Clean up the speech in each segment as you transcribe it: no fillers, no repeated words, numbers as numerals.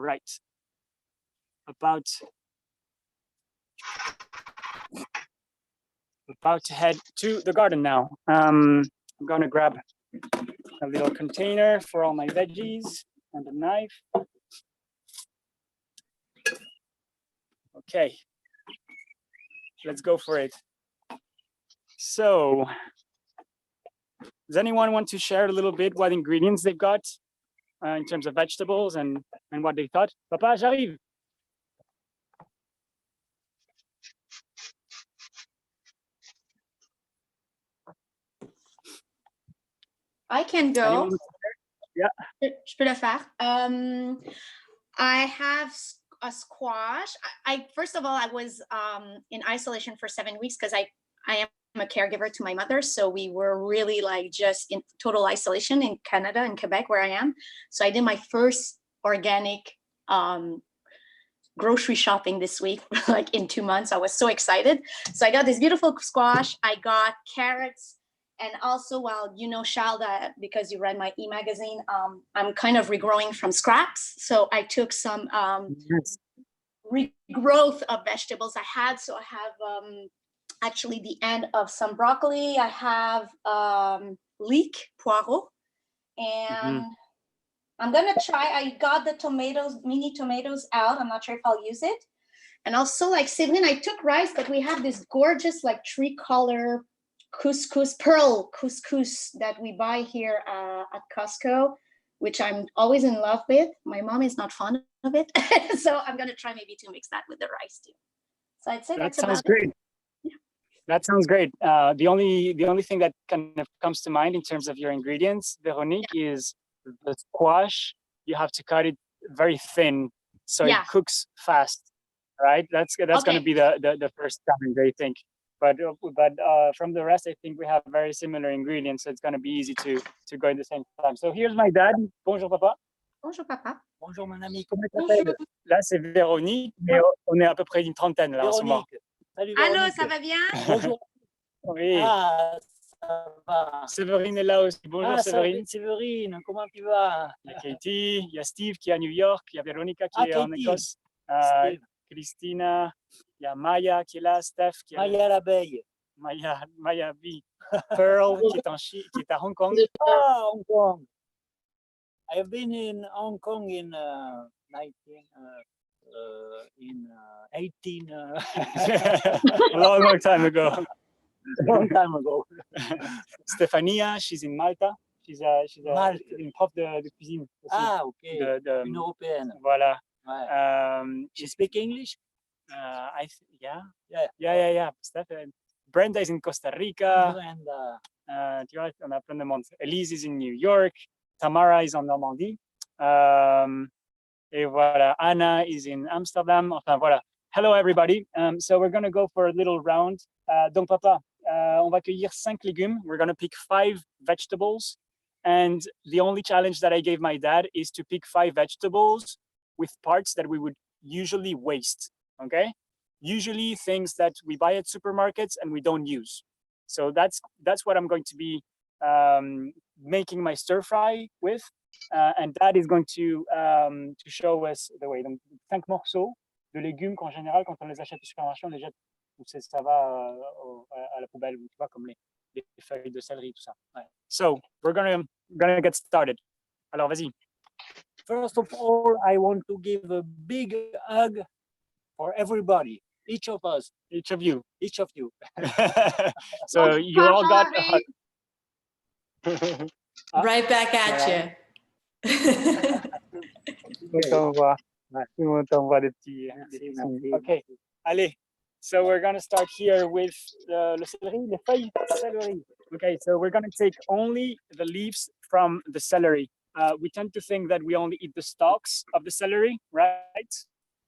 right. About to head to the garden now. I'm gonna grab a little container for all my veggies and a knife. Okay, let's go for it. So, does anyone want to share a little bit what ingredients they've got in terms of vegetables and what they thought? Papa, j'arrive. I can go. Yeah. Je peux le faire. I have a squash. First of all, I was in isolation for 7 weeks because I am a caregiver to my mother. So we were really like just in total isolation in Canada, in Quebec, where I am. So I did my first organic grocery shopping this week, like in 2 months. I was so excited. So I got this beautiful squash. I got carrots. And also, well, you know, Charles, because you read my e-magazine, I'm kind of regrowing from scraps. So I took some regrowth of vegetables I had. So I have actually the end of some broccoli. I have leek, poireau. And I'm going to try, I got the tomatoes, mini tomatoes out. I'm not sure if I'll use it. And also, like Céline, I took rice, but we have this gorgeous, like, tree-color couscous, pearl couscous that we buy here at Costco, which I'm always in love with. My mom is not fond of it. So I'm going to try maybe to mix that with the rice too. So I'd say that sounds great. Yeah. That sounds great. The only thing that kind of comes to mind in terms of your ingredients, Véronique, is the squash. You have to cut it very thin so it cooks fast, right? That's going to be the first challenge, I think. But from the rest, I think we have very similar ingredients, so it's going to be easy to go at the same time. So here's my dad. Bonjour, papa. Bonjour, papa. Bonjour, mon ami. Comment tu t'appelles? Là, c'est Véronique, mais on est à peu près une trentaine là en ce moment. Salut, Véronique. Allô, ça va bien? Bonjour. Oui. Ah, ça va. Séverine est là aussi. Bonjour, Séverine. Séverine, comment tu vas? Il y a Katie, il y a Steve qui est à New York, il y a Véronica qui est en Écosse. Christina, il y a Maya qui est là, Steph qui est Maya l'abeille. Maya B. Pearl qui est à Hong Kong. Ah, Hong Kong. I have been in Hong Kong in 18 a long time ago. A long time ago. Stefania, she's in Malta. She's une prof de cuisine. Aussi. Ah, ok. Une européenne. Voilà. Ouais. She speak English? Yeah. Brenda is in Costa Rica. Brenda. Tu vois, on a plein de monde. Elise is in New York. Tamara is en Normandie. Et voilà, Anna is in Amsterdam. Enfin, voilà. Hello, everybody. So we're going to go for a little round. Donc, papa, on va cueillir 5 légumes. We're going to pick 5 vegetables. And the only challenge that I gave my dad is to pick 5 vegetables with parts that we would usually waste, okay? Usually things that we buy at supermarkets and we don't use. So that's what I'm going to be making my stir fry with. And Dad is going to show us the way. Donc, 5 morceaux de légumes qu'en général, quand on les achète au supermarché, on les jette, ça va à la poubelle, tu vois, comme les feuilles de céleri, tout ça. Ouais. So, we're gonna get started. Alors, vas-y. First of all, I want to give a big hug for everybody, each of us, each of you. So you all got a hug. Right back at you. Okay, allez. So we're gonna start here with le céleri, les feuilles de céleri. Okay, so we're gonna take only the leaves from the celery. We tend to think that we only eat the stalks of the celery, right?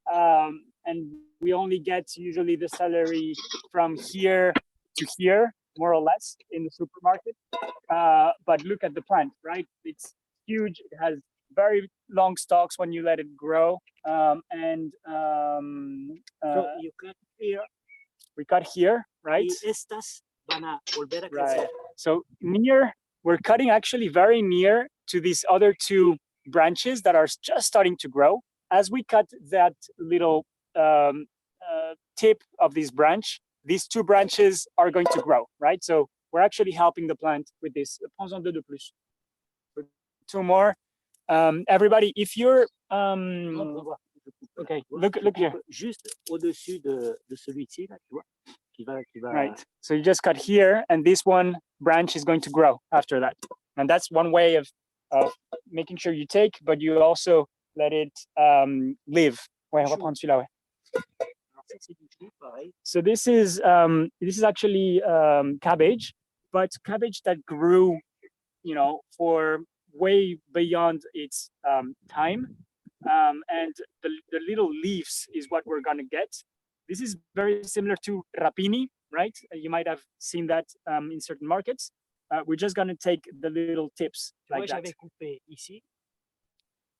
And we only get usually the celery from here to here, more or less, in the supermarket. But look at the plant, right? It's huge. It has very long stalks when you let it grow. So you cut here. We cut here, right? Estas van a volver a crecer. Right. So we're cutting actually very near to these other 2 branches that are just starting to grow. as we cut that little tip of this branch, these two branches are going to grow, right? So we're actually helping the plant with this. Prends-en deux de plus. Two more. Everybody, if you're okay, look here. Juste au-dessus de celui-ci, là, tu vois, qui va. Right. So you just cut here, and this one branch is going to grow after that. And that's one way of making sure you take, but you also let it live. Ouais, on va prendre celui-là, ouais. So this is actually cabbage, but cabbage that grew, you know, for way beyond its time. And the little leaves is what we're gonna get. This is very similar to rapini, right? You might have seen that in certain markets. We're just gonna take the little tips like Moi, that. j'avais coupé ici,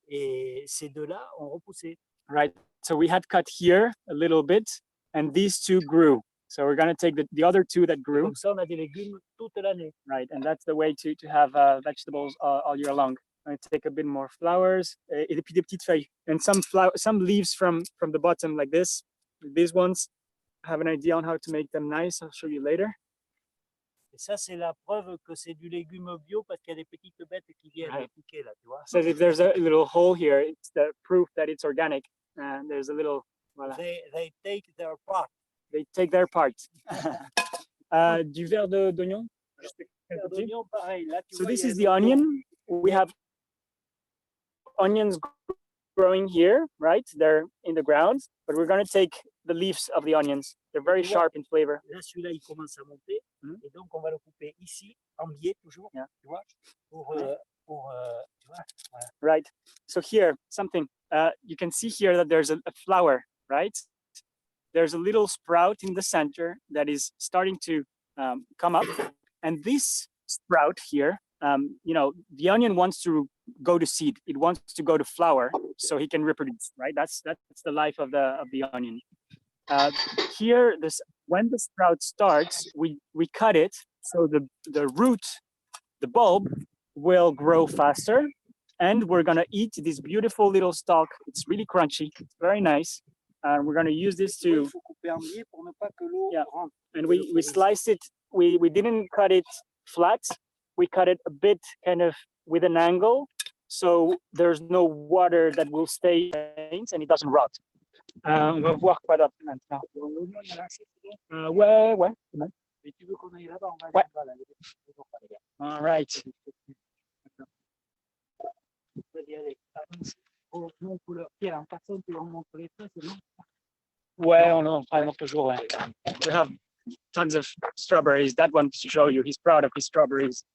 et ces deux-là ont repoussé. Right. So we had cut here a little bit, and these two grew. So we're gonna take the other two that grew. Comme ça, on a des légumes toute l'année. Right, and that's the way to have vegetables all year long. I take a bit more flowers, et puis des petites feuilles, and some leaves from the bottom like this. These ones, I have an idea on how to make them nice. I'll show you later. Et ça, c'est la preuve que c'est du légume bio parce qu'il y a des petites bêtes qui viennent piquer là, tu vois. So if there's a little hole here, it's the proof that it's organic. And there's a little, voilà. They take their part. They take their part. Du verre d'oignon. D'oignon, pareil. Là, tu So vois, this il y a is the onion. We have onions growing here, right? They're in the ground, but we're going to take the leaves of the onions. They're very sharp in flavor. Là, celui-là, il commence à monter. Et donc, on va le couper ici, en biais toujours. Yeah. Tu vois, tu vois, voilà. Right. So here, something. You can see here that there's a flower, right? There's a little sprout in the center that is starting to come up. And this sprout here, you know, the onion wants to go to seed. It wants to go to flower so he can reproduce, right? That's the life of the onion. Here, when the sprout starts, we cut it so the root, the bulb, will grow faster, and we're gonna eat this beautiful little stalk. It's really crunchy, it's very nice. And we're gonna use this to, yeah. And we slice it. We didn't cut it flat. We cut it a bit kind of with an angle, so there's no water that will stay and it doesn't rot. On va voir quoi d'autre maintenant. Ouais. Mais tu veux qu'on aille là-bas, on va Ouais. aller là-bas, là. Il y a des petits toujours pas, les gars. All right. Vas-y, allez, avance. Pour mon couleur. Pierre, en passant, tu leur montres les traits, c'est bon. Ouais, on en toujours. Ouais. We have tons of strawberries. That one to show you. He's proud of his strawberries.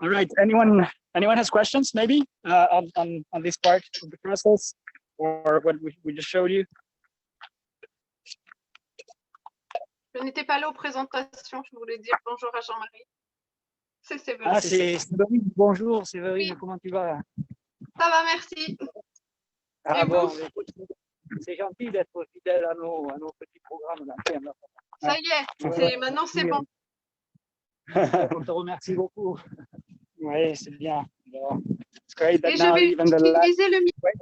All right. Anyone has questions maybe on this part of the process or what we just showed you? Je n'étais pas là aux présentations, je voulais dire bonjour à Jean-Marie. C'est Séverine. Ah, c'est Séverine. Bonjour, Séverine, Oui. comment tu vas? Ça va, merci. Ah Et bon, vous? écoute, c'est gentil d'être fidèle à nos petits programmes. Là. Ça y est, maintenant c'est bon. On te remercie beaucoup. Oui, c'est bien. It's great that Et now je vais even the last... utiliser le miel.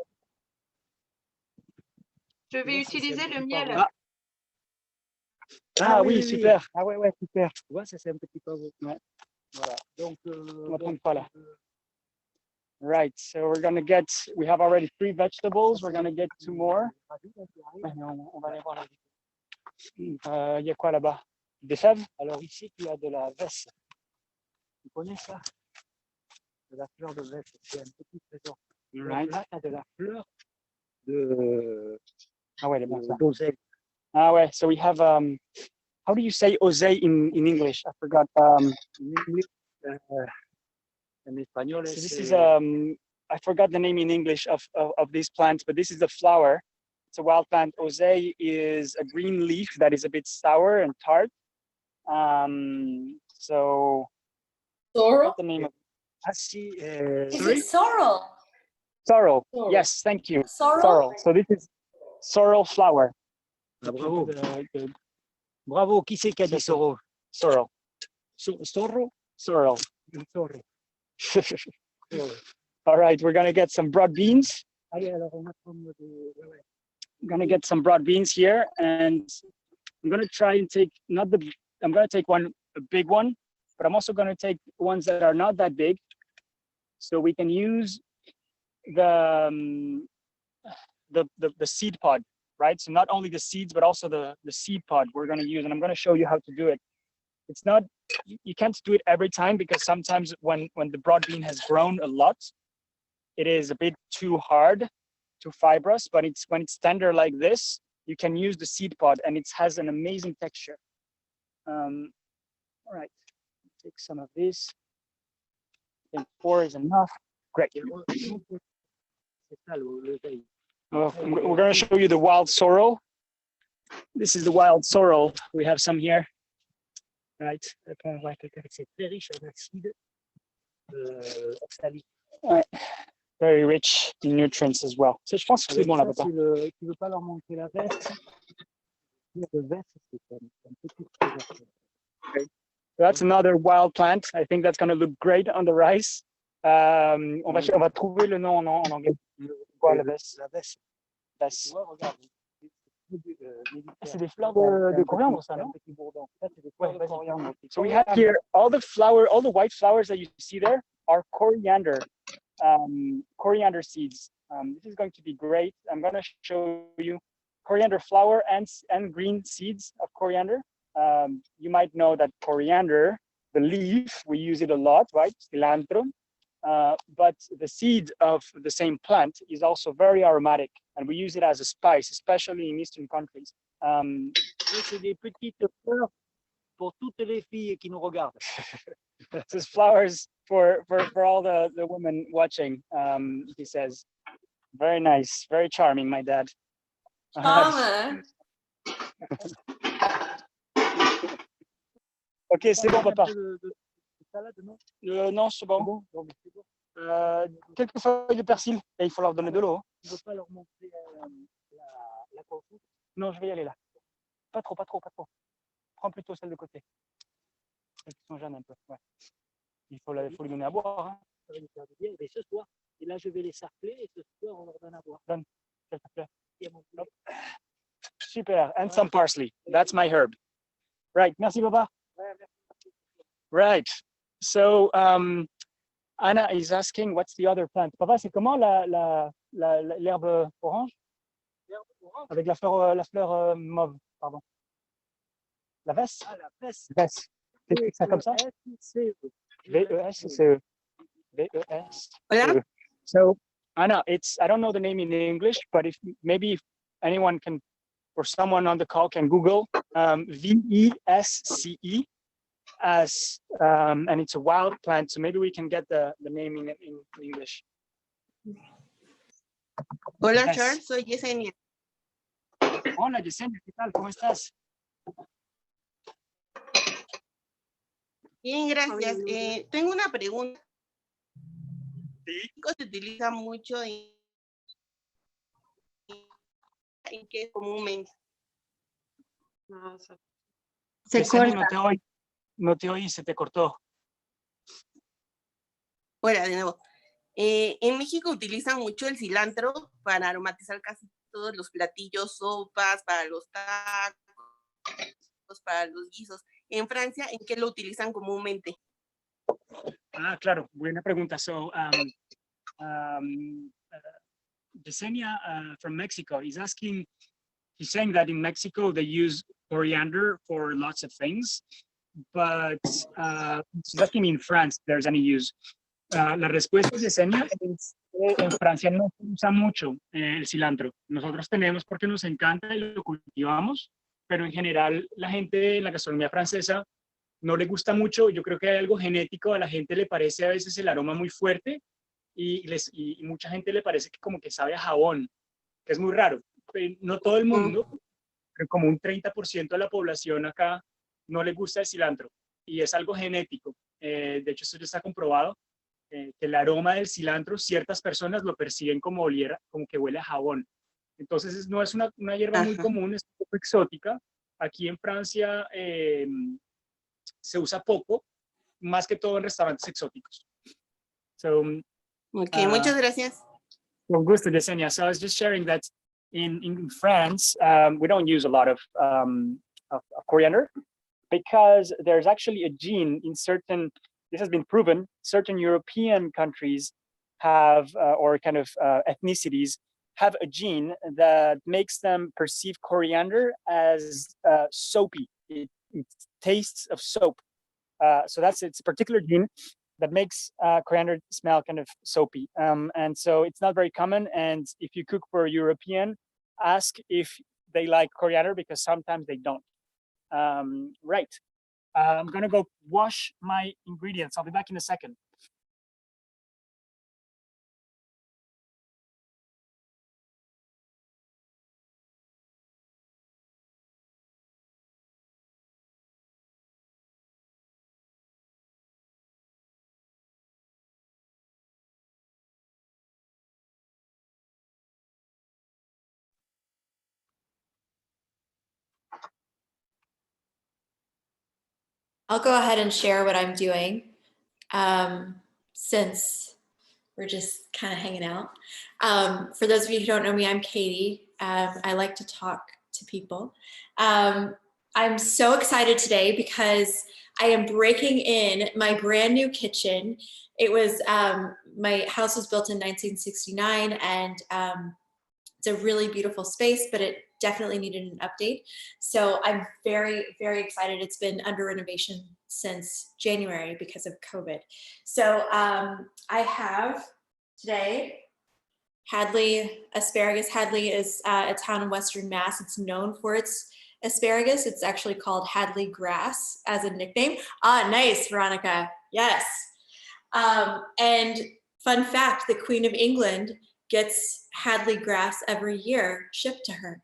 Je vais utiliser le miel. Ah oui, super. Ah ouais, super. Tu vois, ça c'est un petit peu. Ouais. Voilà. Donc, On va prendre pas là. Right, so we have already 3 vegetables. We're gonna get 2 more. On va aller voir. Il y a quoi là-bas? Des fèves? Alors ici, tu as de la veste. Tu connais ça? De la fleur de veste. C'est un petit trésor. Right. Là, tu as de la fleur de. Ah ouais, les bons, ça. d'oseille. Ah ouais, so we have, how do you say oseille in English? I forgot. En espagnol, So this is, I forgot the name in English of this plant, but this is the flower. It's a wild plant. Oseille is a green leaf that is a bit sour and tart. So, Sorrel? what's the name of Ah si, Is Sorry? it sorrel? sorrel? Sorrel. Yes, thank you. Sorrel? Sorrel. So this is sorrel flower. bravo. The Bravo, qui c'est qui a dit Soro? sorrel. Soro? Sorrel. Soro. All right, we're gonna get some broad beans. I'm gonna get some broad beans here, and I'm gonna try and take I'm gonna take a big one, but I'm also gonna take ones that are not that big, so we can use the seed pod, right? So not only the seeds, but also the seed pod we're gonna use, and I'm gonna show you how to do it. It's not, you can't do it every time, because sometimes when the broad bean has grown a lot, it is a bit too hard, too fibrous, but when it's tender like this, you can use the seed pod, and it has an amazing texture. All right, take some of this. I think 4 is enough. Great. We're going to show you the wild sorrel. This is the wild sorrel. We have some here. Right. Right. Very rich in nutrients as well. So je pense que c'est bon là, papa. Tu veux pas leur montrer la veste? Le veste, c'est un petit préservatif. So that's another wild plant. I think that's going to look great on the rice. On va trouver le nom en anglais. Quoi, la veste? La veste. Veste. Regarde. C'est des fleurs de coriandre, ça, non? Ouais, so we have here all the white flowers that you see there are coriander, coriander seeds. This is going to be great. I'm going to show you coriander flower and green seeds of coriander. You might know that coriander, the leaf, we use it a lot, right? Cilantro. But the seed of the same plant is also very aromatic, and we use it as a spice, especially in Eastern countries. c'est des petites fleurs pour toutes les filles qui nous regardent. This is flowers for all the women watching, he says. Very nice, very charming, my dad. Mama. Ok, c'est bon, papa. Salade, non? Non, c'est bon. Quelques feuilles de persil, et il faut leur donner de l'eau. Tu ne veux pas leur montrer la confit? Non, je vais y aller là. Pas trop. Prends plutôt celle de côté. Elles sont jeunes un peu. Ouais. Il faut lui donner à boire. Hein. Ça va lui faire du bien. Mais ce soir, et là, je vais les sarcler, et ce soir, on leur donne à boire. Donne, s'il te plaît. Super. And some parsley. That's my herb. Right. Merci, papa. Right. So, Anna is asking, what's the other plant? Papa, c'est comment l'herbe orange? L'herbe orange? Avec la fleur mauve, pardon. La veste? Ah, la veste. Veste. C'est ça comme ça? V-E-S-C-E. V-E-S. So, Anna, I don't know the name in English, but if anyone can, or someone on the call can Google V-E-S-C-E. And it's a wild plant, so maybe we can get the name in English. Hola, Yes. Charles, soy Yesenia. Hola, Yesenia, ¿qué tal? ¿Cómo estás? Bien, gracias. Tengo una pregunta. Sí. Se utiliza mucho en que comúnmente. No, Se Yesenia, corta. no te oí, se te cortó. Hola, de nuevo. En México utilizan mucho el cilantro para aromatizar casi todos los platillos, sopas, para los tacos, para los guisos. En Francia, ¿en qué lo utilizan comúnmente? Ah, claro, buena pregunta. So, Yesenia from Mexico is asking, he's saying that in Mexico they use coriander for lots of things, but she's asking me in France if there's any use. La respuesta de Yesenia es en Francia no se usa mucho el cilantro. Nosotros tenemos porque nos encanta y lo cultivamos, pero en general la gente en la gastronomía francesa no le gusta mucho. Yo creo que hay algo genético, a la gente le parece a veces el aroma muy fuerte y mucha gente le parece que como que sabe a jabón, que es muy raro. No todo el mundo, pero como un 30% de la población acá no le gusta el cilantro y es algo genético. De hecho, esto ya está comprobado, que el aroma del cilantro, ciertas personas lo perciben como que huele a jabón. Entonces no es una hierba muy común, es un poco exótica. Aquí en Francia se usa poco, más que todo en restaurantes exóticos. So, Ok, muchas gracias. Con gusto, Yesenia. So I was just sharing that in France, we don't use a lot of coriander because there's actually a gene in certain, this has been proven, certain European countries have, or kind of ethnicities, have a gene that makes them perceive coriander as soapy. It tastes of soap. So it's a particular gene that makes coriander smell kind of soapy. And so it's not very common. And if you cook for a European, ask if they like coriander because sometimes they don't. Right. I'm gonna go wash my ingredients. I'll be back in a second. I'll go ahead and share what I'm doing since we're just kind of hanging out. For those of you who don't know me, I'm Katie. I like to talk to people. I'm so excited today because I am breaking in my brand new kitchen. It was, my house was built in 1969 and it's a really beautiful space, but it definitely needed an update. So I'm very, very excited. It's been under renovation since January because of COVID. So I have today Hadley asparagus. Hadley is a town in Western Mass. It's known for its asparagus. It's actually called Hadley grass as a nickname. Ah, nice, Veronica. Yes. And fun fact, the Queen of England gets Hadley grass every year shipped to her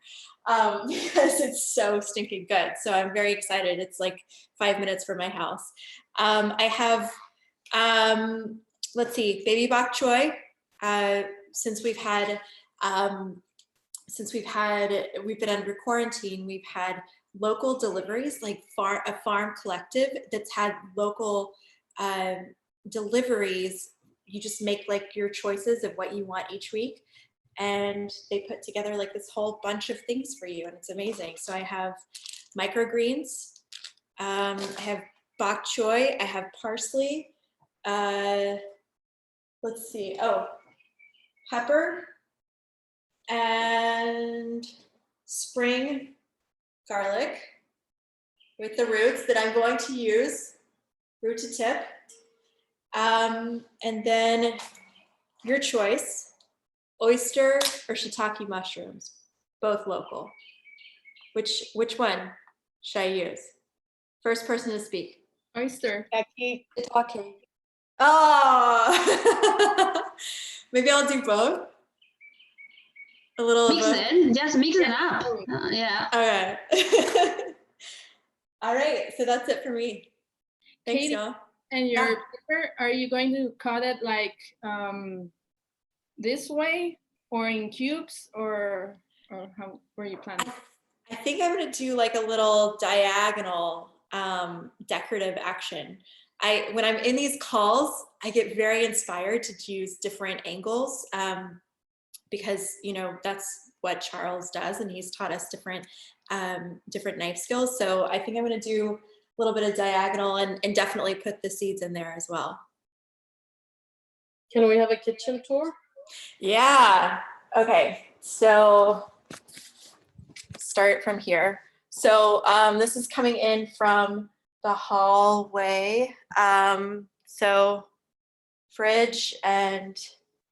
because it's so stinking good. So I'm very excited. It's like 5 minutes from my house. I have, let's see, baby bok choy. Since we've been under quarantine, we've had local deliveries, like a farm collective that's had local deliveries. You just make like your choices of what you want each week. And they put together like this whole bunch of things for you. And it's amazing. So I have microgreens. I have bok choy. I have parsley. Let's see. Oh, pepper and spring garlic with the roots that I'm going to use, root to tip. And then your choice, oyster or shiitake mushrooms, both local. Which one should I use? First person to speak. Oyster. Shiitake. Oh, maybe I'll do both. A little Mix of both. it, just mix it up. Yeah. All right. All right, so that's it for me. Thanks, Katie, y'all. And your pepper, are you going to cut it like this way or in cubes or how were you planning? I think I'm gonna do like a little diagonal decorative action. When I'm in these calls, I get very inspired to use different angles because that's what Charles does, and he's taught us different knife skills. So I think I'm gonna do a little bit of diagonal and definitely put the seeds in there as well. Can we have a kitchen tour? Yeah. Okay. So start from here. So this is coming in from the hallway. So fridge and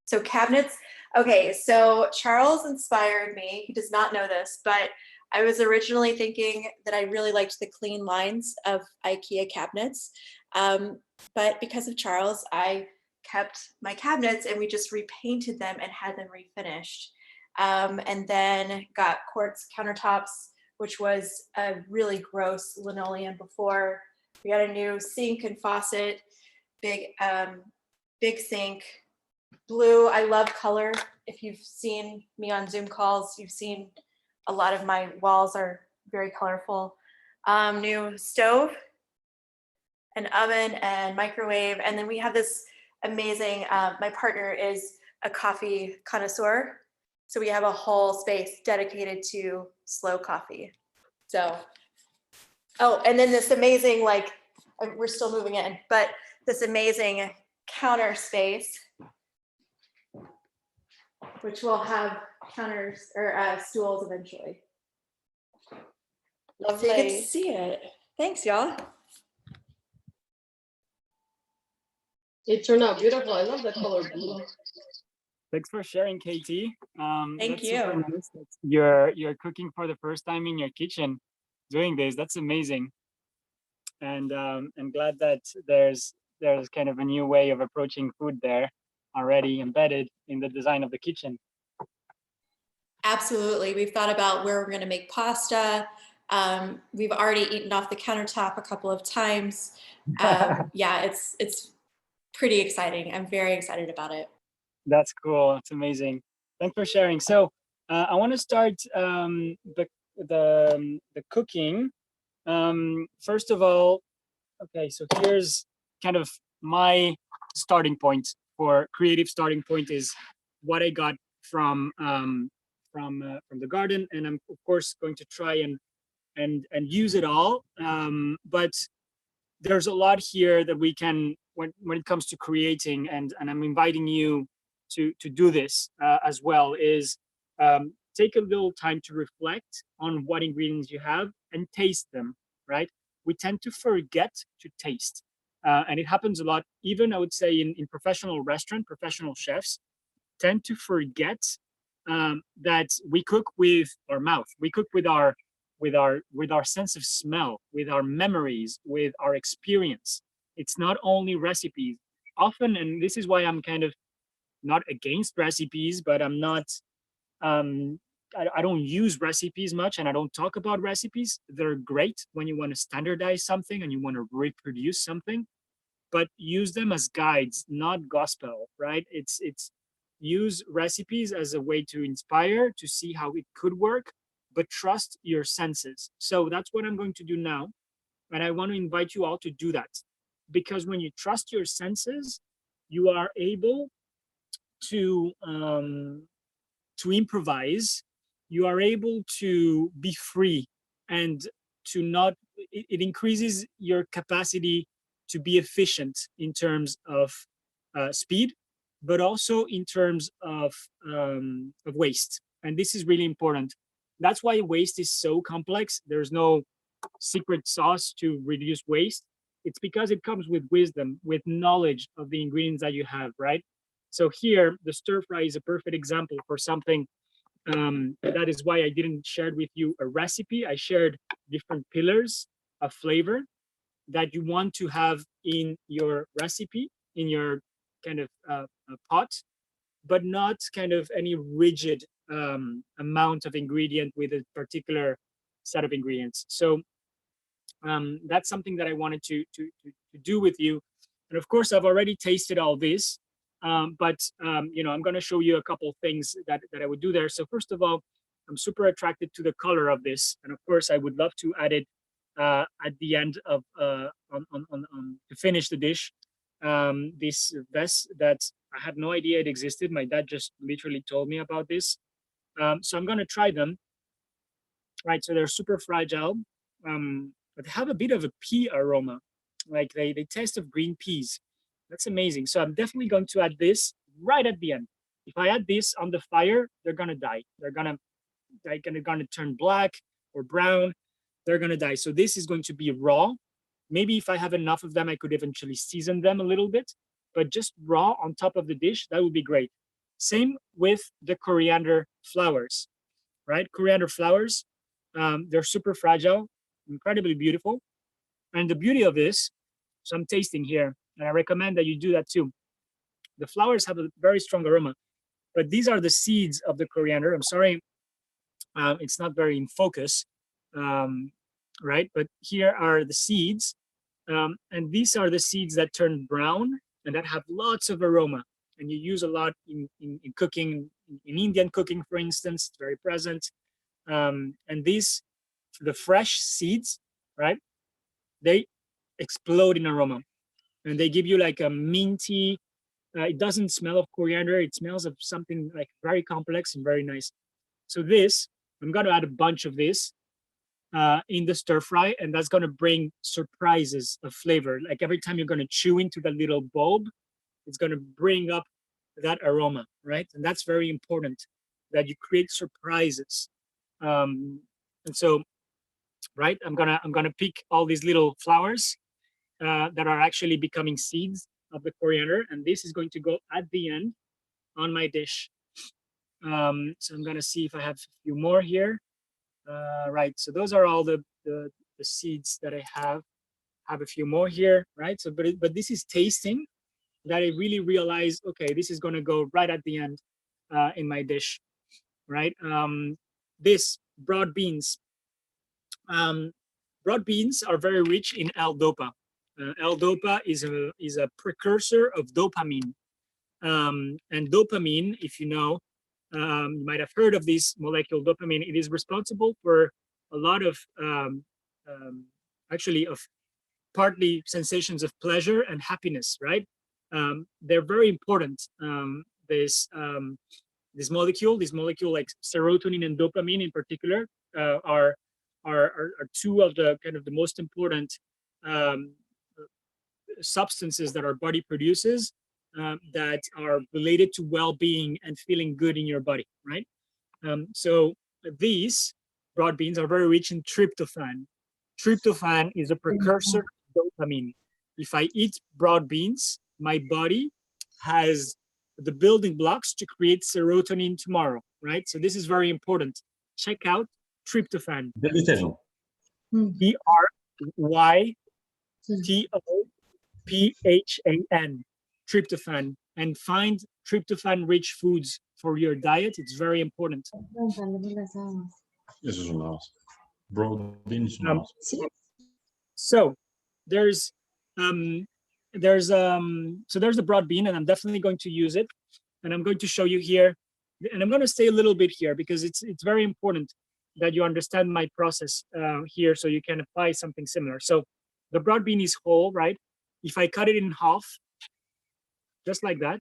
so cabinets. Okay. So Charles inspired me. He does not know this, but I was originally thinking that I really liked the clean lines of IKEA cabinets. But because of Charles, I kept my cabinets and we just repainted them and had them refinished. And then got quartz countertops, which was a really gross linoleum before. We got a new sink and faucet, big sink, blue. I love color. If you've seen me on Zoom calls, you've seen a lot of my walls are very colorful. New stove, an oven and microwave. And then we have this amazing, my partner is a coffee connoisseur. So we have a whole space dedicated to slow coffee. So, oh, and then this amazing, like, we're still moving in, but this amazing counter space, which will have counters or stools eventually. Lovely. So you get to see it. Thanks, y'all. It turned out beautiful. I love the color blue. Thanks for sharing, Katie. Thank that's super you. nice that you're cooking for the first time in your kitchen, doing this. That's amazing. And glad that there's kind of a new way of approaching food there already embedded in the design of the kitchen. Absolutely. We've thought about where we're going to make pasta. We've already eaten off the countertop a couple of times. Yeah, it's pretty exciting. I'm very excited about it. That's cool. It's amazing. Thanks for sharing. So I want to start the cooking. First of all, okay, so here's kind of my starting point for creative starting point is what I got from the garden, and I'm of course going to try and use it all. But there's a lot here that we can when it comes to creating, and I'm inviting you to do this as well. Is take a little time to reflect on what ingredients you have and taste them. Right? We tend to forget to taste. And it happens a lot, even I would say in professional restaurant, professional chefs tend to forget that we cook with our mouth. We cook with our sense of smell, with our memories, with our experience. It's not only recipes. Often, and this is why I'm kind of not against recipes, but I'm not I don't use recipes much, and I don't talk about recipes. They're great when you want to standardize something and you want to reproduce something, but use them as guides, not gospel, right? It's use recipes as a way to inspire, to see how it could work, but trust your senses. So that's what I'm going to do now. And I want to invite you all to do that, because when you trust your senses, you are able to improvise. You are able to be free, and to not, it increases your capacity to be efficient in terms of speed, but also in terms of waste. And this is really important. That's why waste is so complex. There's no secret sauce to reduce waste. It's because it comes with wisdom, with knowledge of the ingredients that you have, right? So here, the stir fry is a perfect example for something. That is why I didn't share with you a recipe. I shared different pillars of flavor that you want to have in your recipe, in your kind of pot, but not kind of any rigid amount of ingredient with a particular set of ingredients. So that's something that I wanted to do with you. And of course, I've already tasted all this. But I'm going to show you a couple of things that I would do there. So first of all, I'm super attracted to the color of this, and of course, I would love to add it at the end of to finish the dish. This vest that I had no idea it existed. My dad just literally told me about this. So I'm going to try them. Right, so they're super fragile, but they have a bit of a pea aroma, like they taste of green peas. That's amazing. So I'm definitely going to add this right at the end. If I add this on the fire, they're gonna die. They're gonna turn black or brown. They're gonna die. So this is going to be raw. Maybe if I have enough of them, I could eventually season them a little bit, but just raw on top of the dish, that would be great. Same with the coriander flowers, right? Coriander flowers, they're super fragile, incredibly beautiful. And the beauty of this, so I'm tasting here, and I recommend that you do that too. The flowers have a very strong aroma, but these are the seeds of the coriander. I'm sorry, it's not very in focus, right? But here are the seeds, and these are the seeds that turn brown and that have lots of aroma. And you use a lot in cooking, in Indian cooking, for instance, it's very present. And these, the fresh seeds, right? They explode in aroma. And they give you like a minty, It doesn't smell of coriander. It smells of something like very complex and very nice. So this, I'm going to add a bunch of this in the stir fry, and that's going to bring surprises of flavor. Like every time you're going to chew into that little bulb, it's going to bring up that aroma, right? And that's very important, that you create surprises. And so, right, I'm gonna pick all these little flowers that are actually becoming seeds of the coriander, and this is going to go at the end on my dish. So I'm gonna see if I have a few more here. Right, so those are all the seeds that I have. Have a few more here, right? So, but this is tasting that I really realize, okay, this is gonna go right at the end in my dish, right? This broad beans. Broad beans are very rich in L-dopa. L-dopa is a precursor of dopamine. And dopamine, if you know, you might have heard of this molecule, dopamine. It is responsible for a lot of, actually, of partly sensations of pleasure and happiness, right? They're very important. This molecule like serotonin and dopamine in particular, are two of the kind of the most important substances that our body produces that are related to well-being and feeling good in your body, right? So these broad beans are very rich in tryptophan. Tryptophan is a precursor of dopamine. If I eat broad beans, my body has the building blocks to create serotonin tomorrow, right? So this is very important. Check out tryptophan. Tryptophan, tryptophan, and find tryptophan-rich foods for your diet. It's very important. Eso es una base. Broad beans. So there's the broad bean, and I'm definitely going to use it, and I'm going to show you here, and I'm going to stay a little bit here because it's very important that you understand my process here so you can apply something similar. So the broad bean is whole, right? If I cut it in half, just like that,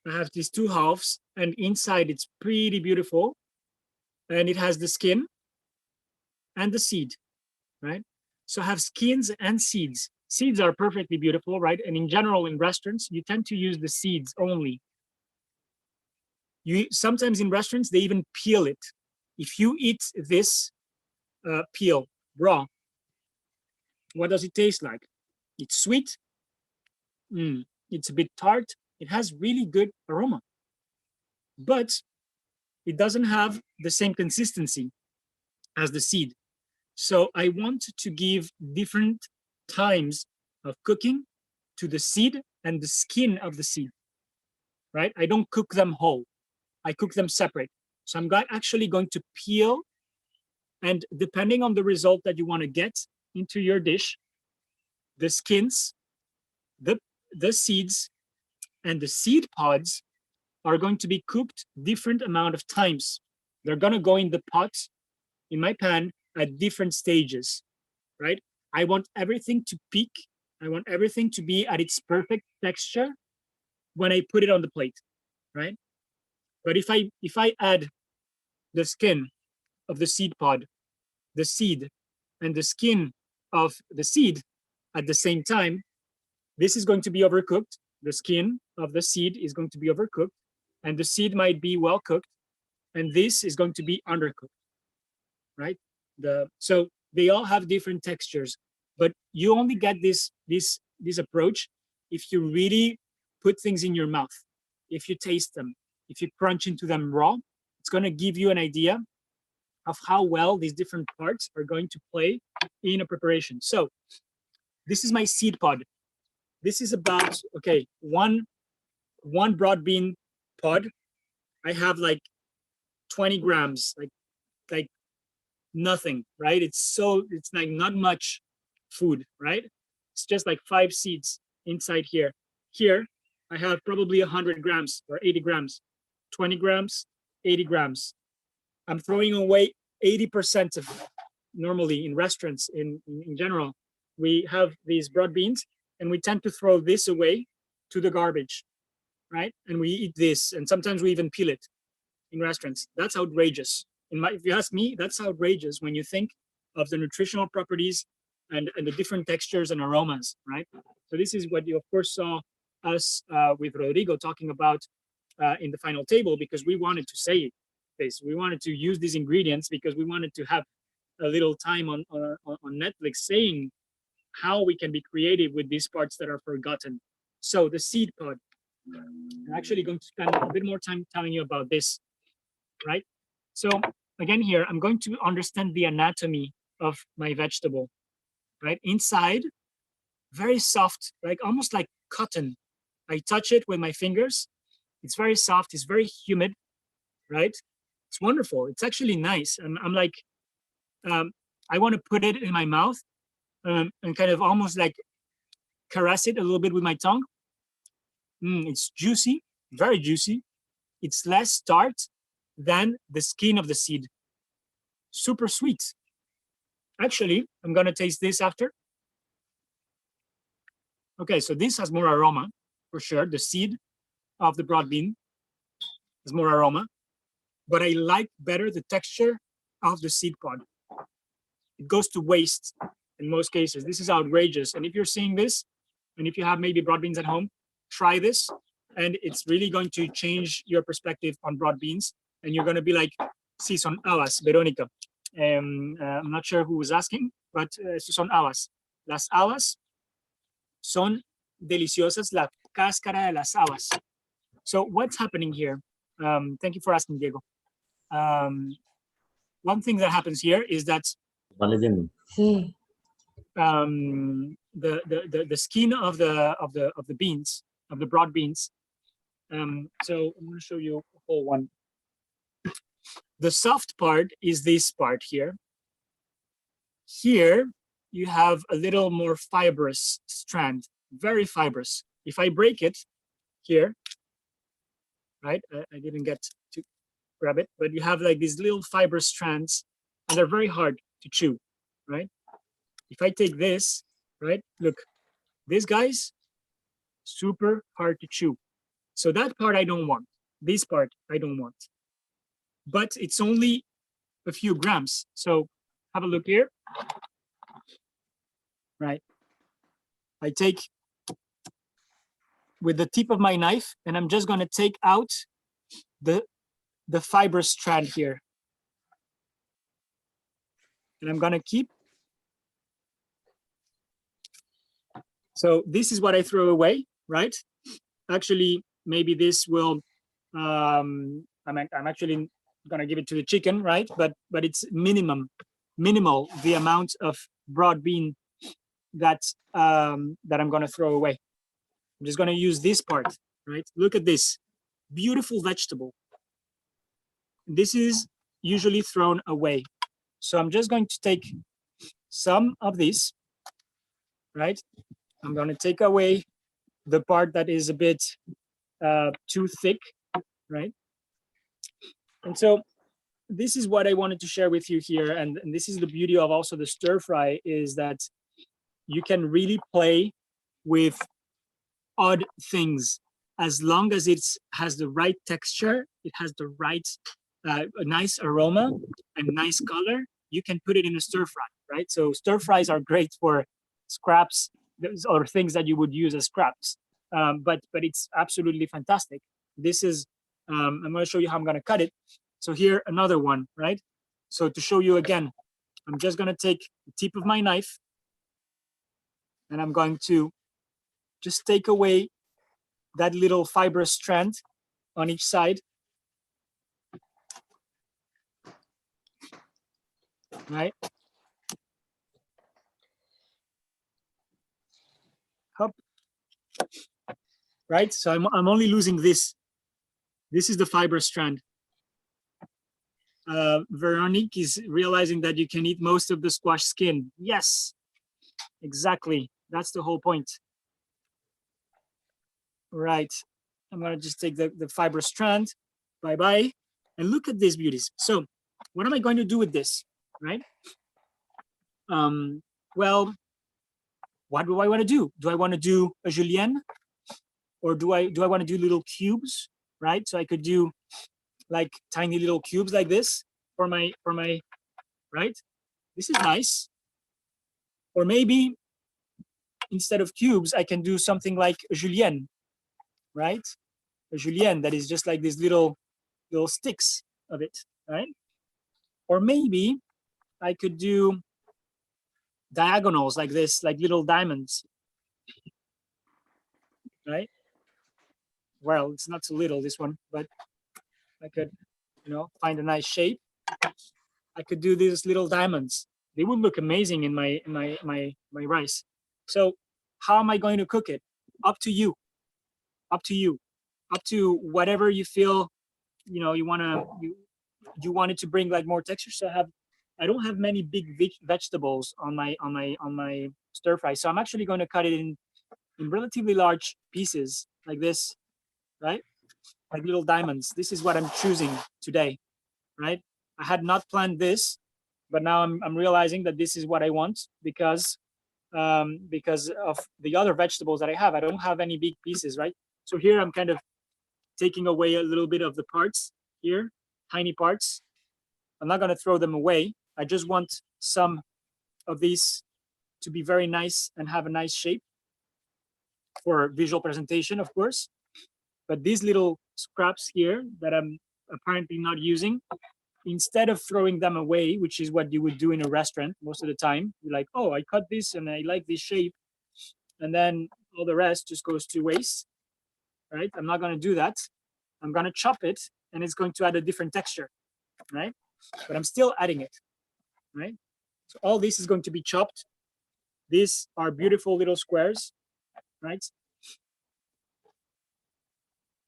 I have these two halves, and inside it's pretty beautiful, and it has the skin and the seed, right? So I have skins and seeds. Seeds are perfectly beautiful, right? And in general, in restaurants, you tend to use the seeds only. Sometimes in restaurants, they even peel it. If you eat this peel raw, what does it taste like? It's sweet. It's a bit tart. It has really good aroma, but it doesn't have the same consistency as the seed. So I want to give different times of cooking to the seed and the skin of the seed, right? I don't cook them whole. I cook them separate. So I'm actually going to peel, and depending on the result that you want to get into your dish, the skins, the seeds, and the seed pods are going to be cooked different amount of times. They're going to go in the pot, in my pan, at different stages, right? I want everything to peak. I want everything to be at its perfect texture when I put it on the plate, right? But if I add the skin of the seed pod, the seed, and the skin of the seed at the same time, this is going to be overcooked. The skin of the seed is going to be overcooked, and the seed might be well cooked, and this is going to be undercooked, right? So they all have different textures, but you only get this approach if you really put things in your mouth, if you taste them, if you crunch into them raw. It's going to give you an idea of how well these different parts are going to play in a preparation. So this is my seed pod. This is about, okay, one broad bean pod. I have like 20 grams, like nothing, right? It's like not much food, right? It's just like 5 seeds inside here. Here, I have probably 100 grams or 80 grams, 20 grams, 80 grams. I'm throwing away 80% of, normally in restaurants in general, we have these broad beans and we tend to throw this away to the garbage, right? And we eat this, and sometimes we even peel it in restaurants. That's outrageous. If you ask me, that's outrageous when you think of the nutritional properties and the different textures and aromas, right? So this is what you, of course, saw us with Rodrigo talking about in the final table, because we wanted to say this. We wanted to use these ingredients because we wanted to have a little time on Netflix saying how we can be creative with these parts that are forgotten. So the seed pod, I'm actually going to spend a bit more time telling you about this, right? So again here, I'm going to understand the anatomy of my vegetable, right? Inside, very soft, like almost like cotton. I touch it with my fingers. It's very soft, it's very humid, right? It's wonderful, it's actually nice. I'm like, I want to put it in my mouth and kind of almost like caress it a little bit with my tongue. It's juicy, very juicy. It's less tart than the skin of the seed. Super sweet. Actually, I'm gonna taste this after. Okay, so this has more aroma, for sure. The seed of the broad bean has more aroma, but I like better the texture of the seed pod. It goes to waste in most cases. This is outrageous. And if you're seeing this, and if you have maybe broad beans at home, try this, and it's really going to change your perspective on broad beans. And you're gonna be like, sí, son habas, Verónica. I'm not sure who was asking, but son habas. Las habas son deliciosas, la cáscara de las habas. So what's happening here? Thank you for asking, Diego. One thing that happens here is that the skin of the beans, of the broad beans. So I'm going to show you a whole one. The soft part is this part here. Here you have a little more fibrous strand, very fibrous. If I break it here, right? I didn't get to grab it, but you have like these little fibrous strands, and they're very hard to chew, right? If I take this, right? Look, these guys, super hard to chew. So that part I don't want. This part I don't want. But it's only a few grams. So have a look here. Right. I take with the tip of my knife, and I'm just gonna take out the fibrous strand here. And I'm gonna keep. So this is what I throw away, right? Actually, maybe this will, I'm actually gonna give it to the chicken, right? But it's minimal the amount of broad bean that I'm gonna throw away. I'm just gonna use this part, right? Look at this, beautiful vegetable. This is usually thrown away. So I'm just going to take some of this, right? I'm gonna take away the part that is a bit too thick, right? And so this is what I wanted to share with you here. And this is the beauty of also the stir fry, is that you can really play with odd things as long as it has the right texture, it has the right a nice aroma and nice color. You can put it in a stir fry, right? So stir fries are great for scraps or things that you would use as scraps, but it's absolutely fantastic. This is I'm going to show you how I'm going to cut it. So here, another one, right? So to show you again, I'm just going to take the tip of my knife, and I'm going to just take away that little fibrous strand on each side. Right? Hop. Right? So I'm only losing this. This is the fibrous strand. Veronique is realizing that you can eat most of the squash skin. Yes, exactly. That's the whole point. Right. I'm gonna just take the fibrous strand. Bye-bye. And look at these beauties. So what am I going to do with this, right? Well, what do I want to do? Do I want to do a julienne, or do I want to do little cubes, right? So I could do like tiny little cubes like this for my right. This is nice. Or maybe instead of cubes, I can do something like a julienne, right? A julienne that is just like these little sticks of it, right? Or maybe I could do diagonals like this, like little diamonds, right? Well, it's not so little, this one, but I could, you know, find a nice shape. I could do these little diamonds. They would look amazing in my rice. So how am I going to cook it? Up to you. Up to you. Up to whatever you feel, you know, you want it to bring like more texture. So I don't have many big vegetables on my stir fry. So I'm actually going to cut it in relatively large pieces like this, right? Like little diamonds. This is what I'm choosing today, right? I had not planned this, but now I'm realizing that this is what I want because of the other vegetables that I have. I don't have any big pieces, right? So here I'm kind of taking away a little bit of the parts here, tiny parts. I'm not going to throw them away. I just want some of these to be very nice and have a nice shape for visual presentation, of course. But these little scraps here that I'm apparently not using, instead of throwing them away, which is what you would do in a restaurant most of the time, you're like, oh, I cut this and I like this shape, and then all the rest just goes to waste, right? I'm not going to do that. I'm going to chop it, and it's going to add a different texture, right? But I'm still adding it, right? So all this is going to be chopped. These are beautiful little squares, right?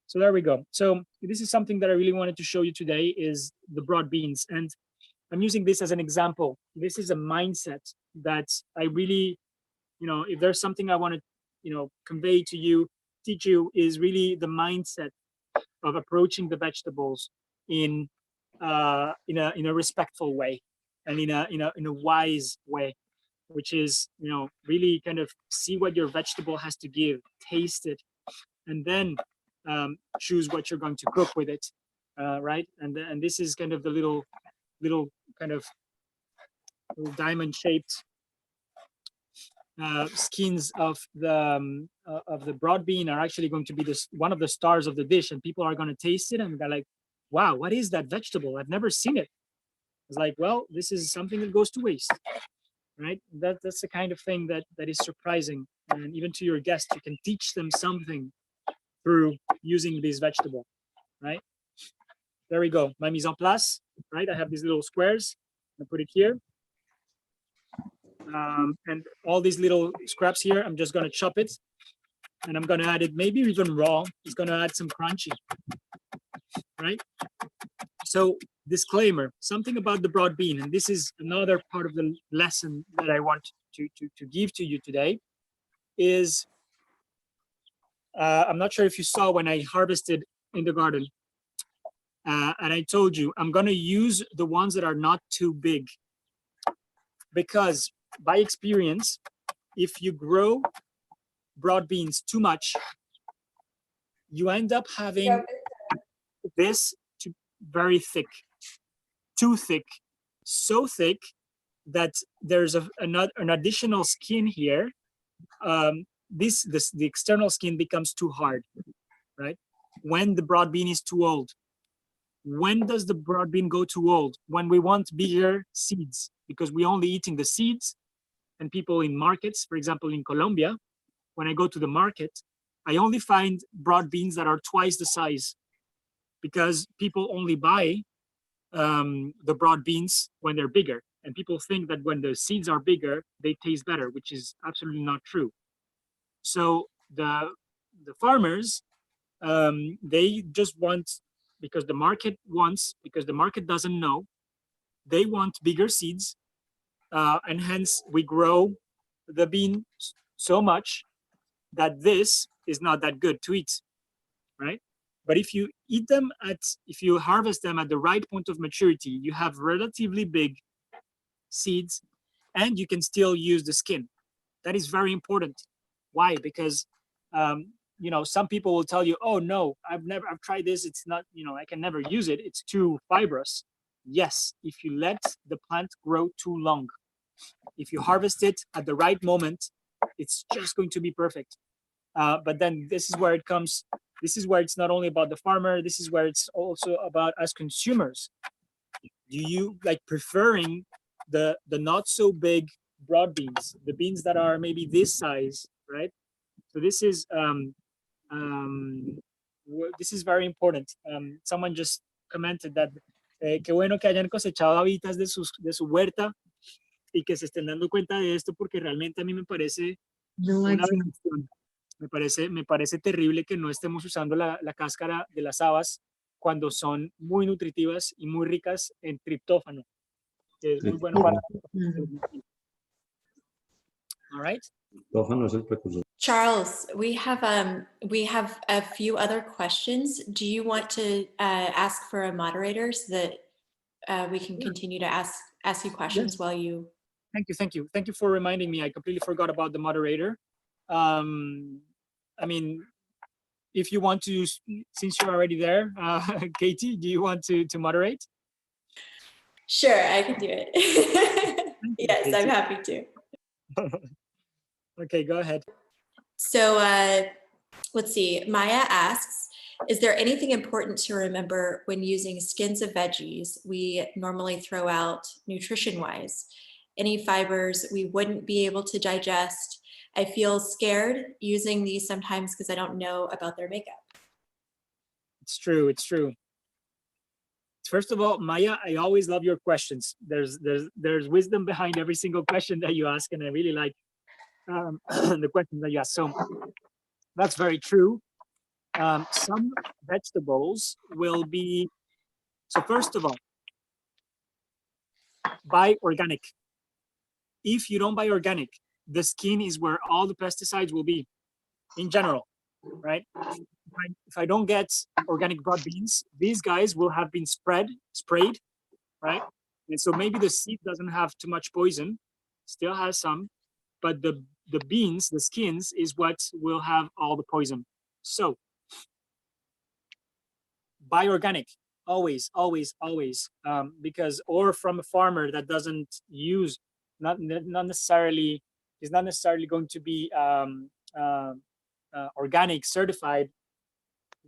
So there we go. So this is something that I really wanted to show you today, is the broad beans. And I'm using this as an example. This is a mindset that I really, you know, if there's something I want to, you know, convey to you, teach you, is really the mindset of approaching the vegetables in a respectful way and in a wise way, which is, you know, really kind of see what your vegetable has to give, taste it, and then choose what you're going to cook with it, right? And this is kind of the little kind of little diamond shaped skins of the broad bean are actually going to be one of the stars of the dish, and people are going to taste it and they're like, wow, what is that vegetable? I've never seen it. It's like, well, this is something that goes to waste, right? That's the kind of thing that is surprising, and even to your guests, you can teach them something through using this vegetable, right? There we go. My mise en place, right? I have these little squares. I put it here. And all these little scraps here, I'm just going to chop it, and I'm going to add it maybe even raw. It's going to add some crunchy, right? So disclaimer, something about the broad bean, and this is another part of the lesson that I want to give to you today, is I'm not sure if you saw when I harvested in the garden, and I told you I'm going to use the ones that are not too big, because by experience, if you grow broad beans too much, you end up having this very thick, too thick, so thick that there's an additional skin here. The external skin becomes too hard, right? When the broad bean is too old. When does the broad bean go too old? When we want bigger seeds, because we're only eating the seeds. And people in markets, for example, in Colombia, when I go to the market, I only find broad beans that are twice the size, because people only buy the broad beans when they're bigger. And people think that when the seeds are bigger, they taste better, which is absolutely not true. So the farmers, they just want, because the market wants, because the market doesn't know, they want bigger seeds. And hence we grow the bean so much that this is not that good to eat, right? But if you eat them if you harvest them at the right point of maturity, you have relatively big seeds, and you can still use the skin. That is very important. Why? Because you know, some people will tell you, oh no, I've tried this, it's not, you know, I can never use it, it's too fibrous. Yes, if you let the plant grow too long, if you harvest it at the right moment, it's just going to be perfect. But then this is where it comes, this is where it's not only about the farmer, this is where it's also about us consumers. Do you like preferring the not so big broad beans, the beans that are maybe this size, right? So this is very important. Someone just commented that qué bueno que hayan cosechado habitas de su huerta y que se estén dando cuenta de esto, porque realmente a mí me parece una bendición. Me parece terrible que no estemos usando la cáscara de las habas cuando son muy nutritivas y muy ricas en triptófano, que es muy bueno para... All right. Charles, we have a few other questions. Do you want to ask for a moderator so that we can continue to ask you questions while you... Thank you for reminding me. I completely forgot about the moderator. I mean, if you want to, since you're already there, Katie, do you want to moderate? Sure, I can do it. Yes, Katie. I'm happy to. Okay, go ahead. So let's see, Maya asks, is there anything important to remember when using skins of veggies we normally throw out nutrition-wise? Any fibers we wouldn't be able to digest? I feel scared using these sometimes because I don't know about their makeup. It's true, it's true. First of all, Maya, I always love your questions. There's wisdom behind every single question that you ask, and I really like the questions that you ask. So that's very true. Some vegetables will be, so first of all, buy organic. If you don't buy organic, the skin is where all the pesticides will be in general, right? If I don't get organic broad beans, these guys will have been sprayed, right? And so maybe the seed doesn't have too much poison, still has some, but the beans, the skins, is what will have all the poison. So buy organic, always, always, always, because, or from a farmer that doesn't use, not necessarily, is not necessarily going to be organic certified,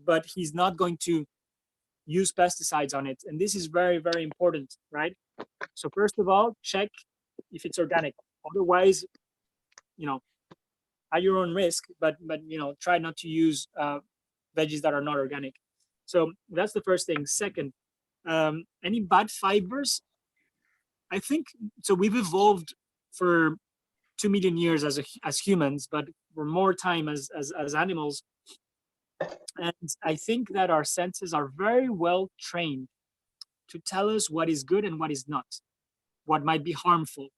but he's not going to use pesticides on it. And this is very, very important, right? So first of all, check if it's organic. Otherwise, you know, at your own risk, but you know, try not to use veggies that are not organic. So that's the first thing. Second, any bad fibers? I think, so we've evolved for 2 million years as humans, but for more time as animals. And I think that our senses are very well trained to tell us what is good and what is not, what might be harmful.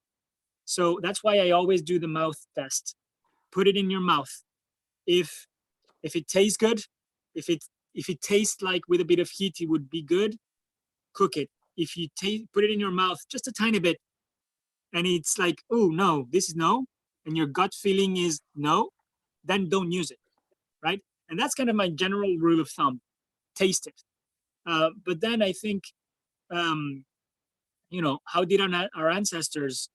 So that's why I always do the mouth test. Put it in your mouth. If it tastes good, if it tastes like with a bit of heat it would be good, cook it. If you put it in your mouth just a tiny bit, and it's like, oh no, this is no, and your gut feeling is no, then don't use it, right? And that's kind of my general rule of thumb. Taste it. But then I think, you know, how did our ancestors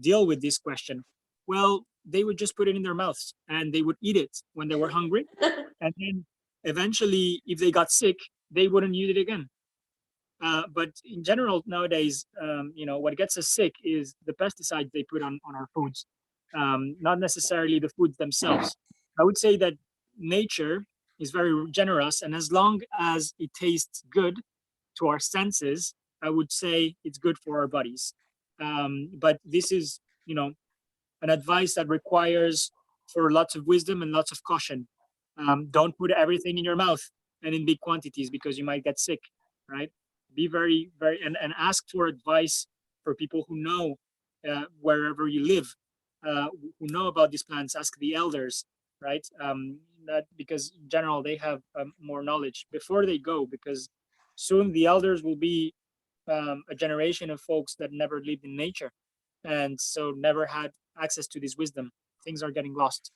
deal with this question? Well, they would just put it in their mouths and they would eat it when they were hungry. And then eventually, if they got sick, they wouldn't use it again. But in general, nowadays, you know, what gets us sick is the pesticides they put on our foods, not necessarily the foods themselves. I would say that nature is very generous, and as long as it tastes good to our senses, I would say it's good for our bodies. But this is, you know, an advice that requires for lots of wisdom and lots of caution. Don't put everything in your mouth and in big quantities because you might get sick, right? Be very, very, and ask for advice for people who know wherever you live, who know about these plants. Ask the elders, right? That because in general they have more knowledge before they go, because soon the elders will be a generation of folks that never lived in nature, and so never had access to this wisdom. Things are getting lost.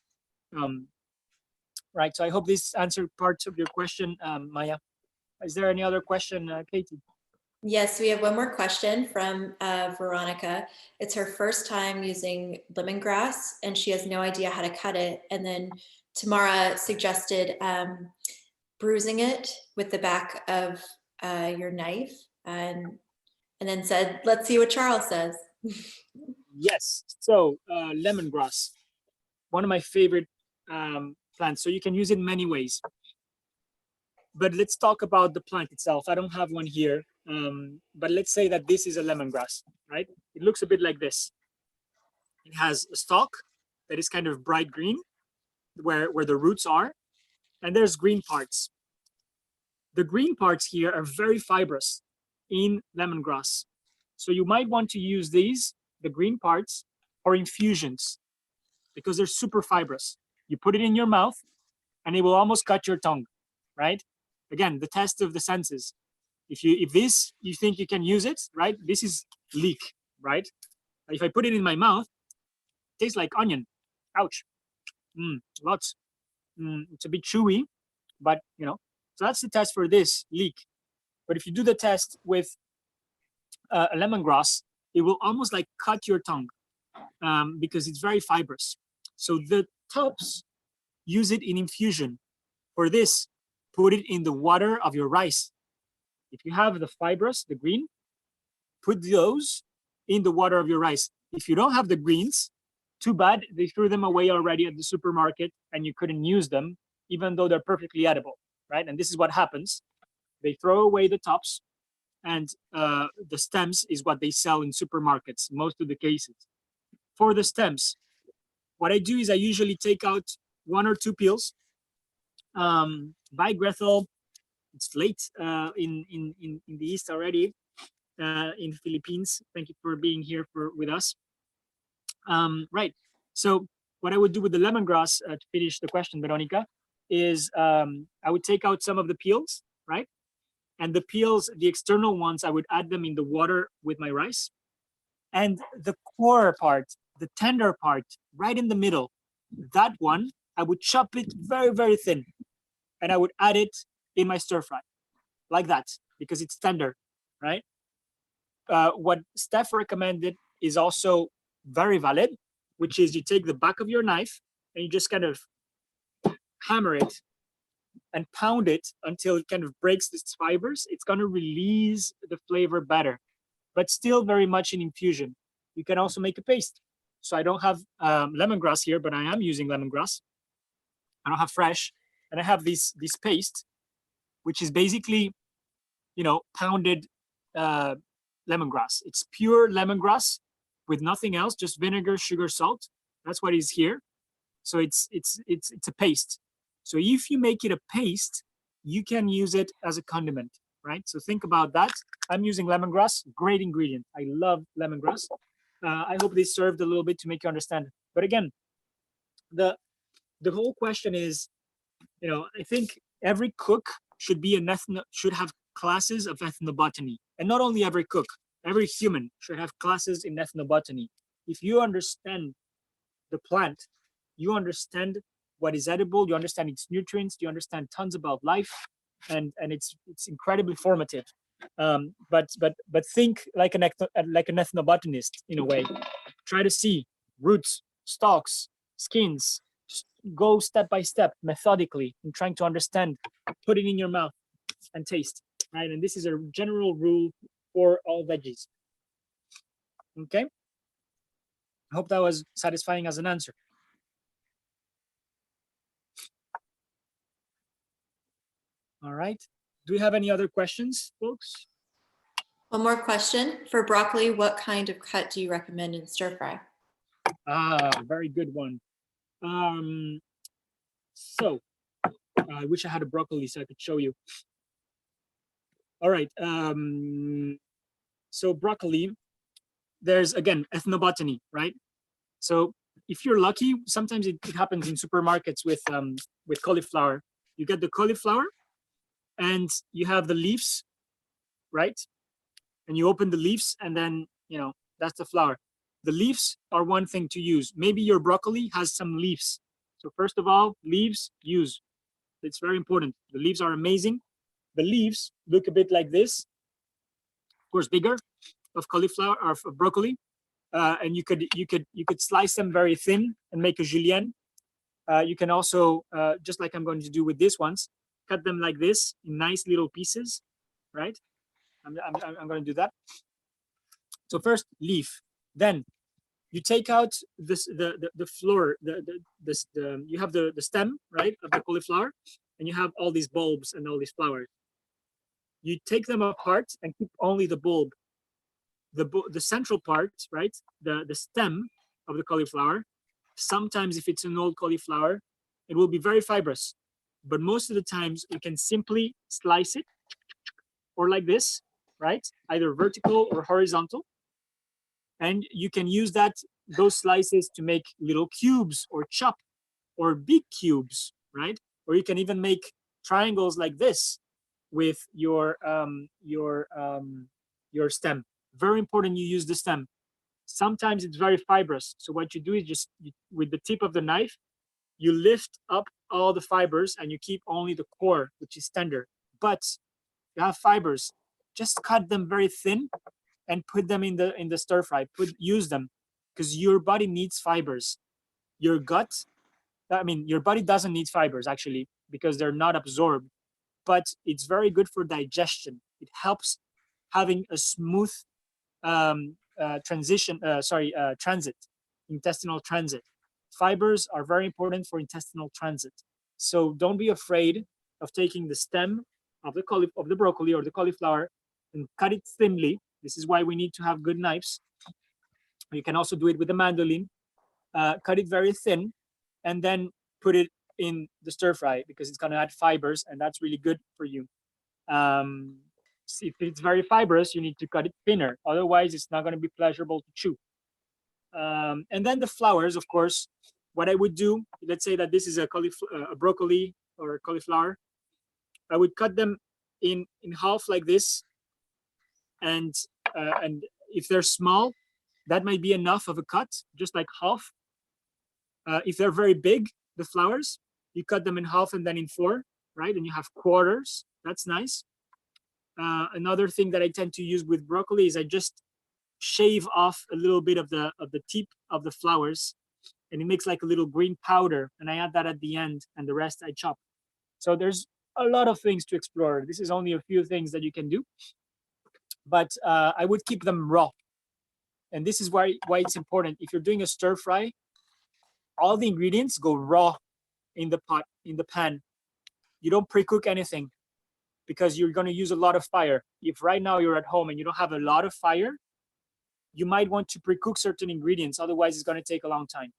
Right, so I hope this answered parts of your question, Maya. Is there any other question, Katie? Yes, we have one more question from Veronica. It's her first time using lemongrass and she has no idea how to cut it. And then Tamara suggested bruising it with the back of your knife and then said, let's see what Charles says. Yes, so lemongrass, one of my favorite plants. So you can use it in many ways. But let's talk about the plant itself. I don't have one here, but let's say that this is a lemongrass, right? It looks a bit like this. It has a stalk that is kind of bright green, where the roots are, and there's green parts. The green parts here are very fibrous in lemongrass. So you might want to use these, the green parts, for infusions, because they're super fibrous. You put it in your mouth, and it will almost cut your tongue, right? Again, the test of the senses. If you think you can use it, right? This is leek, right? If I put it in my mouth, it tastes like onion. Ouch. Lots. It's a bit chewy, but so that's the test for this leek. But if you do the test with a lemongrass, it will almost like cut your tongue because it's very fibrous. So the tops use it in infusion. For this, put it in the water of your rice. If you have the fibrous, the green, put those in the water of your rice. If you don't have the greens, too bad, they threw them away already at the supermarket and you couldn't use them, even though they're perfectly edible, right? And this is what happens. They throw away the tops and the stems is what they sell in supermarkets, most of the cases. For the stems, what I do is I usually take out 1 or 2 peels. Bye, Grethel. It's late in the East already, in Philippines. Thank you for being here with us. Right. So what I would do with the lemongrass to finish the question, Veronica, is I would take out some of the peels, right? And the peels, the external ones, I would add them in the water with my rice. And the core part, the tender part, right in the middle, that one, I would chop it very, very thin. And I would add it in my stir fry, like that, because it's tender, right? What Steph recommended is also very valid, which is you take the back of your knife and you just kind of hammer it and pound it until it kind of breaks its fibers. It's going to release the flavor better, but still very much in infusion. You can also make a paste. So I don't have lemongrass here, but I am using lemongrass. I don't have fresh, and I have this paste, which is basically, pounded lemongrass. It's pure lemongrass with nothing else, just vinegar, sugar, salt. That's what is here. So it's a paste. So if you make it a paste, you can use it as a condiment, right? So think about that. I'm using lemongrass, great ingredient. I love lemongrass. I hope this served a little bit to make you understand. But again, the whole question is, I think every cook should have classes of ethnobotany, and not only every cook, every human should have classes in ethnobotany. If you understand the plant, you understand what is edible, you understand its nutrients, you understand tons about life, and it's incredibly formative. But think like an ethnobotanist in a way. Try to see roots, stalks, skins. Go step by step, methodically, in trying to understand. Put it in your mouth and taste, right? And this is a general rule for all veggies. Okay. I hope that was satisfying as an answer. All right. Do we have any other questions, folks? One more question. For broccoli, what kind of cut do you recommend in stir fry? Very good one. So I wish I had a broccoli so I could show you. All right. So broccoli, there's again ethnobotany, right? So if you're lucky, sometimes it happens in supermarkets with cauliflower. You get the cauliflower and you have the leaves, right? And you open the leaves and then, that's the flower. The leaves are one thing to use. Maybe your broccoli has some leaves. So first of all, leaves, use. It's very important. The leaves are amazing. The leaves look a bit like this. Of course, bigger, of cauliflower or of broccoli. And you could slice them very thin and make a julienne. You can also, just like I'm going to do with this ones, cut them like this in nice little pieces, right? I'm going to do that. So first, leaf. Then you take out this the floor. You have the stem, right, of the cauliflower, and you have all these bulbs and all these flowers. You take them apart and keep only the bulb. The central part, right, the stem of the cauliflower. Sometimes if it's an old cauliflower, it will be very fibrous, but most of the times you can simply slice it, or like this, right, either vertical or horizontal, and you can use those slices to make little cubes or chop or big cubes, right? Or you can even make triangles like this with your stem. Very important you use the stem. Sometimes it's very fibrous. So what you do is just with the tip of the knife, you lift up all the fibers and you keep only the core, which is tender. But you have fibers, just cut them very thin and put them in the stir fry. Use them, because your body needs fibers. Your body doesn't need fibers actually, because they're not absorbed, but it's very good for digestion. It helps having a smooth transit, intestinal transit. Fibers are very important for intestinal transit. So don't be afraid of taking the stem of the broccoli or the cauliflower and cut it thinly. This is why we need to have good knives. You can also do it with a mandolin. Cut it very thin, and then put it in the stir fry, because it's going to add fibers, and that's really good for you. If it's very fibrous, you need to cut it thinner. Otherwise, it's not going to be pleasurable to chew. And then the flowers, of course, what I would do, let's say that this is a broccoli or a cauliflower. I would cut them in half like this. And if they're small, that might be enough of a cut, just like half. If they're very big, the flowers, you cut them in half and then in four, right? And you have quarters. That's nice. Another thing that I tend to use with broccoli is I just shave off a little bit of the tip of the flowers, and it makes like a little green powder, and I add that at the end, and the rest I chop. So there's a lot of things to explore. This is only a few things that you can do, but I would keep them raw. And this is why it's important. If you're doing a stir fry, all the ingredients go raw in the pot, in the pan. You don't pre-cook anything, because you're going to use a lot of fire. If right now you're at home and you don't have a lot of fire, you might want to pre-cook certain ingredients. Otherwise, it's going to take a long time.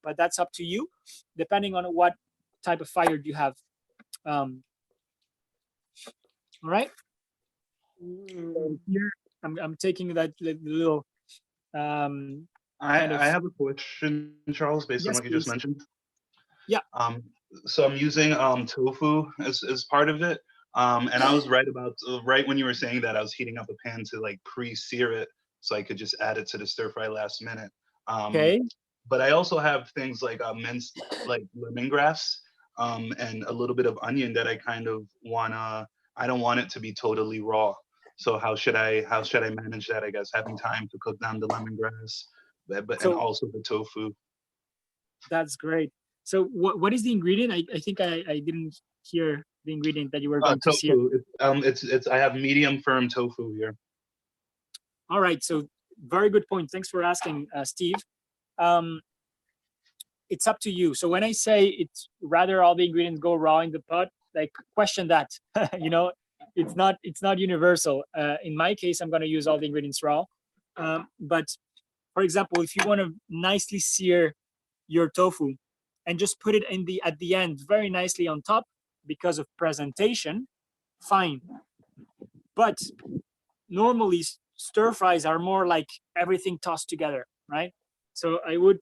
But that's up to you, depending on what type of fire you have. All right. So here, I'm taking that little. I have a question, Charles, based on what you just mentioned. Yeah. So I'm using tofu as part of it. And I was right when you were saying that, I was heating up a pan to like pre-sear it, so I could just add it to the stir fry last minute. Okay. But I also have things like minced like lemongrass and a little bit of onion that I kind of I don't want it to be totally raw. So how should I manage that? I guess having time to cook down the lemongrass, and also the tofu. That's great. So what is the ingredient? I think I didn't hear the ingredient that you were going to see. It's I have medium firm tofu here. All right. So very good point. Thanks for asking, Steve. It's up to you. So when I say it's rather all the ingredients go raw in the pot, like question that. You know, it's not universal. In my case, I'm going to use all the ingredients raw. But for example, if you want to nicely sear your tofu and just put it at the end very nicely on top because of presentation, fine. But normally stir fries are more like everything tossed together, right? So I would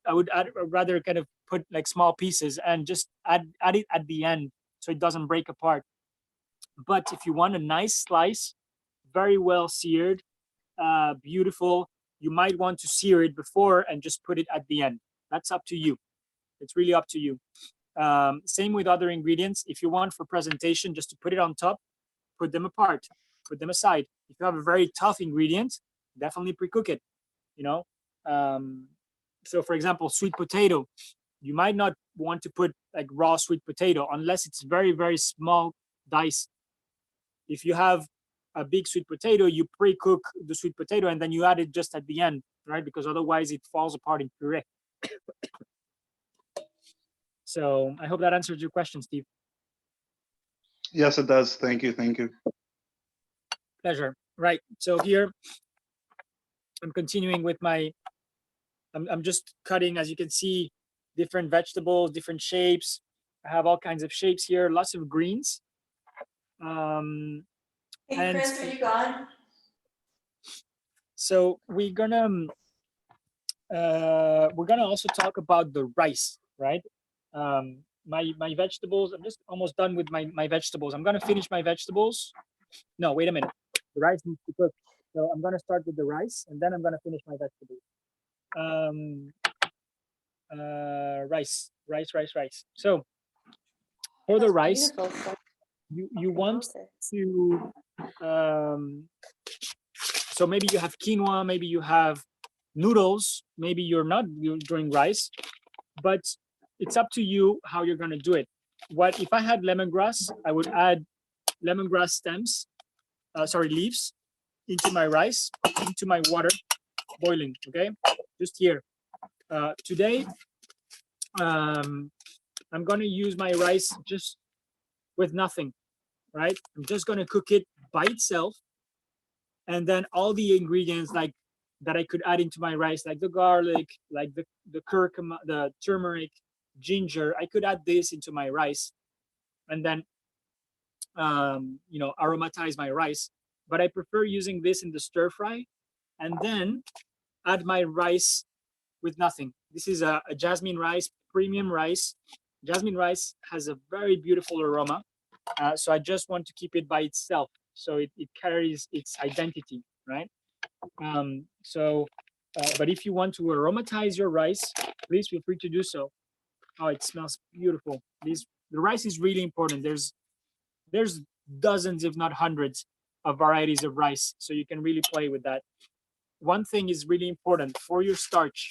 rather kind of put like small pieces and just add it at the end so it doesn't break apart. But if you want a nice slice, very well seared, beautiful, You might want to sear it before and just put it at the end. That's up to you. It's really up to you. Same with other ingredients. If you want for presentation, just to put it on top, put them apart, put them aside. If you have a very tough ingredient, definitely pre-cook it, you know? So for example, sweet potato, you might not want to put like raw sweet potato unless it's very, very small dice. If you have a big sweet potato, you pre-cook the sweet potato and then you add it just at the end, right? Because otherwise it falls apart in puree. So I hope that answers your question, Steve. Yes, it does. Thank you. Thank you. Pleasure. Right. So here I'm continuing with my, I'm just cutting, as you can see, different vegetables, different shapes. I have all kinds of shapes here, lots of greens. Hey, Chris, are you gone? So we're gonna also talk about the rice, right? My vegetables, I'm just almost done with my vegetables. I'm gonna finish my vegetables. No, wait a minute. The rice needs to cook. So I'm gonna start with the rice and then I'm gonna finish my vegetables. Rice. So for the rice, you want to, so maybe you have quinoa, maybe you have noodles, maybe you're doing rice, but it's up to you how you're gonna do it. What if I had lemongrass, I would add lemongrass stems, leaves into my rice, into my water, boiling, okay? Just here. Today, I'm gonna use my rice just with nothing, right? I'm just gonna cook it by itself. And then all the ingredients like that I could add into my rice, like the garlic, like the curcuma, the turmeric, ginger, I could add this into my rice and then, you know, aromatize my rice. But I prefer using this in the stir fry and then add my rice with nothing. This is a jasmine rice, premium rice. Jasmine rice has a very beautiful aroma. So I just want to keep it by itself. So it carries its identity, right? But if you want to aromatize your rice, please feel free to do so. Oh, it smells beautiful. The rice is really important. There's dozens, if not hundreds, of varieties of rice. So you can really play with that. One thing is really important for your starch.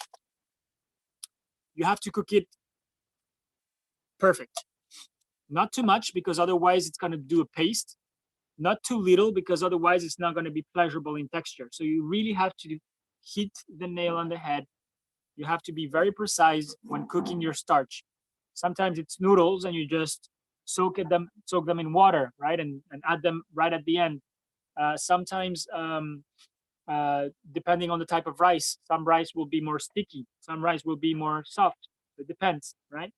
You have to cook it perfect. Not too much because otherwise it's gonna do a paste. Not too little because otherwise it's not gonna be pleasurable in texture. So you really have to hit the nail on the head. You have to be very precise when cooking your starch. Sometimes it's noodles and you just soak them in water, right? And add them right at the end. Sometimes, depending on the type of rice, some rice will be more sticky, some rice will be more soft. It depends, right?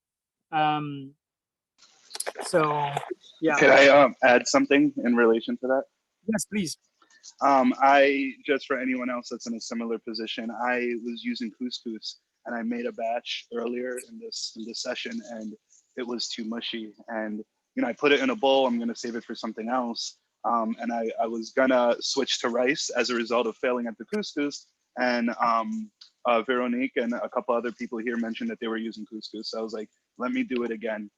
So, yeah. Could I add something in relation to that? Yes, please. I, just for anyone else that's in a similar position, I was using couscous and I made a batch earlier in this session and it was too mushy. And, you know, I put it in a bowl, I'm gonna save it for something else. And I was gonna switch to rice as a result of failing at the couscous. And Veronique and a couple other people here mentioned that they were using couscous. So I was like, let me do it again.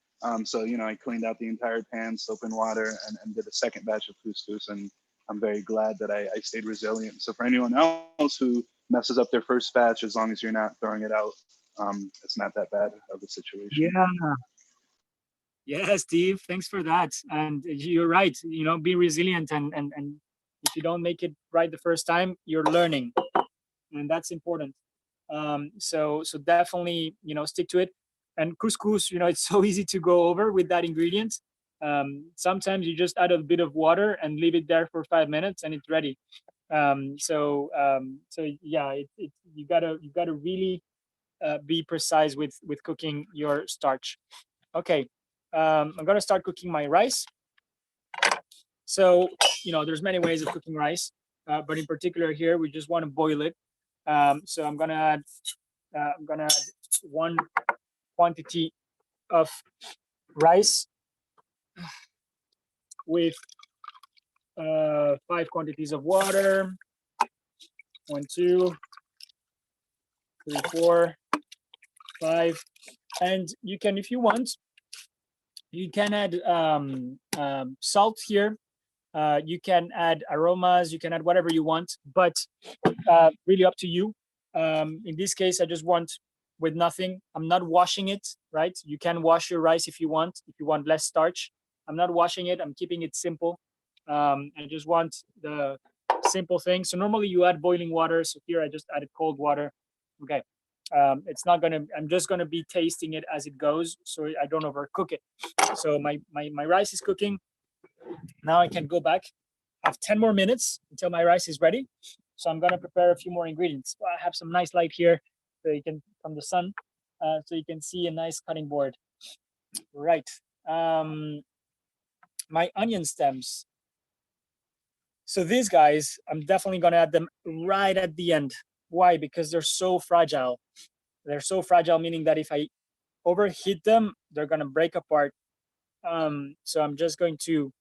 So, you know, I cleaned out the entire pan, soap and water, and did a second batch of couscous. And I'm very glad that I stayed resilient. So for anyone else who messes up their first batch, as long as you're not throwing it out, it's not that bad of a situation. Yeah, Steve, thanks for that. And you're right, you know, be resilient and if you don't make it right the first time, you're learning. And that's important. So definitely, you know, stick to it. And couscous, you know, it's so easy to go over with that ingredient. Sometimes you just add a bit of water and leave it there for 5 minutes and it's ready. So yeah, you gotta really be precise with cooking your starch. Okay, I'm gonna start cooking my rice. So, you know, there's many ways of cooking rice, but in particular here, we just want to boil it. So I'm gonna add one quantity of rice with 5 quantities of water. 1, 2, 3, 4, 5. And you can, if you want, you can add salt here. You can add aromas, you can add whatever you want, but really up to you. In this case, I just want with nothing. I'm not washing it, right? You can wash your rice if you want less starch. I'm not washing it, I'm keeping it simple. I just want the simple thing. So normally you add boiling water. So here I just added cold water. Okay. It's not gonna, I'm just gonna be tasting it as it goes, so I don't overcook it. So my rice is cooking. Now I can go back. I have 10 more minutes until my rice is ready. So I'm gonna prepare a few more ingredients. I have some nice light here, so you can, from the sun, so you can see a nice cutting board. Right. My onion stems. So these guys, I'm definitely gonna add them right at the end. Why? Because they're so fragile. They're so fragile, meaning that if I overheat them, they're gonna break apart. So I'm just going to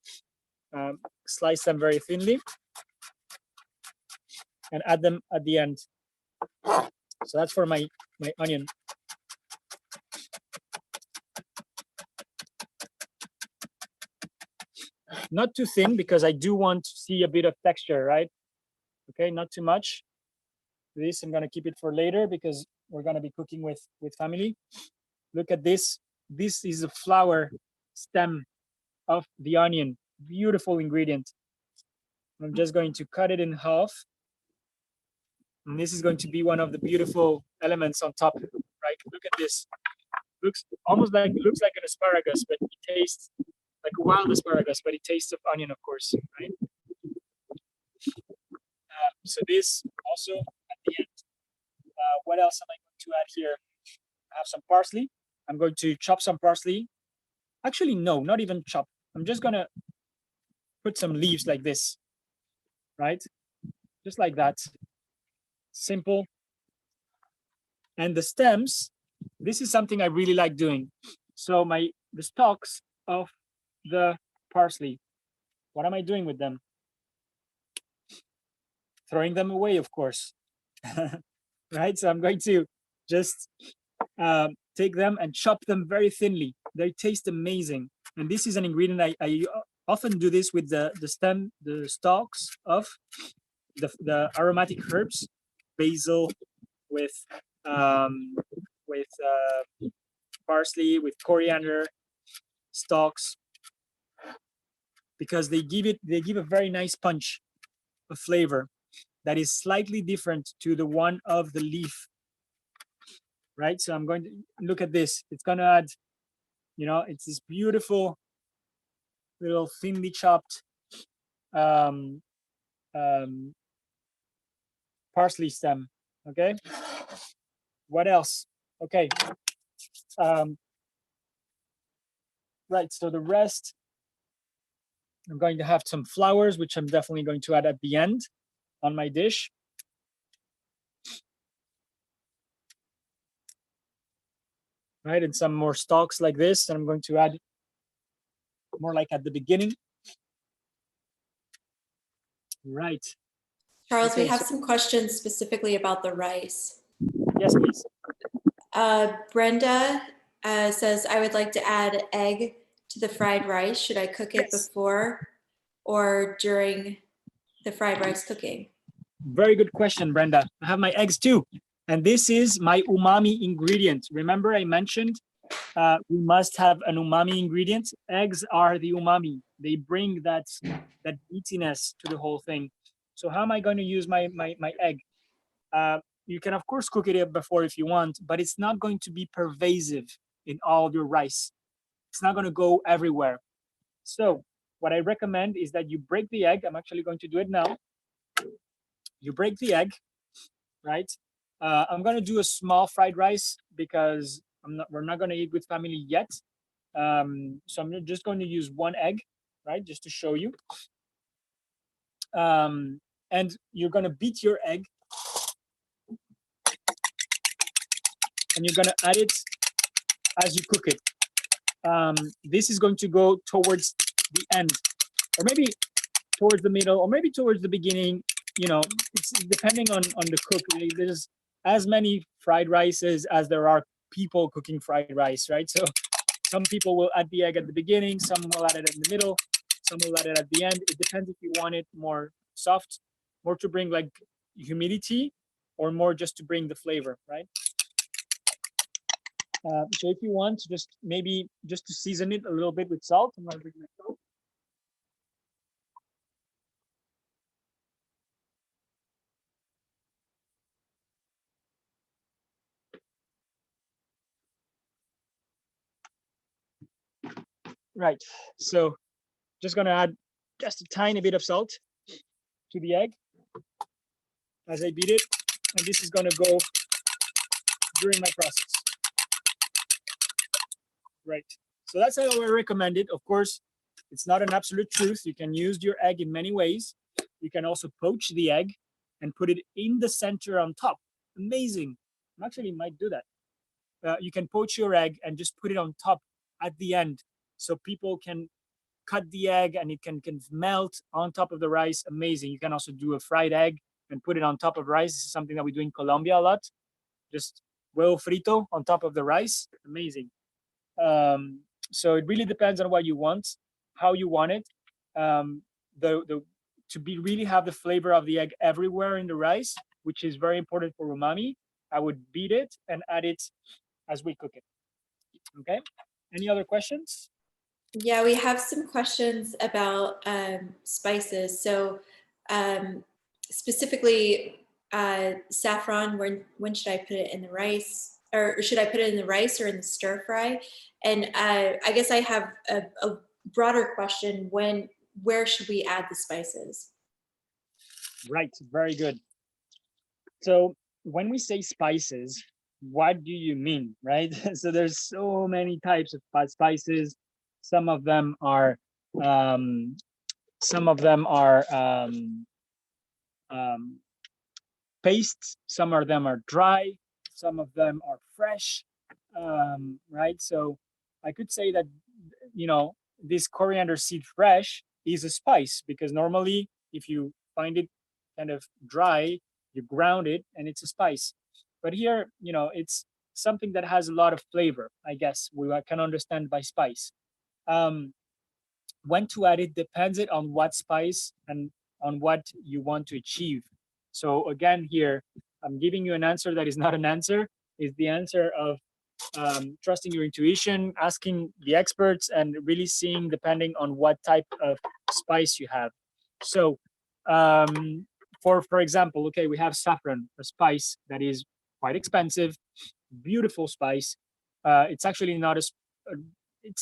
slice them very thinly and add them at the end. So that's for my onion. Not too thin, because I do want to see a bit of texture, right? Okay, not too much. This, I'm gonna keep it for later because we're gonna be cooking with family. Look at this. This is a flower stem of the onion. Beautiful ingredient. I'm just going to cut it in half. And this is going to be one of the beautiful elements on top, right? Look at this. Looks almost like, looks like an asparagus, but it tastes like a wild asparagus, but it tastes of onion, of course, right? So this also at the end. What else am I going to add here? I have some parsley. I'm going to chop some parsley. Actually, no, not even chop. I'm just gonna put some leaves like this, right? Just like that. Simple. And the stems, this is something I really like doing. So the stalks of the parsley, what am I doing with them? Throwing them away, of course. Right? So I'm going to just take them and chop them very thinly. They taste amazing. And this is an ingredient I often do this with the stalks of the aromatic herbs, basil, with parsley, with coriander, stalks, because they give a very nice punch of flavor that is slightly different to the one of the leaf, right? So I'm going to look at this. It's going to add, you know, it's this beautiful little thinly chopped parsley stem. Okay. What else? Okay. Right. So the rest, I'm going to have some flowers, which I'm definitely going to add at the end on my dish. Right, and some more stalks like this, and I'm going to add more like at the beginning. Right. Charles, Okay, we have some questions specifically about the rice. Yes, please. Brenda says, I would like to add egg to the fried rice. Should I cook it before or during the fried rice cooking? Very good question, Brenda. I have my eggs too. And this is my umami ingredient. Remember I mentioned we must have an umami ingredient. Eggs are the umami. They bring that meatiness to the whole thing. So how am I going to use my egg? You can of course cook it up before if you want, but it's not going to be pervasive in all of your rice. It's not going to go everywhere. So what I recommend is that you break the egg. I'm actually going to do it now. You break the egg, right? I'm going to do a small fried rice because we're not going to eat with family yet. So I'm just going to use one egg, right? Just to show you. And you're going to beat your egg. And you're going to add it as you cook it. This is going to go towards the end, or maybe towards the middle, or maybe towards the beginning. You know, it's depending on the cook. as many fried rices as there are people cooking fried rice, right? So some people will add the egg at the beginning, some will add it in the middle, some will add it at the end. It depends if you want it more soft, more to bring like humidity, or more just to bring the flavor, right? So if you want, just maybe just to season it a little bit with salt, I'm gonna bring my salt. Right, so just gonna add just a tiny bit of salt to the egg as I beat it, and this is gonna go during my process. Right, so that's how I recommend it. Of course, it's not an absolute truth. You can use your egg in many ways. You can also poach the egg and put it in the center on top. Amazing. I actually might do that. You can poach your egg and just put it on top at the end, so people can cut the egg and it can melt on top of the rice. Amazing. You can also do a fried egg and put it on top of rice. This is something that we do in Colombia a lot. Just huevo frito on top of the rice. Amazing. So it really depends on what you want, how you want it. To really have the flavor of the egg everywhere in the rice, which is very important for umami, I would beat it and add it as we cook it. Okay, any other questions? Yeah, we have some questions about spices. So specifically saffron, when should I put it in the rice? Or should I put it in the rice or in the stir fry? And I guess I have a broader question. Where should we add the spices? Right, very good. So when we say spices, what do you mean, right? So there's so many types of spices. Some of them are paste. Some of them are dry. Some of them are fresh, right? So I could say that, you know, this coriander seed fresh is a spice, because normally if you find it kind of dry, you ground it and it's a spice. But here, you know, it's something that has a lot of flavor, I guess we can understand by spice. When to add it depends it on what spice and on what you want to achieve. So again, here, I'm giving you an answer that is not an answer. It's the answer of trusting your intuition, asking the experts, and really seeing depending on what type of spice you have. So for example, okay, we have saffron, a spice that is quite expensive, beautiful spice. It's actually not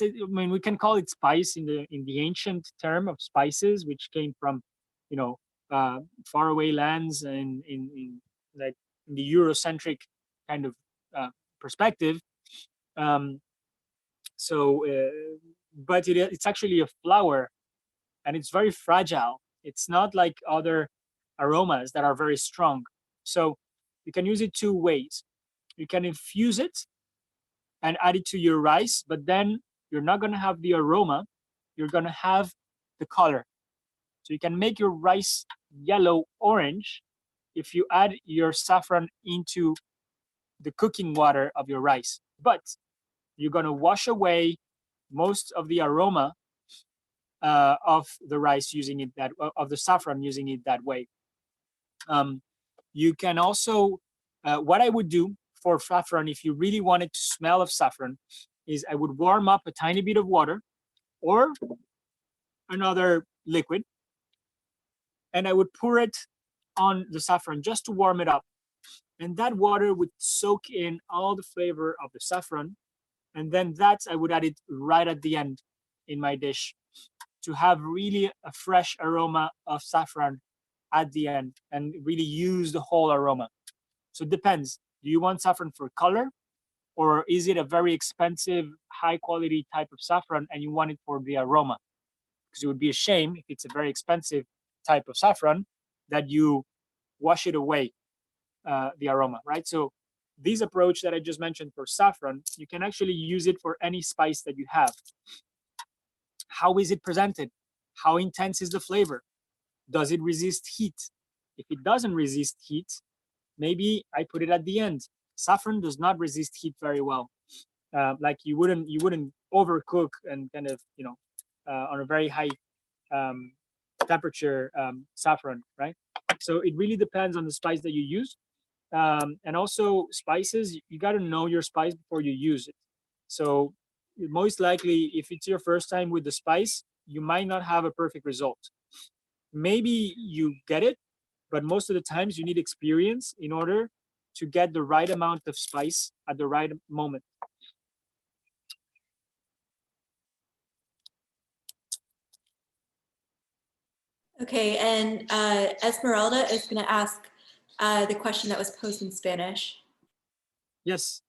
I mean, we can call it spice in the ancient term of spices, which came from, you know, faraway lands and in like in the Eurocentric kind of perspective. But it's actually a flower, and it's very fragile. It's not like other aromas that are very strong. So you can use it two ways. You can infuse it and add it to your rice, but then you're not gonna have the aroma, you're gonna have the color. So you can make your rice yellow orange if you add your saffron into the cooking water of your rice. But you're gonna wash away most of the aroma of the rice using it of the saffron using it that way. You can also, what I would do for saffron, if you really wanted to smell of saffron, is I would warm up a tiny bit of water or another liquid, and I would pour it on the saffron just to warm it up. And that water would soak in all the flavor of the saffron. And then I would add it right at the end in my dish to have really a fresh aroma of saffron at the end and really use the whole aroma. So it depends. Do you want saffron for color, or is it a very expensive, high quality type of saffron and you want it for the aroma? Because it would be a shame if it's a very expensive type of saffron that you wash it away, the aroma, right? So this approach that I just mentioned for saffron, you can actually use it for any spice that you have. How is it presented? How intense is the flavor? Does it resist heat? If it doesn't resist heat, maybe I put it at the end. Saffron does not resist heat very well. Like you wouldn't overcook and kind of, you know, on a very high temperature saffron, right? So it really depends on the spice that you use. And also spices, you got to know your spice before you use it. So most likely, if it's your first time with the spice, you might not have a perfect result. Maybe you get it, but most of the times you need experience in order to get the right amount of spice at the right moment. Okay, and Esmeralda is going to ask the question that was posed in Spanish. Yes.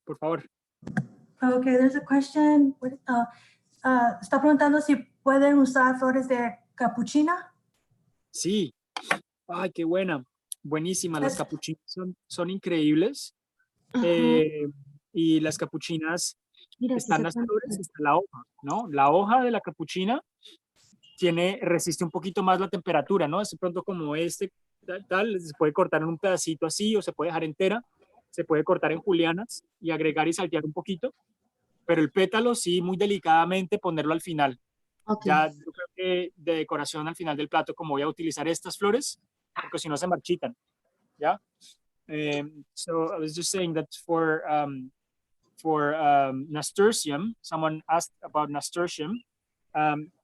Por favor. Okay, there's a question. Está preguntando si pueden usar flores de capuchina. Sí. Ay, qué buena. Buenísima. Las capuchinas son increíbles. Y las capuchinas, están las flores, está la hoja, ¿no? La hoja de la capuchina resiste un poquito más la temperatura, ¿no? Es de pronto como tal, se puede cortar en un pedacito así o se puede dejar entera, se puede cortar en julianas y agregar y saltear un poquito, pero el pétalo sí, muy delicadamente ponerlo al final. Okay. Ya yo creo que de decoración al final del plato, como voy a utilizar estas flores, porque si no se marchitan, ¿ya? So I was just saying that for nasturtium, someone asked about nasturtium.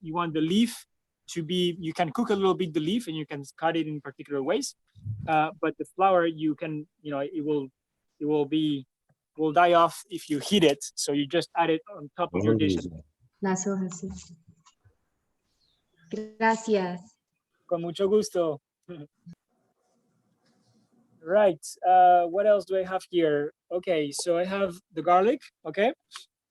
You want the leaf to be, you can cook a little bit the leaf and you can cut it in particular ways. But the flower, you can, you know, it will die off if you heat it. So you just add it on top of your dish. Las hojas, sí. Gracias. Con mucho gusto. Right. What else do I have here? Okay, so I have the garlic. Okay.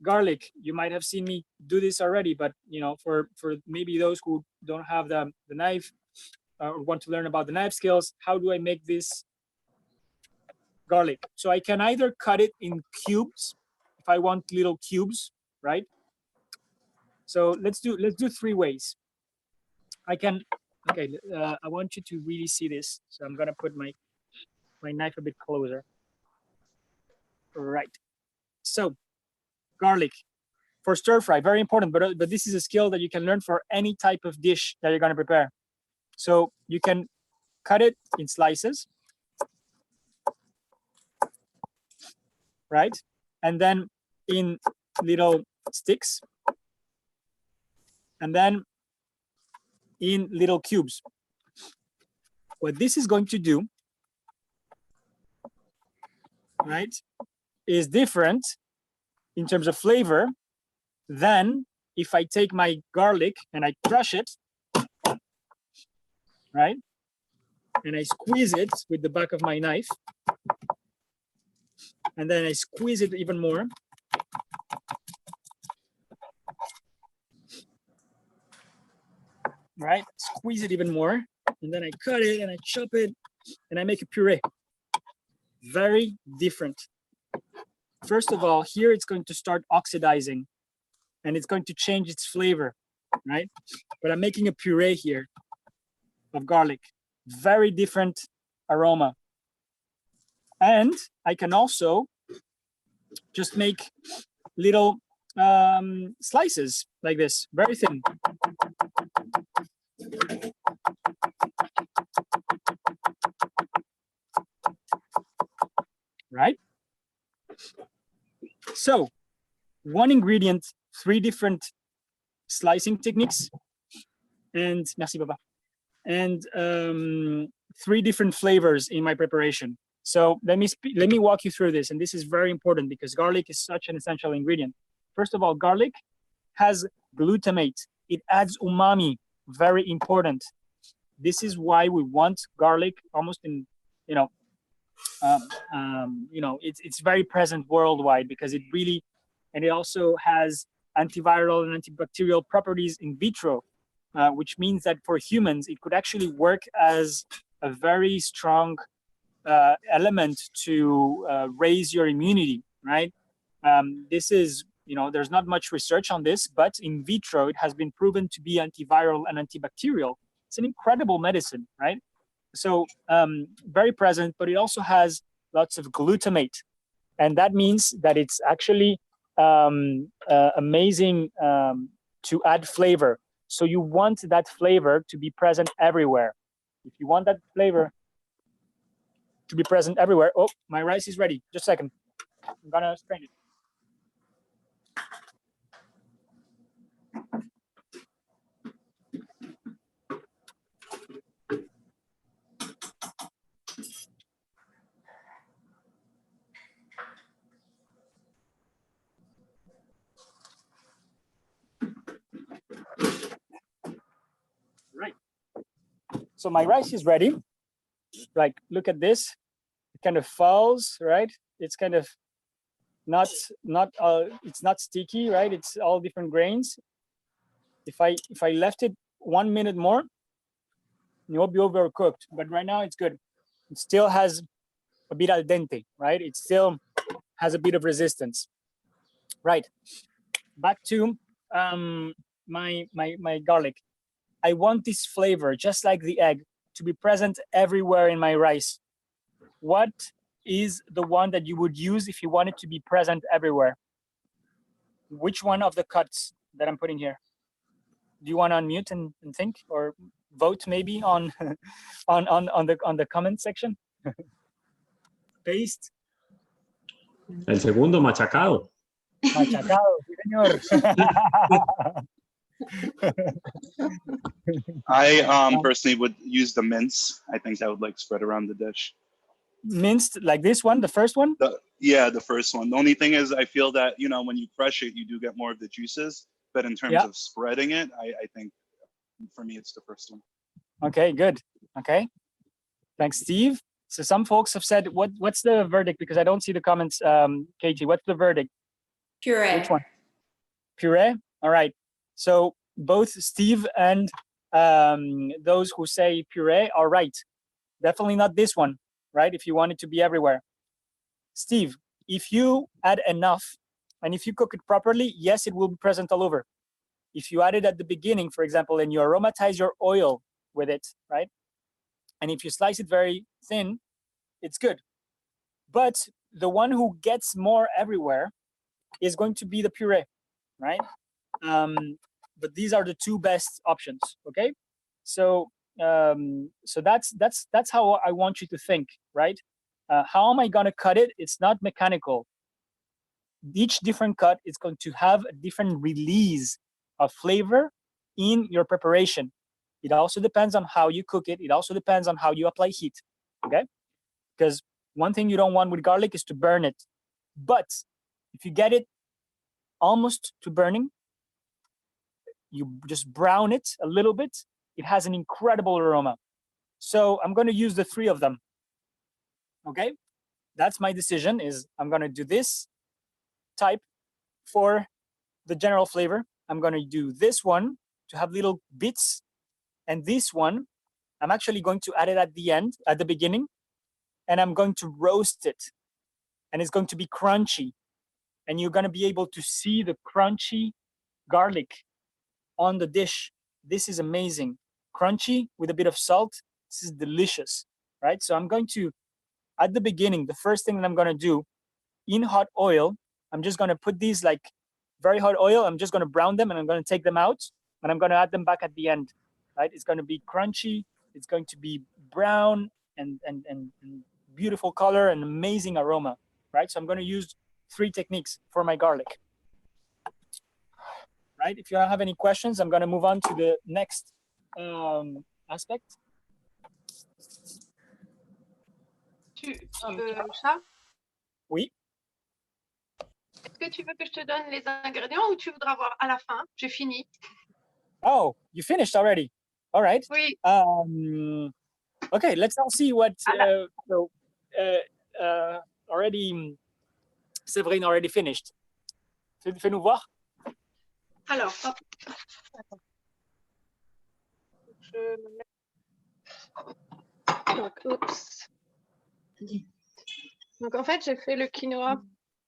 Garlic, you might have seen me do this already, but you know, for maybe those who don't have the knife or want to learn about the knife skills, how do I make this garlic? So I can either cut it in cubes if I want little cubes, right? So let's do 3 ways. I can, okay, I want you to really see this. So I'm gonna put my knife a bit closer. Right. So garlic for stir fry, very important, but this is a skill that you can learn for any type of dish that you're going to prepare. So you can cut it in slices, right? And then in little sticks, and then in little cubes. What this is going to do, right, is different in terms of flavor than if I take my garlic and I crush it, right? And I squeeze it with the back of my knife. And then I squeeze it even more. Right? Squeeze it even more. And then I cut it and I chop it and I make a puree. Very different. First of all, here it's going to start oxidizing and it's going to change its flavor, right? But I'm making a puree here of garlic. Very different aroma. And I can also just make little slices like this, very thin. Right? So, 1 ingredient, 3 different slicing techniques, and merci, Baba, and 3 different flavors in my preparation. So let me walk you through this, and this is very important because garlic is such an essential ingredient. First of all, garlic has glutamate. It adds umami, very important. This is why we want garlic almost in, it's very present worldwide because it really, and it also has antiviral and antibacterial properties in vitro, which means that for humans, it could actually work as a very strong element to raise your immunity, right? This is, there's not much research on this, but in vitro, it has been proven to be antiviral and antibacterial. It's an incredible medicine, right? So very present, but it also has lots of glutamate. And that means that it's actually amazing to add flavor. So you want that flavor to be present everywhere. If you want that flavor to be present everywhere, oh, my rice is ready. Just a second. I'm gonna strain it. Right. So my rice is ready. Like, look at this. It kind of falls, right? It's kind of it's not sticky, right? It's all different grains. If I left it 1 minute more, it will be overcooked. But right now it's good. It still has a bit al dente, right? It still has a bit of resistance. Right. Back to my garlic. I want this flavor, just like the egg, to be present everywhere in my rice. What is the one that you would use if you want it to be present everywhere? Which one of the cuts that I'm putting here? Do you want to unmute and think, or vote maybe on on the comment section? Paste. El segundo, machacado. Machacado, sí, señor. I personally would use the mince. I think that would like spread around the dish. Minced like this one, the first one? Yeah, the first one. The only thing is I feel that, you know, when you crush it, you do get more of the juices. But in terms of spreading it, I think for me, it's the first one. Okay, good. Okay. Thanks, Steve. So some folks have said, what's the verdict? Because I don't see the comments, KG. What's the verdict? Puree. Which one? Puree? All right. So both Steve and those who say puree are right. Definitely not this one, right? If you want it to be everywhere. Steve, if you add enough and if you cook it properly, yes, it will be present all over. If you add it at the beginning, for example, and you aromatize your oil with it, right? And if you slice it very thin, it's good. But the one who gets more everywhere is going to be the puree, right? But these are the two best options, okay? So so that's how I want you to think, right? How am I gonna cut it? It's not mechanical. Each different cut is going to have a different release of flavor in your preparation. It also depends on how you cook it. It also depends on how you apply heat, okay? Because one thing you don't want with garlic is to burn it. But if you get it almost to burning, you just brown it a little bit, it has an incredible aroma. So I'm going to use the three of them, okay? That's my decision, is I'm going to do this type for the general flavor. I'm going to do this one to have little bits. And this one, I'm actually going to add it at the end, at the beginning, and I'm going to roast it. And it's going to be crunchy. And you're going to be able to see the crunchy garlic on the dish. This is amazing. Crunchy with a bit of salt. This is delicious, right? So I'm going to, at the beginning, the first thing that I'm going to do in hot oil, I'm just going to put these like very hot oil. I'm just going to brown them and I'm going to take them out and I'm going to add them back at the end, right? It's going to be crunchy. It's going to be brown and beautiful color and amazing aroma, right? So I'm going to use 3 techniques for my garlic. Right? If you don't have any questions, I'm going to move on to the next aspect. Charles? Oui. Est-ce que tu veux que je te donne les ingrédients ou tu voudras voir à la fin? J'ai fini. Oh, you finished already. All right. Oui. Okay, let's all see what already Séverine already finished. Fais-nous voir. Alors, hop. Donc, oups. Donc, en fait, j'ai fait le quinoa.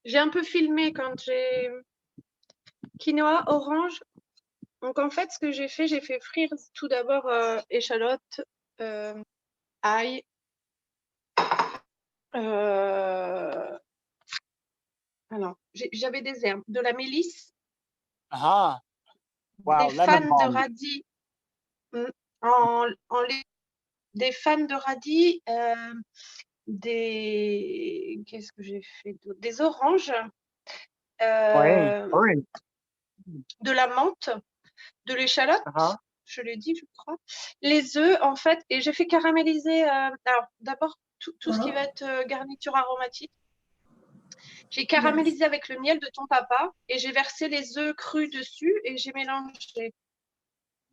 J'ai un peu filmé quand j'ai quinoa orange. Donc, en fait, ce que j'ai fait frire tout d'abord échalotes, ail. Alors, j'avais des herbes, de la mélisse, Ah, wow, des lemon fans de balm. radis des fans de radis, qu'est-ce que j'ai fait d'autre? Des oranges, Ouais, orange. de la menthe, de l'échalote, Uh-huh. je l'ai dit, je crois. Les œufs, en fait, et j'ai fait caraméliser, alors d'abord tout ce qui va être garniture aromatique. J'ai caramélisé avec le miel de ton papa et j'ai versé les œufs crus dessus et j'ai mélangé.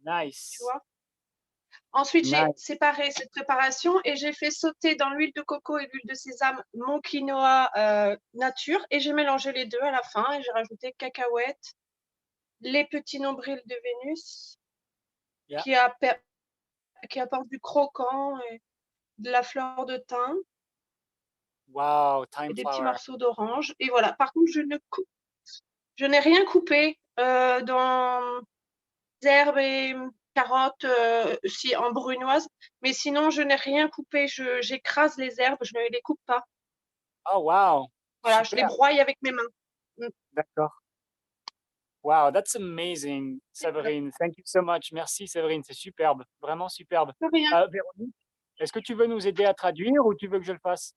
Nice. Tu vois? Ensuite, j'ai Nice. séparé cette préparation et j'ai fait sauter dans l'huile de coco et l'huile de sésame mon quinoa nature et j'ai mélangé les deux à la fin et j'ai rajouté cacahuètes, les petits nombrils de Vénus qui apportent du croquant et de la fleur de thym Wow, et thyme des petits flower. morceaux d'orange. Et voilà. Par contre, je n'ai rien coupé dans les herbes et carottes, si en brunoise, mais sinon je n'ai rien coupé. J'écrase les herbes, je ne les coupe pas. Oh, wow. Voilà, je les Super. broie avec mes mains. D'accord. Wow, that's amazing, Séverine. Thank you so much. Merci, Séverine. C'est superbe. Vraiment superbe. De rien. Véronique, est-ce que tu veux nous aider à traduire ou tu veux que je le fasse?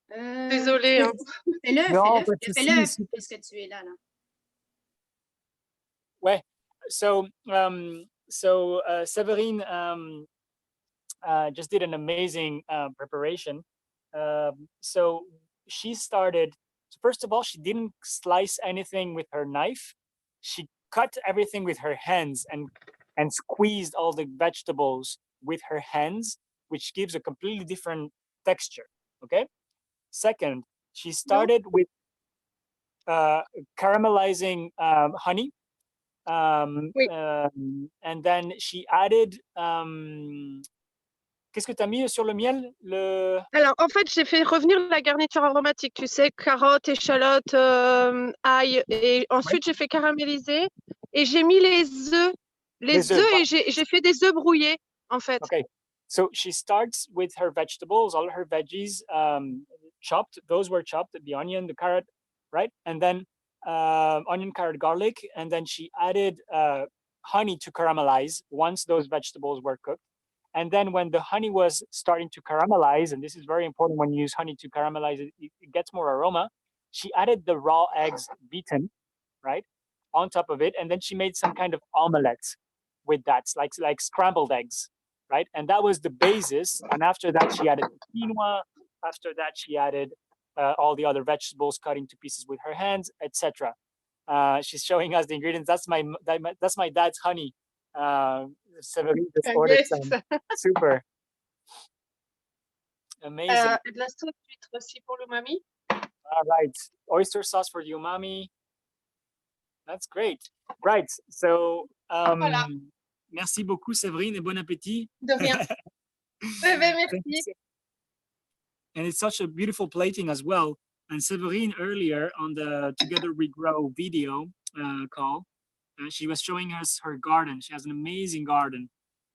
Désolée. Hein. Non, pas de Fais-le, souci. puisque tu es là. Ouais. So, Séverine just did an amazing preparation. So she started, first of all, she didn't slice anything with her knife. She cut everything with her hands and squeezed all the vegetables with her hands, which gives a completely different texture. Okay. Second, she started with caramelizing honey. And then she added qu'est-ce que tu as mis sur le miel? Alors, en fait, j'ai fait revenir la garniture aromatique, tu sais, carottes, échalotes, ail. Et ensuite, j'ai fait caraméliser et j'ai mis les œufs. Les œufs et j'ai fait des œufs brouillés, en fait. Okay. So she starts with her vegetables, all her veggies chopped. Those were chopped, the onion, the carrot, right? And then onion, carrot, garlic. And then she added honey to caramelize once those vegetables were cooked. And then when the honey was starting to caramelize, and this is very important when you use honey to caramelize, it gets more aroma. She added the raw eggs beaten, right, on top of it. And then she made some kind of omelette with that, like scrambled eggs, right? And that was the basis. And after that, she added quinoa. After that, she added all the other vegetables cut into pieces with her hands, etc. She's showing us the ingredients. That's my dad's honey. Séverine just ordered some. Super. Amazing. De la sauce d'huître aussi pour l'umami. All right. Oyster sauce for the umami. That's great. Right. So, Voilà. merci beaucoup, Séverine, et bon appétit. De rien. Merci. And it's such a beautiful plating as well. And Séverine earlier on the Together We Grow video call, she was showing us her garden. She has an amazing garden.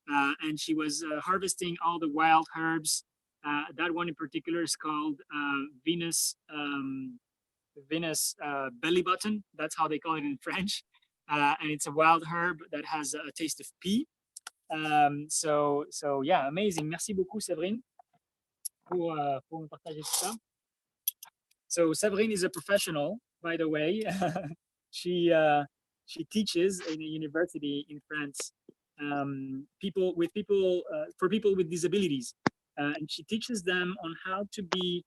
And she was harvesting all the wild herbs. That one in particular is called Venus belly button. That's how they call it in French. And it's a wild herb that has a taste of pea. So yeah, amazing. Merci beaucoup, Séverine, pour me partager tout ça. So Séverine is a professional, by the way. She teaches in a university in France, for people with disabilities, and she teaches them on how to be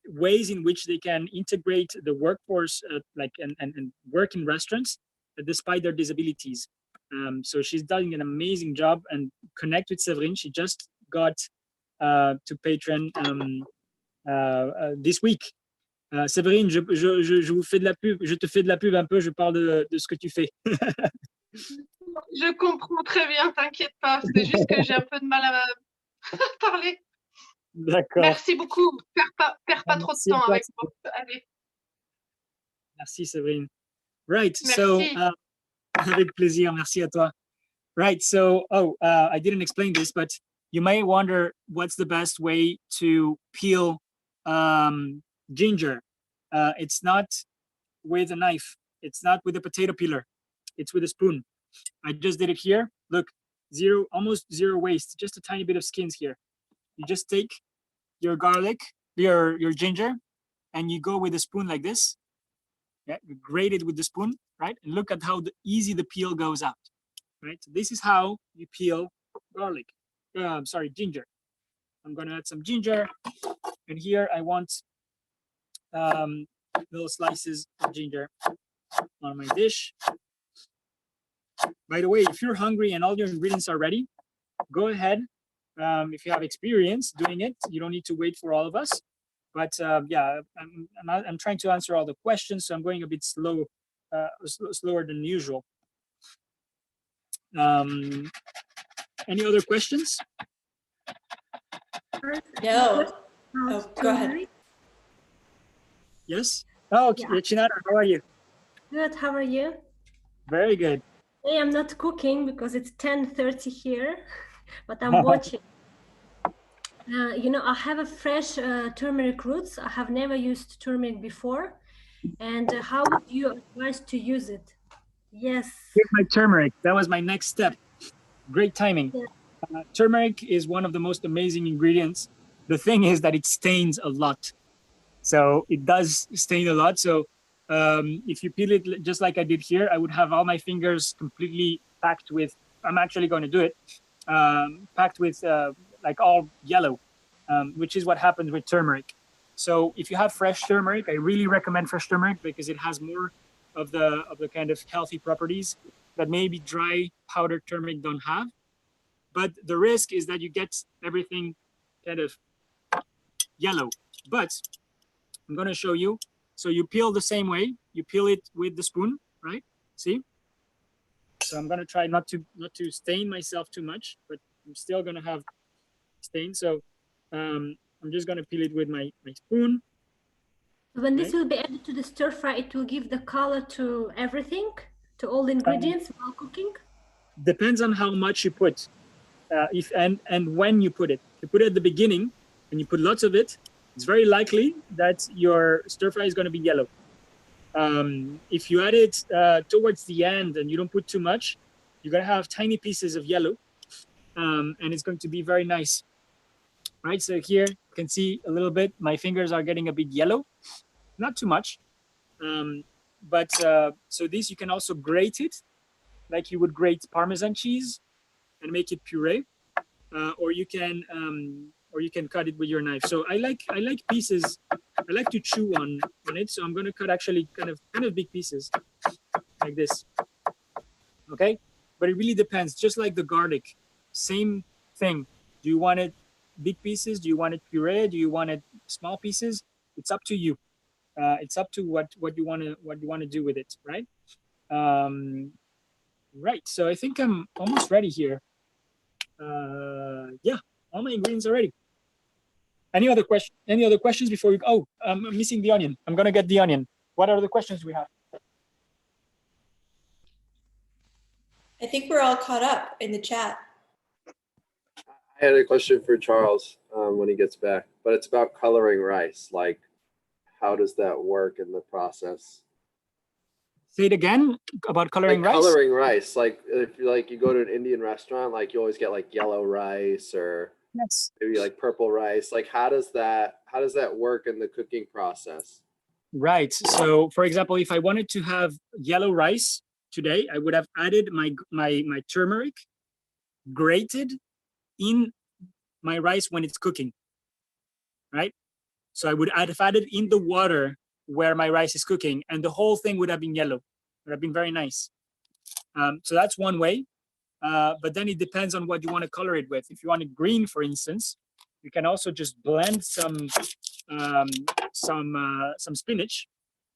ways in which they can integrate the workforce, and work in restaurants despite their disabilities. So she's doing an amazing job. And connect with Séverine. She just got to Patreon this week. Séverine, je vous fais de la pub, je te fais de la pub un peu, je parle de ce que tu fais. Je comprends très bien, t'inquiète pas. C'est juste que j'ai un peu de mal à parler. D'accord. Merci beaucoup. Perds pas trop de temps avec moi. Allez. Merci, Séverine. Right, Merci. so avec plaisir, merci à toi. Right. So, I didn't explain this, but you may wonder what's the best way to peel ginger. It's not with a knife. It's not with a potato peeler. It's with a spoon. I just did it here. Look, almost zero waste, just a tiny bit of skins here. You just take your garlic, your ginger, and you go with a spoon like this. Yeah, you grate it with the spoon, right? And look at how easy the peel goes out, right? So this is how you peel garlic. Ginger. I'm gonna add some ginger, and here I want little slices of ginger on my dish. By the way, if you're hungry and all your ingredients are ready, go ahead. If you have experience doing it, you don't need to wait for all of us. But yeah, I'm trying to answer all the questions, so I'm going a bit slower than usual. Any other questions? No. Oh, go ahead. Yes. Oh, yeah. Chinara, how are you? Good. How are you? Very good. I am not cooking because it's 10:30 here, but I'm watching. You know, I have a fresh turmeric roots. I have never used turmeric before. And how would you advise to use it? Yes. Here's my turmeric. That was my next step. Great timing. Yeah. Turmeric is one of the most amazing ingredients. The thing is that it stains a lot. So it does stain a lot. So if you peel it just like I did here, I would have all my fingers completely packed with, I'm actually going to do it, packed with like all yellow, which is what happens with turmeric. So if you have fresh turmeric, I really recommend fresh turmeric because it has more of the kind of healthy properties that maybe dry powdered turmeric don't have. But the risk is that you get everything kind of yellow. But I'm going to show you. So you peel the same way. You peel it with the spoon, right? See? So I'm going to try not to stain myself too much, but I'm still going to have stain. So I'm just going to peel it with my spoon. When this will be added to the stir fry, it will give the color to everything, to all the ingredients while cooking? Depends on how much you put, and when you put it. If you put it at the beginning and you put lots of it, it's very likely that your stir fry is going to be yellow. If you add it towards the end and you don't put too much, you're going to have tiny pieces of yellow, and it's going to be very nice. Right, so here you can see a little bit, my fingers are getting a bit yellow, not too much. So this, you can also grate it like you would grate Parmesan cheese and make it puree, or you can cut it with your knife. So I like pieces. I like to chew on it. So I'm going to cut actually kind of big pieces like this. Okay, but it really depends. Just like the garlic, same thing. Do you want it big pieces? Do you want it puree? Do you want it small pieces? It's up to you. It's up to what you want to do with it, right? Right. So I think I'm almost ready here. Yeah, all my ingredients are ready. Any other questions before we go? Oh, I'm missing the onion. I'm gonna get the onion. What are the questions we have? I think we're all caught up in the chat. I had a question for Charles when he gets back, but it's about coloring rice. Like, how does that work in the process? Say it again about coloring rice. Coloring rice, like if you go to an Indian restaurant, like you always get like yellow rice or maybe like purple rice. Like how does that work in the cooking process? Right. So for example, if I wanted to have yellow rice today, I would have added my turmeric, grated in my rice when it's cooking. Right. So I would have added in the water where my rice is cooking, and the whole thing would have been yellow. It would have been very nice. So that's one way. But then it depends on what you want to color it with. If you want it green, for instance, you can also just blend some spinach,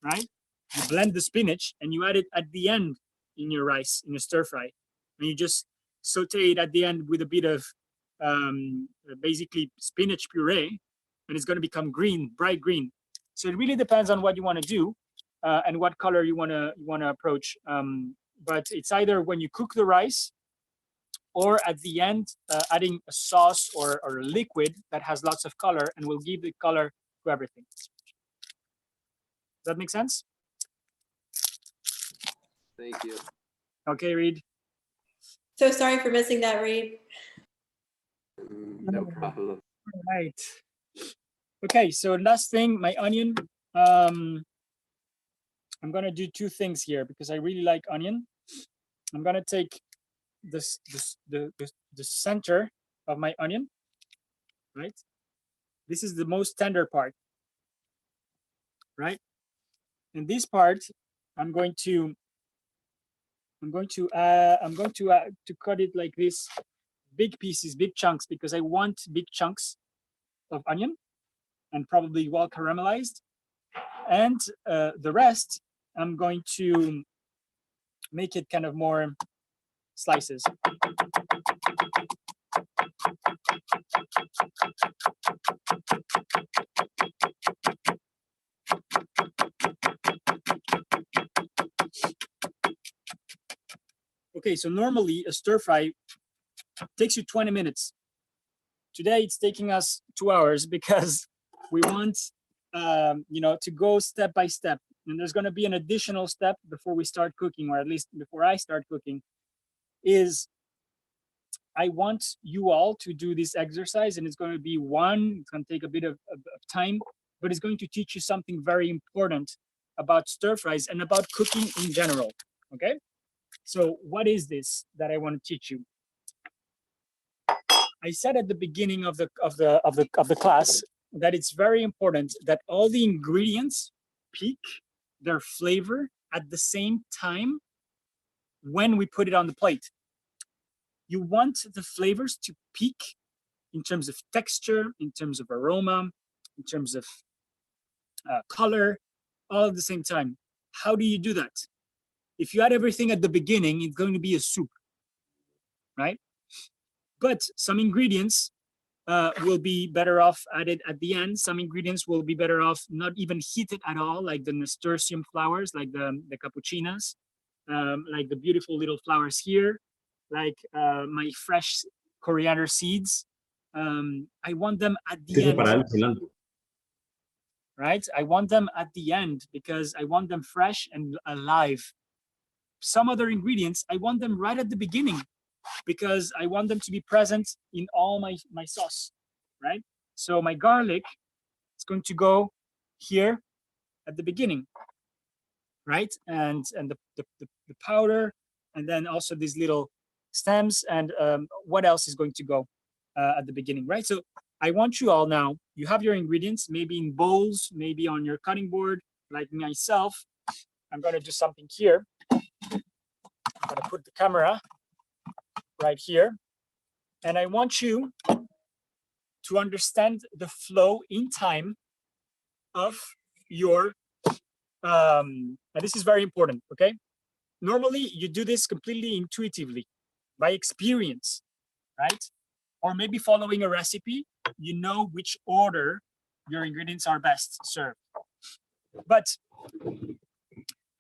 right? You blend the spinach and you add it at the end in your rice, in a stir fry. And you just saute it at the end with a bit of basically spinach puree, and it's going to become green, bright green. So it really depends on what you want to do and what color you want to approach. But it's either when you cook the rice, or at the end, adding a sauce or a liquid that has lots of color and will give the color to everything. Does that make sense? Thank you. Okay, Reed. So sorry for missing that, Reed. No problem. All right. Okay, so last thing, my onion. I'm gonna do two things here because I really like onion. I'm gonna take the center of my onion, right? This is the most tender part, right? And this part, I'm going to cut it like this, big pieces, big chunks, because I want big chunks of onion and probably well caramelized. And the rest, I'm going to make it kind of more slices. Okay, so normally a stir fry takes you 20 minutes. Today it's taking us 2 hours because we want to go step by step. And there's going to be an additional step before we start cooking, or at least before I start cooking, is I want you all to do this exercise, and it's going to be it's going to take a bit of time, but it's going to teach you something very important about stir fries and about cooking in general. Okay, so what is this that I want to teach you? I said at the beginning of the class that it's very important that all the ingredients peak their flavor at the same time when we put it on the plate. You want the flavors to peak in terms of texture, in terms of aroma, in terms of color, all at the same time. How do you do that? If you add everything at the beginning, it's going to be a soup, right? But some ingredients will be better off added at the end. Some ingredients will be better off not even heated at all, like the nasturtium flowers, like the cappuccinas, like the beautiful little flowers here, like my fresh coriander seeds. I want them at the end. Right? I want them at the end because I want them fresh and alive. Some other ingredients, I want them right at the beginning because I want them to be present in all my sauce, right? So my garlic is going to go here at the beginning, right? And the powder, and then also these little stems, and what else is going to go at the beginning, right? So I want you all now, you have your ingredients, maybe in bowls, maybe on your cutting board, like myself. I'm gonna do something here. I'm gonna put the camera right here. And I want you to understand the flow in time of your, and this is very important, okay? Normally you do this completely intuitively, by experience, right? Or maybe following a recipe, you know which order your ingredients are best served. But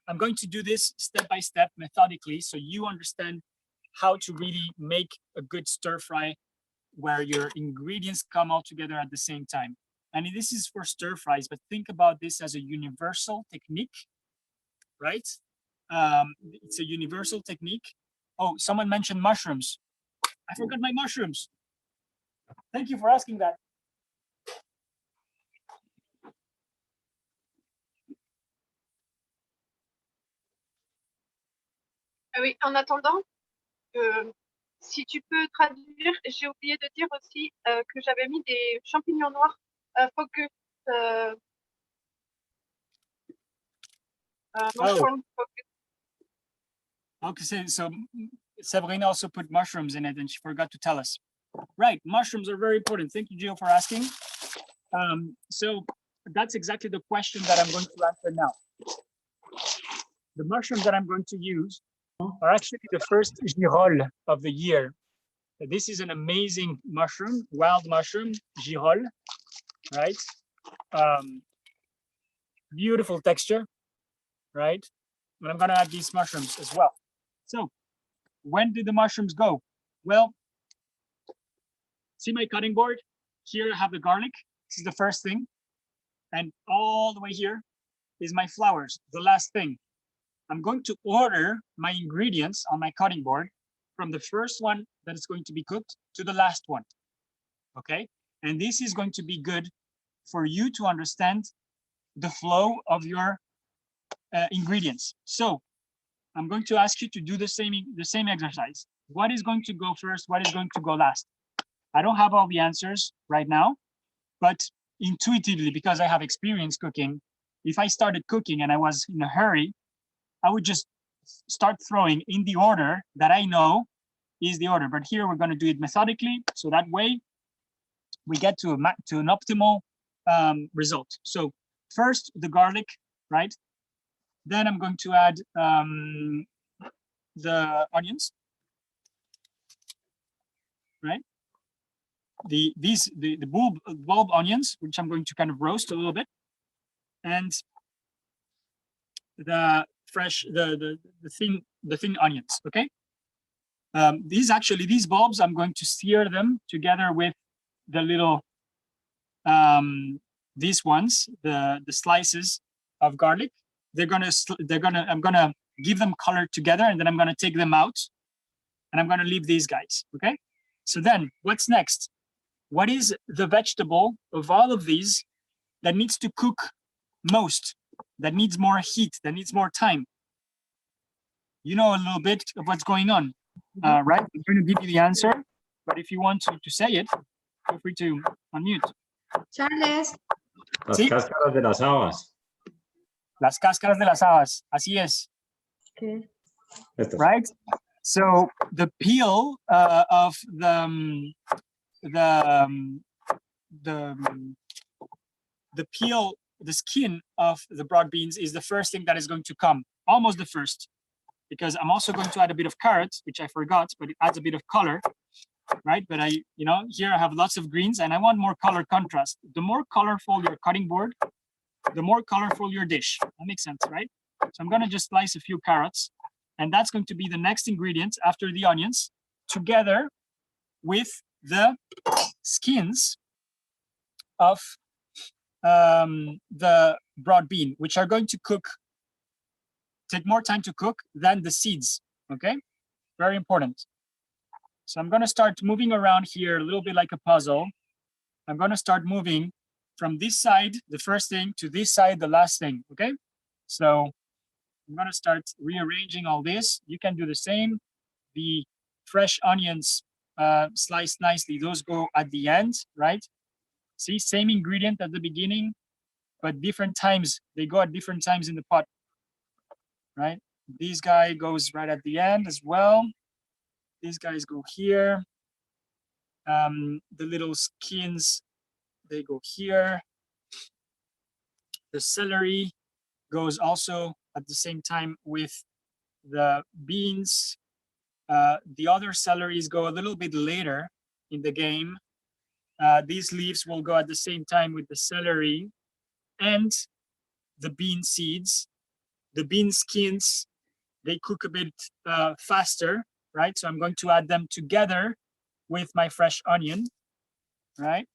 I'm going to do this step by step, methodically, so you understand how to really make a good stir fry where your ingredients come all together at the same time. And this is for stir fries, but think about this as a universal technique, right? It's a universal technique. Oh, someone mentioned mushrooms. I forgot my mushrooms. Thank you for asking that. Ah oui, en attendant, si tu peux traduire, j'ai oublié de dire aussi que j'avais mis des champignons noirs focus. Mushroom focus. Okay, so Sabrina also put mushrooms in it and she forgot to tell us. Right, mushrooms are very important. Thank you, Gio, for asking. So that's exactly the question that I'm going to answer now. The mushrooms that I'm going to use are actually the first girole of the year. This is an amazing mushroom, wild mushroom, girole, right? Beautiful texture, right? And I'm gonna add these mushrooms as well. So when do the mushrooms go? Well, see my cutting board? Here I have the garlic. This is the first thing. And all the way here is my flowers, the last thing. I'm going to order my ingredients on my cutting board from the first one that is going to be cooked to the last one, okay? And this is going to be good for you to understand the flow of your ingredients. So I'm going to ask you to do the same exercise. What is going to go first? What is going to go last? I don't have all the answers right now, but intuitively, because I have experience cooking, if I started cooking and I was in a hurry, I would just start throwing in the order that I know is the order. But here we're going to do it methodically, so that way we get to an optimal result. So first the garlic, right? Then I'm going to add the onions, right? The bulb onions, which I'm going to kind of roast a little bit, and the fresh the thin onions. Okay. These bulbs, I'm going to sear them together with the little these ones, the slices of garlic. I'm gonna give them color together, and then I'm gonna take them out, and I'm gonna leave these guys. Okay. So then, what's next? What is the vegetable of all of these that needs to cook most, that needs more heat, that needs more time? You know a little bit of what's going on, right? I'm going to give you the answer, but if you want to say it, feel free to unmute. Charles. Las ¿Sí? cáscaras de las habas. Las cáscaras de las habas, así es. Okay. Right? So the peel of the peel, the skin of the broad beans is the first thing that is going to come, almost the first, because I'm also going to add a bit of carrot, which I forgot, but it adds a bit of color, right? But here I have lots of greens and I want more color contrast. The more colorful your cutting board, the more colorful your dish. That makes sense, right? So I'm gonna just slice a few carrots, and that's going to be the next ingredient after the onions, together with the skins of the broad bean, which are going to take more time to cook than the seeds, okay? Very important. So I'm gonna start moving around here a little bit like a puzzle. I'm gonna start moving from this side, the first thing, to this side, the last thing, okay? So I'm gonna start rearranging all this. You can do the same. The fresh onions sliced nicely, those go at the end, right? See, same ingredient at the beginning, but different times. They go at different times in the pot, right? This guy goes right at the end as well. These guys go here. The little skins, they go here. The celery goes also at the same time with the beans. The other celeries go a little bit later in the game. These leaves will go at the same time with the celery and the bean seeds. The bean skins, they cook a bit faster, right? So I'm going to add them together with my fresh onion, right?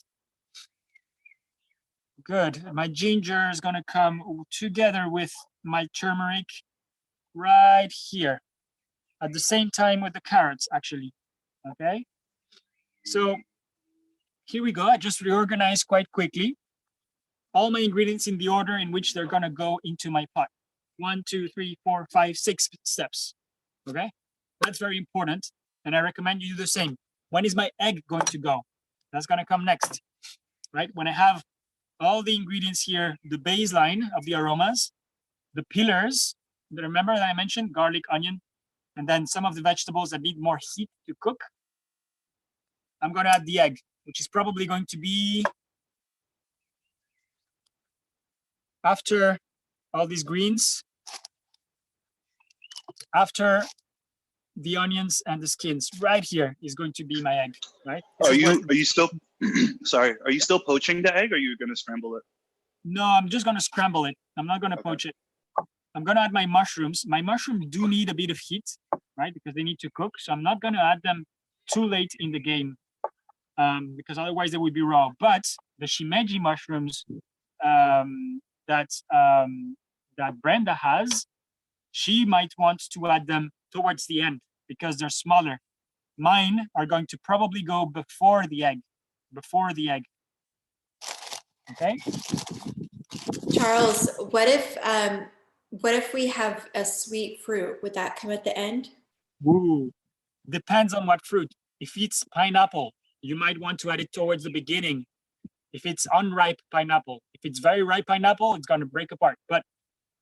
Good. My ginger is gonna come together with my turmeric right here at the same time with the carrots, actually, okay? So here we go. I just reorganized quite quickly all my ingredients in the order in which they're gonna go into my pot. 1, 2, 3, 4, 5, 6 steps, okay? That's very important, and I recommend you do the same. When is my egg going to go? That's gonna come next, right? When I have all the ingredients here, the baseline of the aromas, the pillars, remember that I mentioned garlic, onion, and then some of the vegetables that need more heat to cook. I'm gonna add the egg, which is probably going to be after all these greens, after the onions and the skins. Right here is going to be my egg, right? Are you still sorry, are you still poaching the egg, or are you gonna scramble it? No, I'm just gonna scramble it. I'm not gonna poach it. I'm gonna add my mushrooms. My mushrooms do need a bit of heat, right? Because they need to cook. So I'm not gonna add them too late in the game, because otherwise they would be raw. But the shimeji mushrooms that Brenda has, she might want to add them towards the end because they're smaller. Mine are going to probably go before the egg. Okay. Charles, what if we have a sweet fruit? Would that come at the end? Ooh, depends on what fruit. If it's pineapple, you might want to add it towards the beginning. If it's unripe pineapple, if it's very ripe pineapple, it's going to break apart. But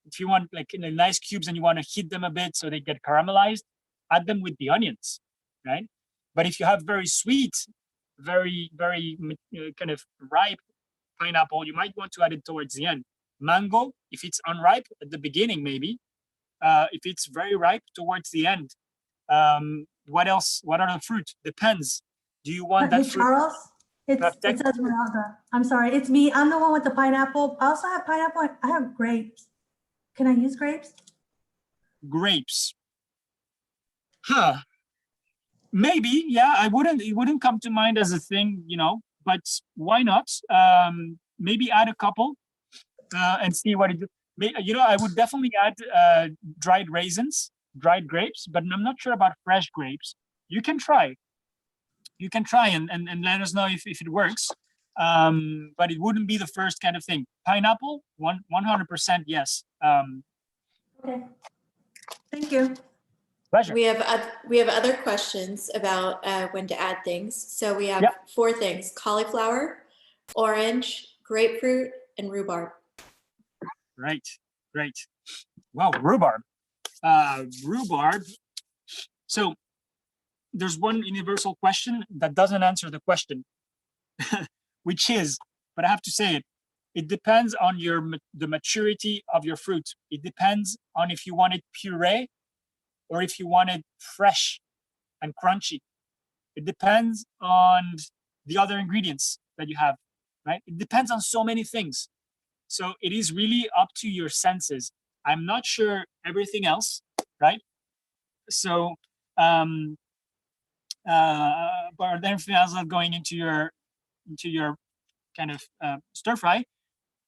if you want like in the nice cubes and you want to heat them a bit so they get caramelized, add them with the onions, right? But if you have very sweet, very kind of ripe pineapple, you might want to add it towards the end. Mango, if it's unripe at the beginning, maybe. If it's very ripe, towards the end. What else? What other fruit? Depends. Do you want that fruit? Charles, it's Esmeralda. I'm sorry, it's me. I'm the one with the pineapple. I also have pineapple. I have grapes. Can I use grapes? Grapes. Huh. Maybe, yeah. It wouldn't come to mind as a thing, you know, but why not? Maybe add a couple and see what it. You know, I would definitely add dried raisins, dried grapes, but I'm not sure about fresh grapes. You can try. And let us know if it works. But it wouldn't be the first kind of thing. Pineapple, 100% yes. Okay. Thank you. Pleasure. We have other questions about when to add things. So we have 4 things: cauliflower, orange, grapefruit, and rhubarb. Right, great. Wow, rhubarb. Rhubarb. So there's one universal question that doesn't answer the question, which is, but I have to say it, it depends on the maturity of your fruit. It depends on if you want it puree or if you want it fresh and crunchy. It depends on the other ingredients that you have, right? It depends on so many things. So it is really up to your senses. I'm not sure everything else, right? So, but everything else not going into your kind of stir fry.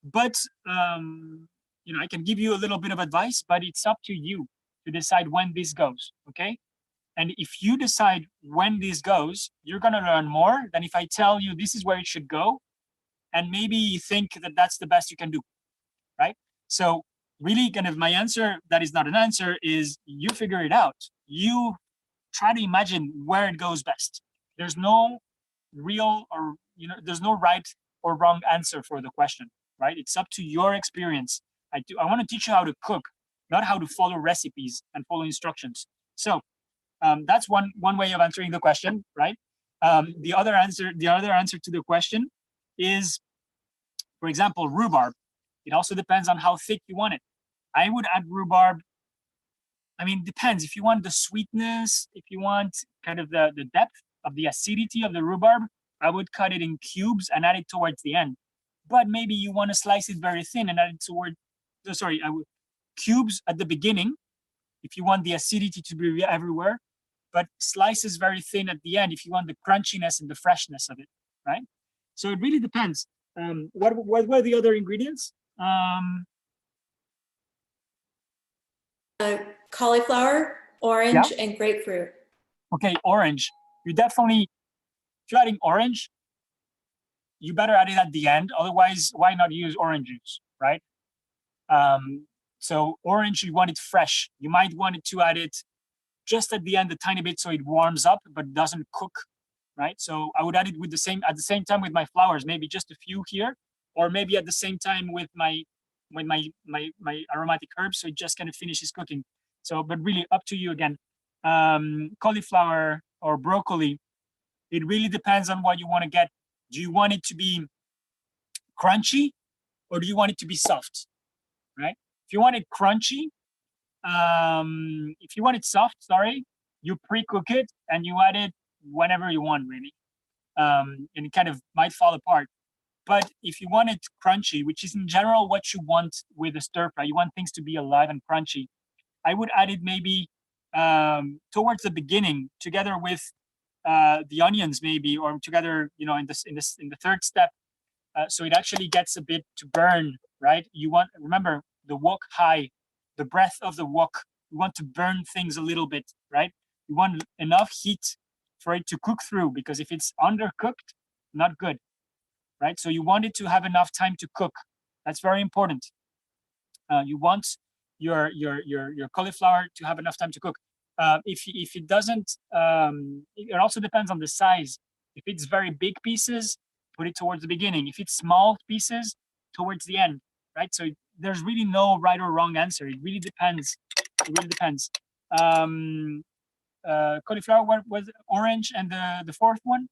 But you know, I can give you a little bit of advice, but it's up to you to decide when this goes, okay? And if you decide when this goes, you're gonna learn more than if I tell you this is where it should go, and maybe you think that that's the best you can do, right? So really kind of my answer, that is not an answer, is you figure it out. You try to imagine where it goes best. There's no real or, you know, there's no right or wrong answer for the question, right? It's up to your experience. I want to teach you how to cook, not how to follow recipes and follow instructions. So that's one way of answering the question, right? The other answer to the question is, for example, rhubarb. It also depends on how thick you want it. I would add rhubarb. I mean, depends. If you want the sweetness, if you want kind of the depth of the acidity of the rhubarb, I would cut it in cubes and add it towards the end. But maybe you want to slice it very thin and add it toward, I would cubes at the beginning if you want the acidity to be everywhere, but slices very thin at the end if you want the crunchiness and the freshness of it, right? So it really depends. What were the other ingredients? Cauliflower, orange, and grapefruit. Okay, orange. You definitely, if you're adding orange, you better add it at the end. Otherwise, why not use orange juice, right? So orange, you want it fresh. You might want it to add it just at the end a tiny bit so it warms up but doesn't cook, right? So I would add it with at the same time with my flowers, maybe just a few here, or maybe at the same time with my aromatic herbs, so it just kind of finishes cooking. So, but really up to you again. Cauliflower or broccoli, it really depends on what you want to get. Do you want it to be crunchy or do you want it to be soft, right? If you want it crunchy, if you want it soft, you pre-cook it and you add it whenever you want, really. And it kind of might fall apart. But if you want it crunchy, which is in general what you want with a stir fry, you want things to be alive and crunchy, I would add it maybe towards the beginning together with the onions maybe, or together, you know, in the third step. So it actually gets a bit to burn, right? You want, remember the wok high, the breath of the wok. You want to burn things a little bit, right? You want enough heat for it to cook through, because if it's undercooked, not good, right? So you want it to have enough time to cook. That's very important. You want your cauliflower to have enough time to cook. If it doesn't, it also depends on the size. If it's very big pieces, put it towards the beginning. If it's small pieces, towards the end, right? So there's really no right or wrong answer. It really depends. It really depends. Cauliflower, what was it? Orange, and the fourth one?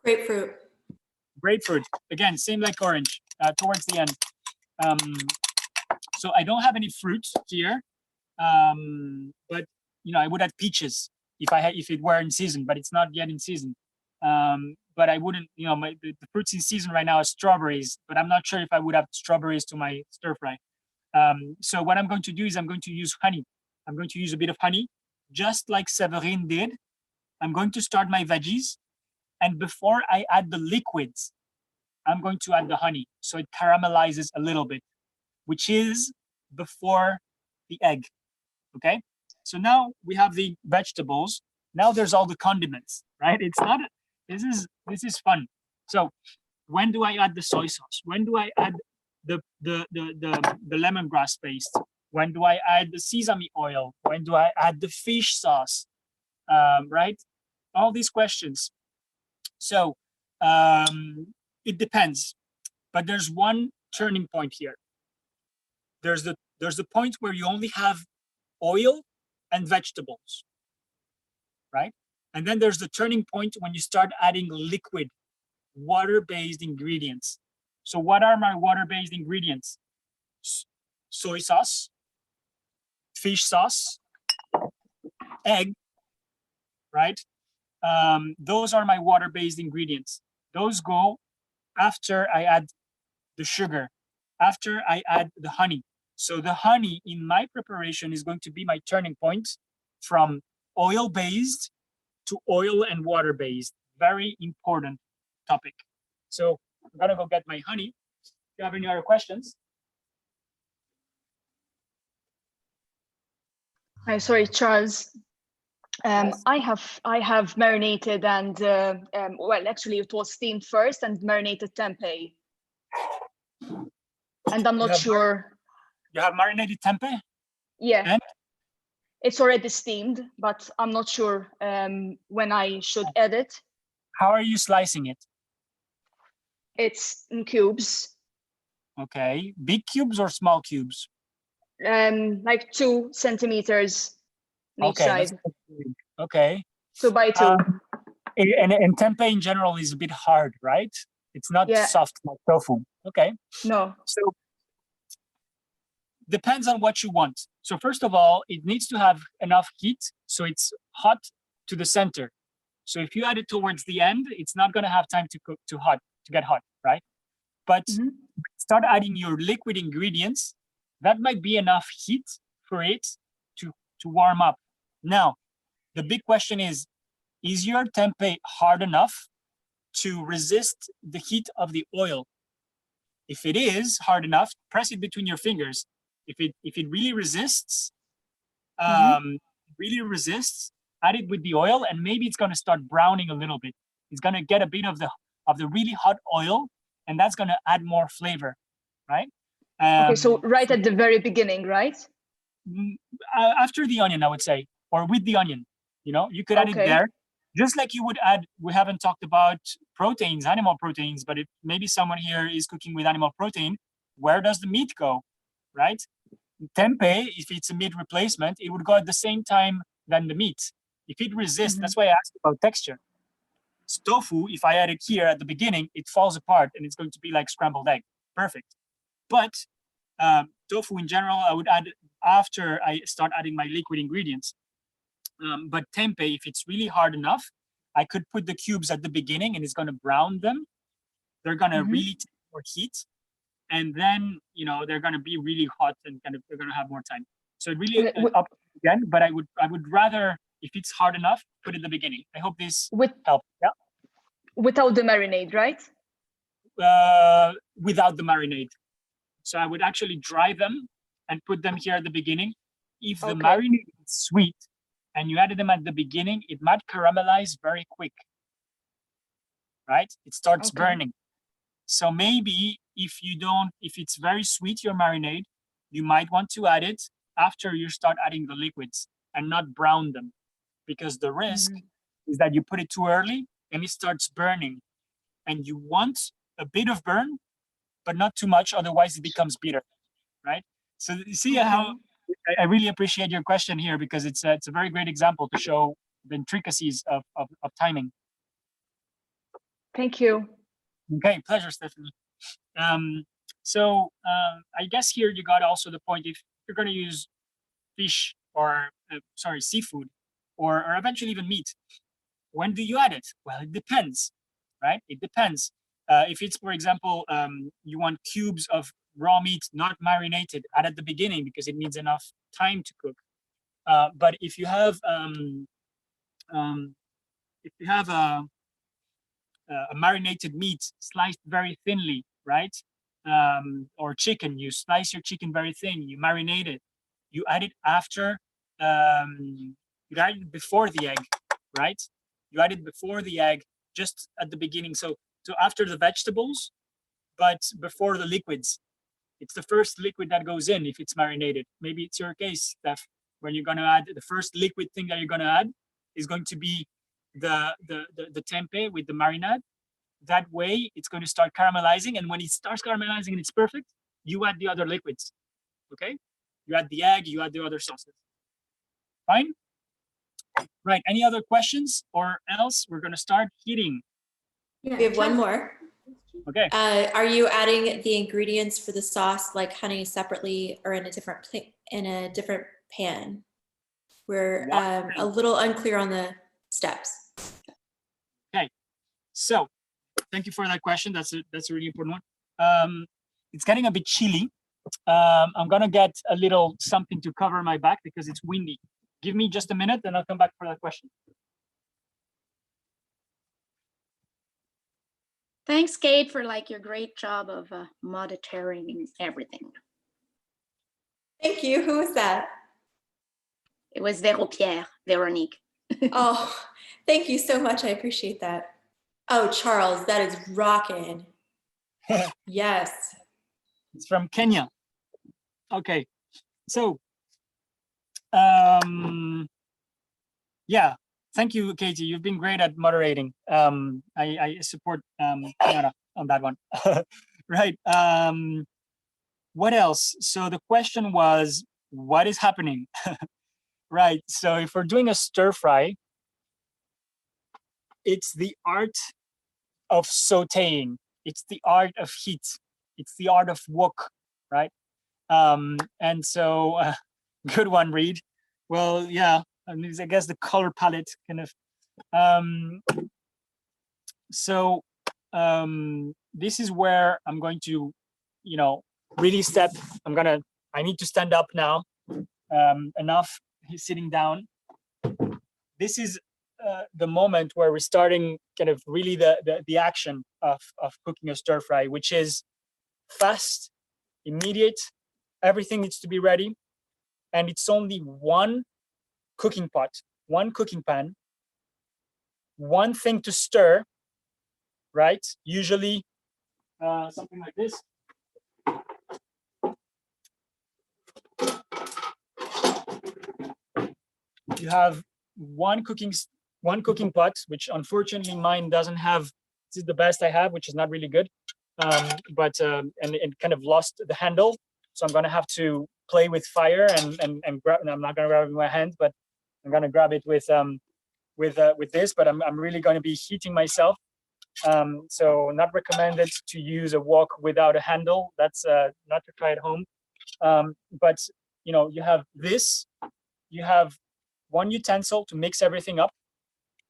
Grapefruit. Grapefruit, again, same like orange, towards the end. So I don't have any fruit here, but you know, I would add peaches if it were in season, but it's not yet in season. But I wouldn't, you know, the fruits in season right now are strawberries, but I'm not sure if I would have strawberries to my stir fry. So what I'm going to do is I'm going to use honey. I'm going to use a bit of honey, just like Séverine did. I'm going to start my veggies, and before I add the liquids, I'm going to add the honey, so it caramelizes a little bit, which is before the egg, okay? So now we have the vegetables. Now there's all the condiments, right? It's not, this is fun. So when do I add the soy sauce? When do I add the lemongrass paste? When do I add the sesame oil? When do I add the fish sauce? Right? All these questions. So it depends, but there's one turning point here. There's the point where you only have oil and vegetables, right? And then there's the turning point when you start adding liquid, water-based ingredients. So what are my water-based ingredients? Soy sauce, fish sauce, egg, right? Those are my water-based ingredients. Those go after I add the sugar, after I add the honey. So the honey in my preparation is going to be my turning point from oil-based to oil and water-based. Very important topic. So I'm gonna go get my honey. If you have any other questions? Hi, sorry, Charles. Yes. I have marinated and well, actually it was steamed first and marinated tempeh. And I'm not sure. You have marinated tempeh? Yeah. And? It's already steamed, but I'm not sure when I should add it. How are you slicing it? It's in cubes. Okay, big cubes or small cubes? Like 2 centimeters on each side. Okay. 2 by 2. And tempeh in general is a bit hard, right? It's not soft like tofu. Okay. No. So depends on what you want. So first of all, it needs to have enough heat so it's hot to the center. So if you add it towards the end, it's not going to have time to cook to get hot, right? But start adding your liquid ingredients. That might be enough heat for it to warm up. Now, the big question is your tempeh hard enough to resist the heat of the oil? If it is hard enough, press it between your fingers. If it really resists, add it with the oil, and maybe it's going to start browning a little bit. It's going to get a bit of the really hot oil, and that's going to add more flavor, right? Okay, so right at the very beginning, right? After the onion, I would say, or with the onion. You know, you could add it there, just like you would add. We haven't talked about proteins, animal proteins, but if maybe someone here is cooking with animal protein, where does the meat go, right? Tempeh, if it's a meat replacement, it would go at the same time than the meat. If it resists, that's why I asked about texture. Tofu, if I add it here at the beginning, it falls apart and it's going to be like scrambled egg. Perfect. But tofu in general, I would add after I start adding my liquid ingredients. But tempeh, if it's really hard enough, I could put the cubes at the beginning and it's going to brown them. They're going to really take more heat. And then, you know, they're going to be really hot and they're going to have more time. So it really up again, but I would rather If it's hard enough, put it at the beginning. I hope this helped. Yeah. Without the marinade, right? Without the marinade. So I would actually dry them and put them here at the beginning. If the marinade is sweet and you added them at the beginning, it might caramelize very quick, right? It starts burning. So maybe if it's very sweet, your marinade, you might want to add it after you start adding the liquids and not brown them, because the risk is that you put it too early and it starts burning, and you want a bit of burn, but not too much, otherwise it becomes bitter, right? So you see how I really appreciate your question here, because it's a very great example to show the intricacies of timing. Thank you. Okay, pleasure, Stephanie. So I guess here you got also the point, if you're going to use fish or seafood, or eventually even meat, when do you add it? Well, it depends, right? It depends. If it's, for example, you want cubes of raw meat not marinated, add at the beginning because it needs enough time to cook. But if you have a marinated meat sliced very thinly, right? Or chicken, you slice your chicken very thin, you marinate it, you add it after, you add it before the egg, right? You add it before the egg, just at the beginning. So after the vegetables, but before the liquids. It's the first liquid that goes in if it's marinated. Maybe it's your case, Steph, when you're gonna add, the first liquid thing that you're gonna add is going to be the tempeh with the marinade. That way it's going to start caramelizing, and when it starts caramelizing and it's perfect, you add the other liquids, okay? You add the egg, you add the other sauces. Fine? Right, any other questions, or else we're gonna start heating. Yeah, we have one more. Okay. Are you adding the ingredients for the sauce, like honey, separately or in a different pan? We're a little unclear on the steps. Okay, so thank you for that question. That's a really important one. It's getting a bit chilly. I'm gonna get a little something to cover my back because it's windy. Give me just a minute, and I'll come back for that question. Thanks, Kate, for your great job of monitoring everything. Thank you. Who was that? It was Veronique. Oh, thank you so much. I appreciate that. Oh, Charles, that is rocking. Yes. It's from Kenya. Okay, so yeah. Thank you, Katie. You've been great at moderating. I support Kiara on that one. Right. What else? So the question was, what is happening? Right. So if we're doing a stir fry, it's the art of sautéing. It's the art of heat. It's the art of wok, right? And so, good one, Reed. Well, yeah. I mean, I guess the color palette kind of. This is where I'm going to, really step. I need to stand up now. Enough sitting down. This is the moment where we're starting kind of really the action of cooking a stir fry, which is fast, immediate. Everything needs to be ready, and it's only one cooking pot, one cooking pan, one thing to stir, right? Usually something like this. You have one cooking pot, which unfortunately mine doesn't have. This is the best I have, which is not really good, and it kind of lost the handle. So I'm gonna have to play with fire and grab. And I'm not gonna grab it with my hand, but I'm gonna grab it with this. But I'm really gonna be heating myself. So not recommended to use a wok without a handle. That's not to try at home. But you have this. You have one utensil to mix everything up,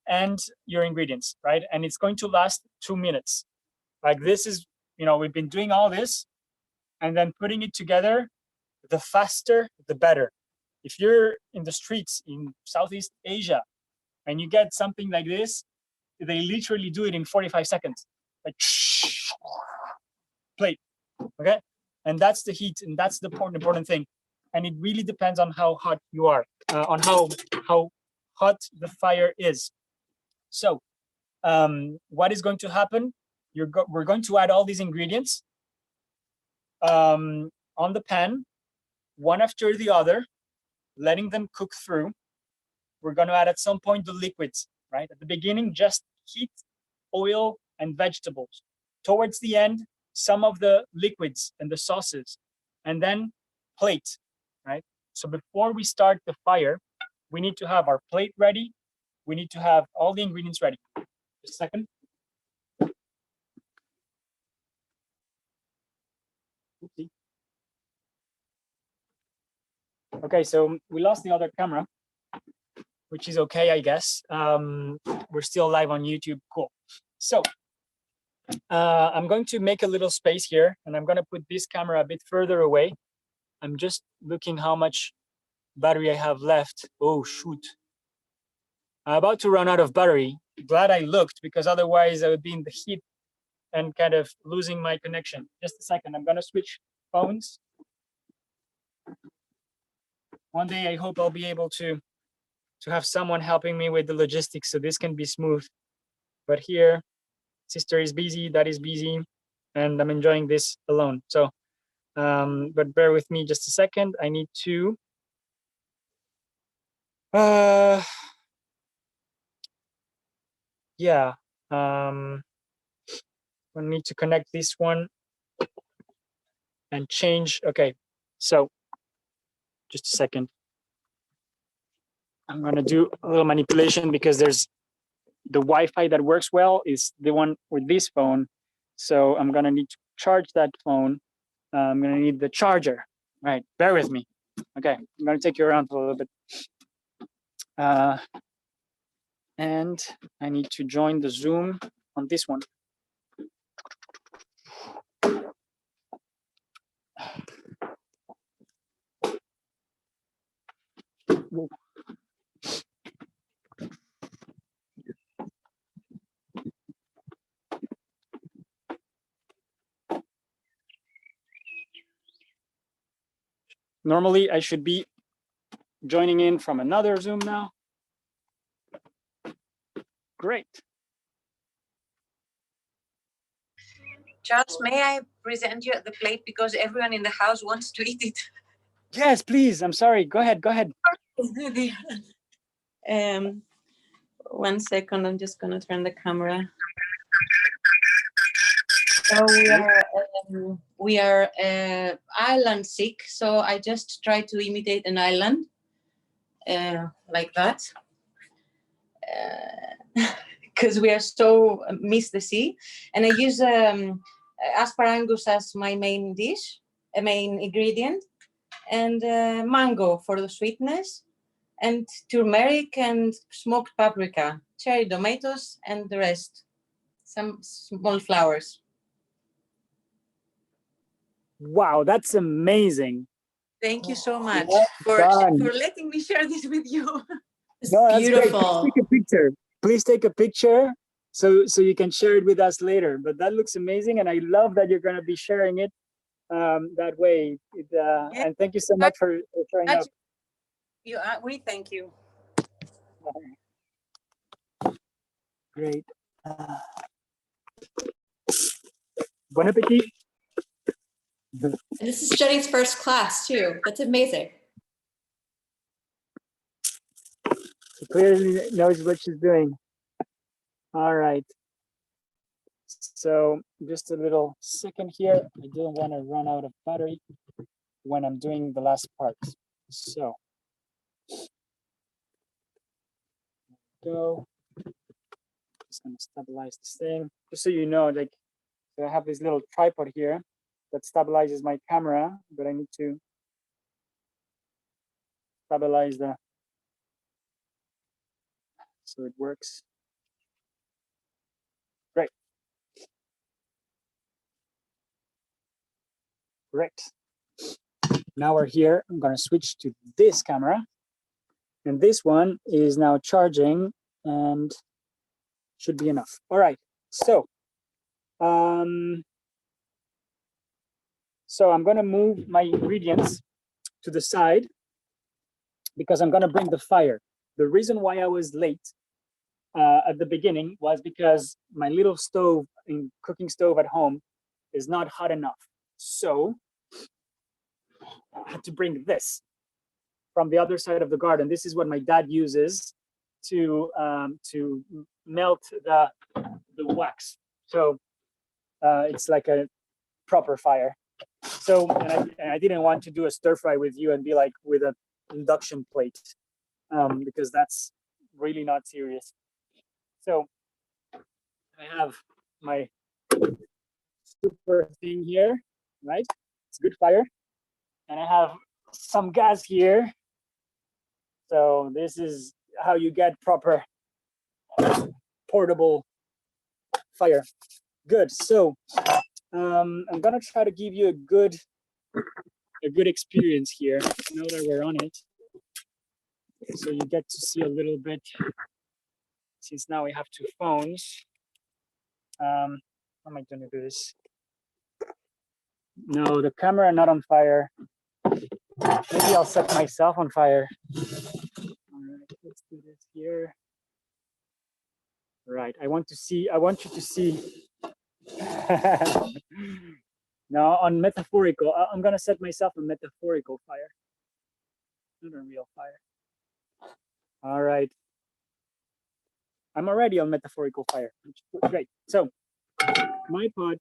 and your ingredients, right? And it's going to last 2 minutes. Like this is, we've been doing all this, and then putting it together. The faster, the better. if you're in the streets in Southeast Asia and you get something like this, they literally do it in 45 seconds. Like plate, okay? And that's the heat, and that's the important thing. And it really depends on how hot you are, on how hot the fire is. So what is going to happen? We're going to add all these ingredients on the pan, one after the other, letting them cook through. We're going to add at some point the liquids, right? At the beginning, just heat, oil, and vegetables. Towards the end, some of the liquids and the sauces, and then plate, right? So before we start the fire, we need to have our plate ready. We need to have all the ingredients ready. Just a second. Oopsie. Okay, so we lost the other camera, which is okay, I guess. We're still live on YouTube, cool. So I'm going to make a little space here, and I'm gonna put this camera a bit further away. I'm just looking how much battery I have left. Oh, shoot. I'm about to run out of battery. Glad I looked, because otherwise I would be in the heat and kind of losing my connection. Just a second, I'm gonna switch phones. One day I hope I'll be able to have someone helping me with the logistics so this can be smooth. But here, sister is busy, dad is busy, and I'm enjoying this alone. So, but bear with me just a second. I need to, yeah, I need to connect this one and change. Okay, so just a second. I'm gonna do a little manipulation because there's the Wi-Fi that works well is the one with this phone. So I'm gonna need to charge that phone. I'm gonna need the charger, right? Bear with me. Okay, I'm gonna take you around for a little bit. And I need to join the Zoom on this one. Whoa. Normally, I should be joining in from another Zoom now. Great. Charles, may I present you the plate because everyone in the house wants to eat it? Yes, please. I'm sorry. Go ahead. Go ahead. 1 second. I'm just going to turn the camera. So we are island sick. So I just try to imitate an island like that. Because we are so miss the sea. And I use asparagus as my main dish, a main ingredient, and mango for the sweetness, and turmeric and smoked paprika, cherry tomatoes, and the rest, some small flowers. Wow, that's amazing. Thank you so much for letting me share this with you. It's no, that's beautiful. Great. Please take a picture. Please take a picture so you can share it with us later. But that looks amazing, and I love that you're going to be sharing it that way. And thank you so much for showing up. We thank you. Great. Bon appetit. And this is Jenny's first class too. That's amazing. She clearly knows what she's doing. All right. So just a little second here. I don't want to run out of battery when I'm doing the last part. So go. Just gonna stabilize this thing. Just so you know, like, so I have this little tripod here that stabilizes my camera, but I need to stabilize the so it works. Great. Great. Now we're here. I'm going to switch to this camera. And this one is now charging and should be enough. All right. So, I'm going to move my ingredients to the side because I'm going to bring the fire. The reason why I was late at the beginning was because my little stove, cooking stove at home, is not hot enough. So I had to bring this from the other side of the garden. This is what my dad uses to melt the wax. So it's like a proper fire. So and I didn't want to do a stir fry with you and be like with an induction plate because that's really not serious. So I have my super thing here, right? It's good fire. And I have some gas here. So this is how you get proper portable fire. Good. So I'm gonna try to give you a good experience here now that we're on it. So you get to see a little bit, since now we have two phones. How am I gonna do this? No, the camera not on fire. Maybe I'll set myself on fire. All right, let's do this here. Right, I want you to see. Now on metaphorical, I'm gonna set myself on metaphorical fire, not a real fire. All right, I'm already on metaphorical fire. Great. So my pot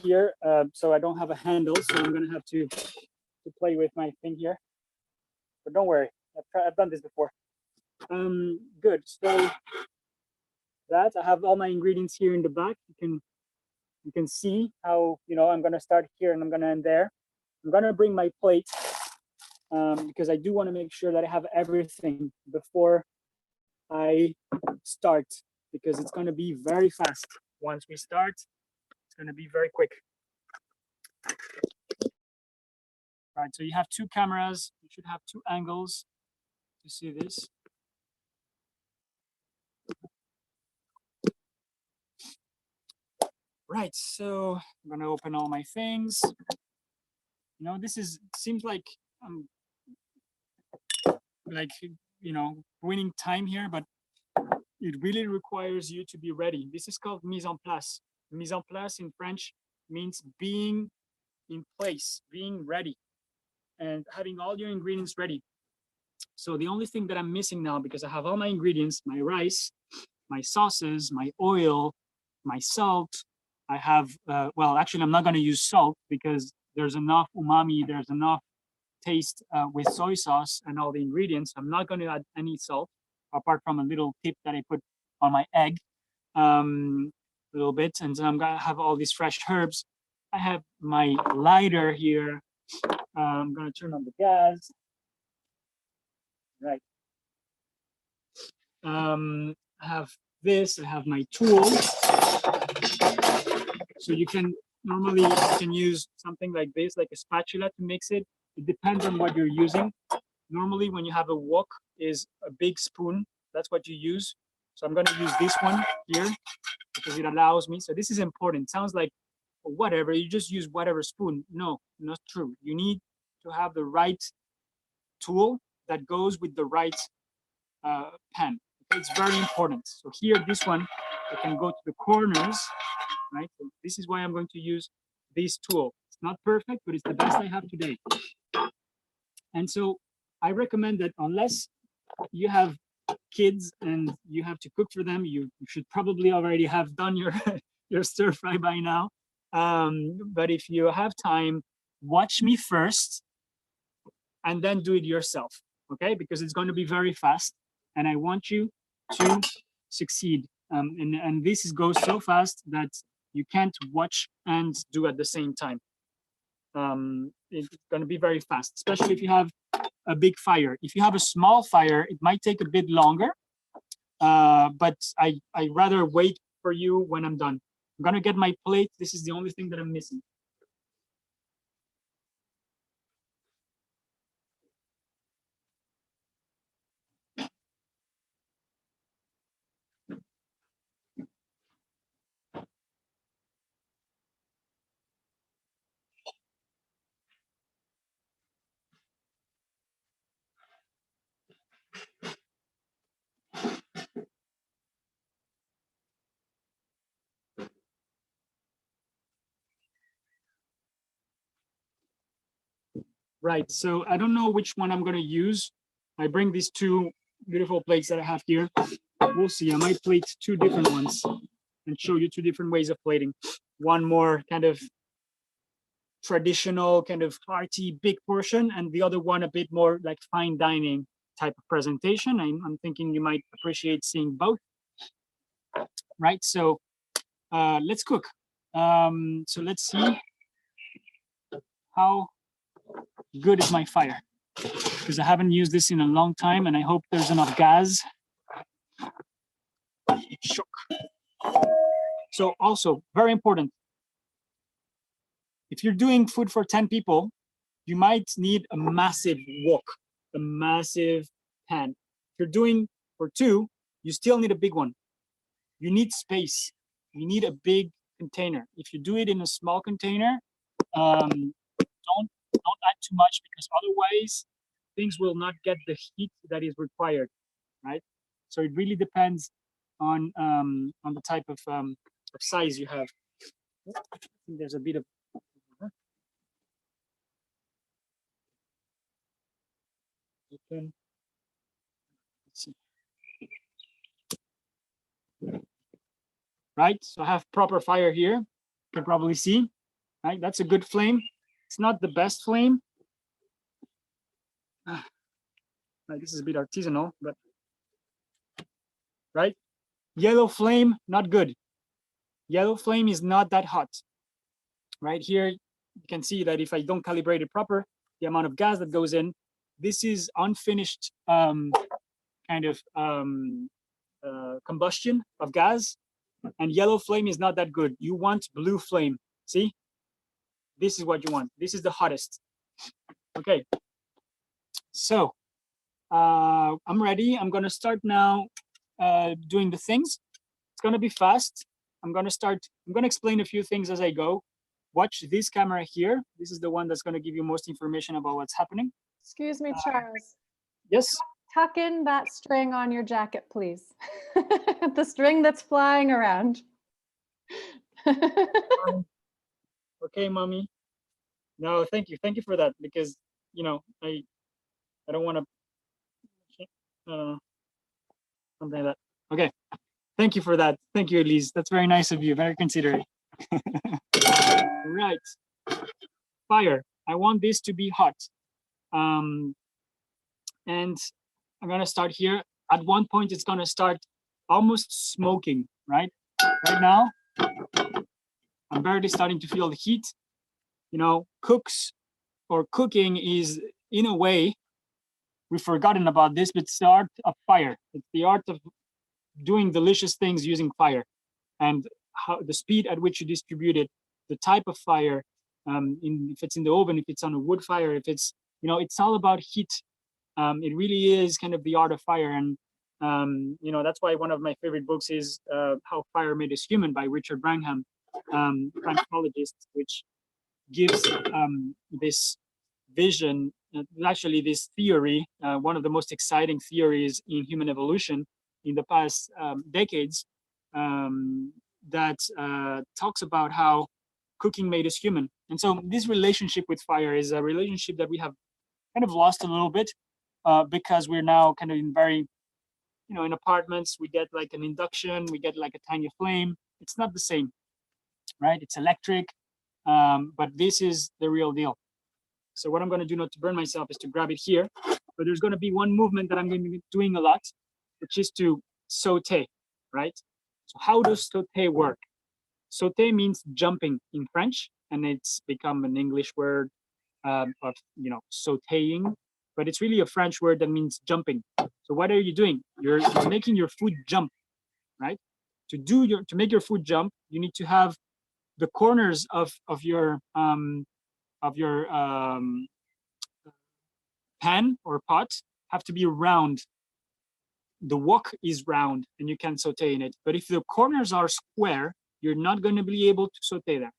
here, so I don't have a handle, so I'm gonna have to play with my thing here. But don't worry, I've done this before. Good. So that I have all my ingredients here in the back. You can see how, you know, I'm gonna start here and I'm gonna end there. I'm gonna bring my plate because I do want to make sure that I have everything before I start, because it's gonna be very fast. Once we start, it's gonna be very quick. All right, so you have two cameras. You should have two angles to see this. Right, so I'm gonna open all my things. You know, seems like I'm winning time here, but it really requires you to be ready. This is called mise en place. Mise en place in French means being in place, being ready, and having all your ingredients ready. So the only thing that I'm missing now, because I have all my ingredients, my rice, my sauces, my oil, my salt. I have, well, actually, I'm not going to use salt because there's enough umami, there's enough taste with soy sauce and all the ingredients. I'm not going to add any salt, apart from a little tip that I put on my egg, a little bit. And then I'm going to have all these fresh herbs. I have my lighter here. I'm going to turn on the gas. Right. I have this, I have my tool. So you can use something like this, like a spatula to mix it. It depends on what you're using. Normally when you have a wok is a big spoon. That's what you use. So I'm gonna use this one here because it allows me. So this is important. It sounds like whatever, you just use whatever spoon. No, not true. You need to have the right tool that goes with the right pan. Okay? It's very important. So here, this one, I can go to the corners, right? So this is why I'm going to use this tool. It's not perfect, but it's the best I have today. And so I recommend that unless you have kids and you have to cook for them, you should probably already have done your stir fry by now. But if you have time, watch me first and then do it yourself, okay? Because it's going to be very fast and I want you to succeed. And this goes so fast that you can't watch and do at the same time. It's going to be very fast, especially if you have a big fire. If you have a small fire, it might take a bit longer, but I rather wait for you when I'm done. I'm going to get my plate. This is the only thing that I'm missing. Right, so I don't know which one I'm gonna use. I bring these two beautiful plates that I have here. We'll see, I might plate two different ones and show you two different ways of plating. One more kind of traditional, kind of hearty, big portion, and the other one a bit more like fine dining type of presentation. I'm thinking you might appreciate seeing both. Right, so let's cook. So let's see how good is my fire, because I haven't used this in a long time and I hope there's enough gas. So also very important, if you're doing food for 10 people, you might need a massive wok, a massive pan. If you're doing for 2, you still need a big one. You need space. You need a big container. If you do it in a small container, don't add too much, because otherwise things will not get the heat that is required, right? So it really depends on the type of size you have. I think there's a bit of open. Let's see. Right, so I have proper fire here. You can probably see, right? That's a good flame. It's not the best flame. This is a bit artisanal, but right? Yellow flame, not good. Yellow flame is not that hot. Right here, you can see that if I don't calibrate it proper, the amount of gas that goes in, this is unfinished kind of combustion of gas, and yellow flame is not that good. You want blue flame, see? This is what you want. This is the hottest. Okay, so I'm ready. I'm gonna start now doing the things. It's gonna be fast. I'm gonna explain a few things as I go. Watch this camera here. This is the one that's gonna give you most information about what's happening. Excuse me, Charles. Yes? Tuck in that string on your jacket, please. The string that's flying around. Okay, mommy. No, thank you. Thank you for that, because, you know, I don't want to, something like that. Okay. Thank you for that. Thank you, Elise. That's very nice of you. Very considerate. Right. Fire. I want this to be hot. And I'm gonna start here. At one point, it's gonna start almost smoking, right? Right now, I'm barely starting to feel the heat. You know, cooking is, in a way, we've forgotten about this, but it's the art of fire. It's the art of doing delicious things using fire, and how the speed at which you distribute it, the type of fire, if it's in the oven, if it's on a wood fire, if it's, you know, it's all about heat. It really is kind of the art of fire, and you know, that's why one of my favorite books is How Fire Made Us Human by Richard Brangham, primatologist, which gives this vision, actually this theory, one of the most exciting theories in human evolution in the past decades, that talks about how cooking made us human. And so this relationship with fire is a relationship that we have kind of lost a little bit, because we're now kind of in very, you know, in apartments, we get like an induction, we get like a tiny flame. It's not the same, right? It's electric, but this is the real deal. So what I'm going to do not to burn myself is to grab it here, but there's going to be one movement that I'm going to be doing a lot, which is to sauté, right? So how does sauté work? Sauté means jumping in French, and it's become an English word of, you know, sautéing, but it's really a French word that means jumping. So what are you doing? You're making your food jump, right? To make your food jump, you need to have the corners of your pan or pot have to be round. The wok is round and you can saute in it. But if the corners are square, you're not going to be able to saute them,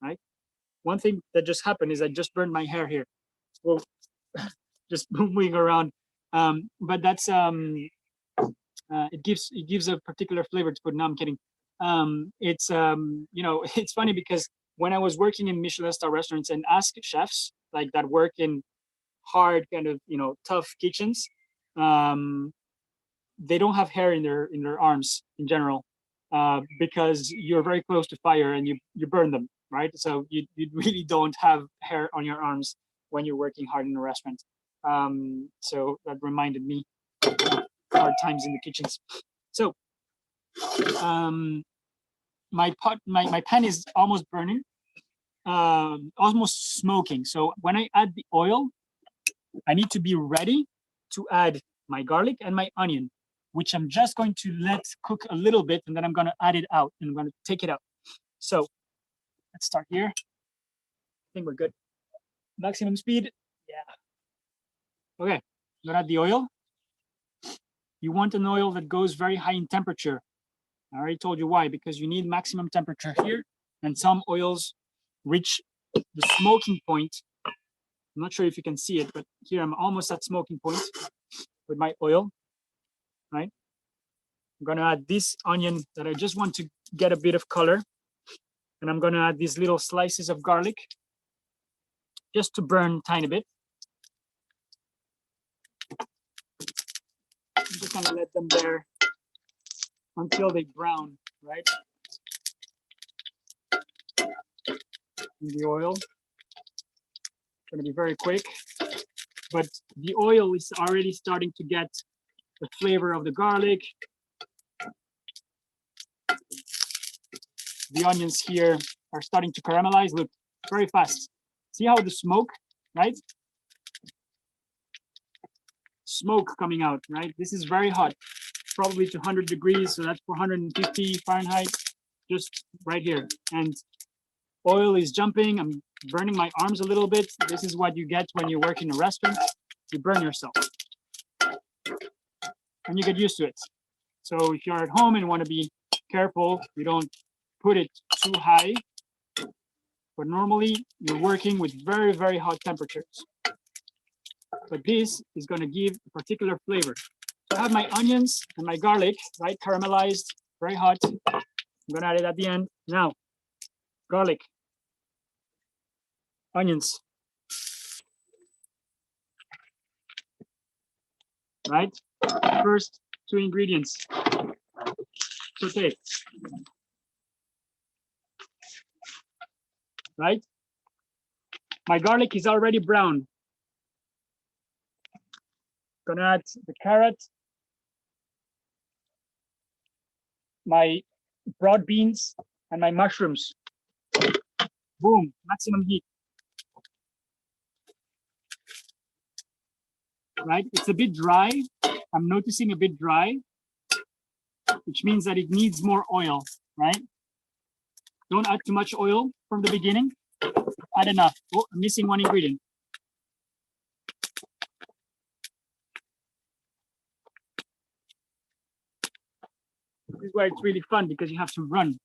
right? One thing that just happened is I just burned my hair here. Well, just moving around. But that's it gives a particular flavor to food. No, I'm kidding. It's you know, it's funny because when I was working in Michelin star restaurants and asked chefs like that work in hard kind of, you know, tough kitchens, they don't have hair in their arms in general, because you're very close to fire and you burn them, right? So you really don't have hair on your arms when you're working hard in a restaurant. So that reminded me of hard times in the kitchens. So my pan is almost burning, almost smoking. So when I add the oil, I need to be ready to add my garlic and my onion, which I'm just going to let cook a little bit, and then I'm going to add it out and I'm going to take it out. So let's start here. I think we're good. Maximum speed. Yeah. Okay. I'm going to add the oil. You want an oil that goes very high in temperature. I already told you why, because you need maximum temperature here, and some oils reach the smoking point. I'm not sure if you can see it, but here I'm almost at smoking point with my oil, right? I'm gonna add this onion that I just want to get a bit of color. And I'm gonna add these little slices of garlic just to burn a tiny bit. I'm just gonna let them there until they brown, right? In the oil. It's gonna be very quick, but the oil is already starting to get the flavor of the garlic. The onions here are starting to caramelize. Look, very fast. See how the smoke, right? Smoke coming out, right? This is very hot, probably to 100 degrees. So that's 450 Fahrenheit, just right here. And oil is jumping. I'm burning my arms a little bit. This is what you get when you work in a restaurant. You burn yourself. And you get used to it. So if you're at home and want to be careful, you don't put it too high. But normally you're working with very, very hot temperatures. But this is going to give a particular flavor. So I have my onions and my garlic, right, caramelized, very hot. I'm going to add it at the end. Now, garlic, onions, right? First two ingredients. Saute. Right? My garlic is already brown. Gonna add the carrot, my broad beans, and my mushrooms. Boom, maximum heat. Right? It's a bit dry. I'm noticing a bit dry, which means that it needs more oil, right? Don't add too much oil from the beginning. Add enough. Oh, I'm missing one ingredient. This is where it's really fun because you have to run.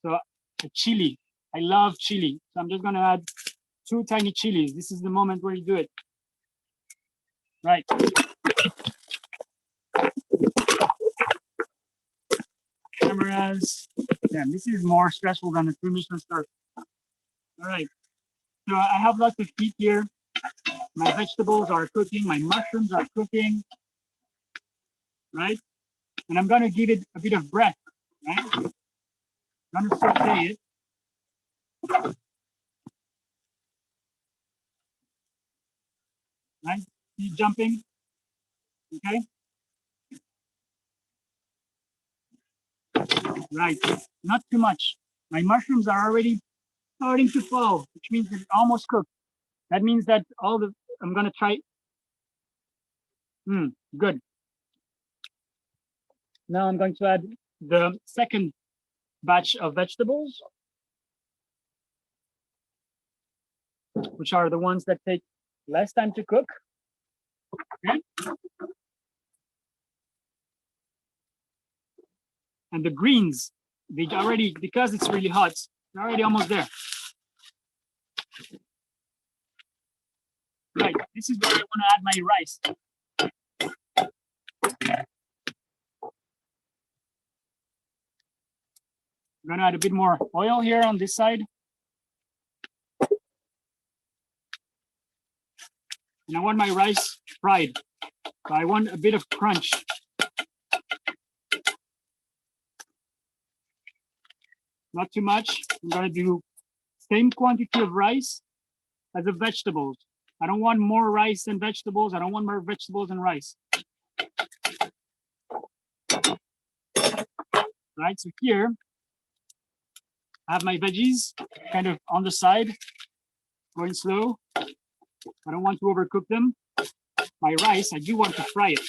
So a chili. I love chili. So I'm just gonna add 2 tiny chilies. This is the moment where you do it. Right. Cameras. Yeah, this is more stressful than the Michelin start. All right. So I have lots of heat here. My vegetables are cooking. My mushrooms are cooking. Right. And I'm going to give it a bit of breath. Right. I'm going to saute it. Right. Keep jumping. Okay. Right. Not too much. My mushrooms are already starting to fall, which means it's almost cooked. That means that I'm gonna try. Good. Now I'm going to add the second batch of vegetables, which are the ones that take less time to cook. Okay. And the greens, they already, because it's really hot, they're already almost there. Right, this is where I want to add my rice. I'm gonna add a bit more oil here on this side. and I want my rice fried. So I want a bit of crunch. Not too much. I'm gonna do same quantity of rice as the vegetables. I don't want more rice than vegetables. I don't want more vegetables than rice. Right, so here I have my veggies kind of on the side, going slow. I don't want to overcook them. My rice, I do want to fry it.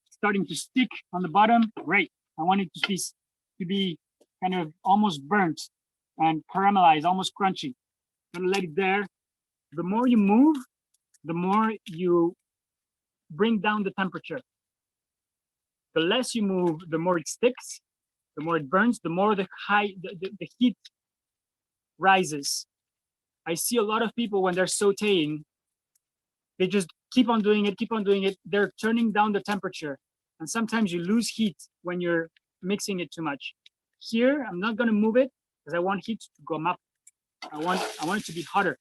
Starting to stick on the bottom, great. I want it to be kind of almost burnt and caramelized, almost crunchy. I'm gonna let it there. The more you move, the more you bring down the temperature. The less you move, the more it sticks, the more it burns, the more the heat rises. I see a lot of people when they're sauteing, they just keep on doing it. They're turning down the temperature. And sometimes you lose heat when you're mixing it too much. Here, I'm not gonna move it because I want heat to come up. I want it to be hotter,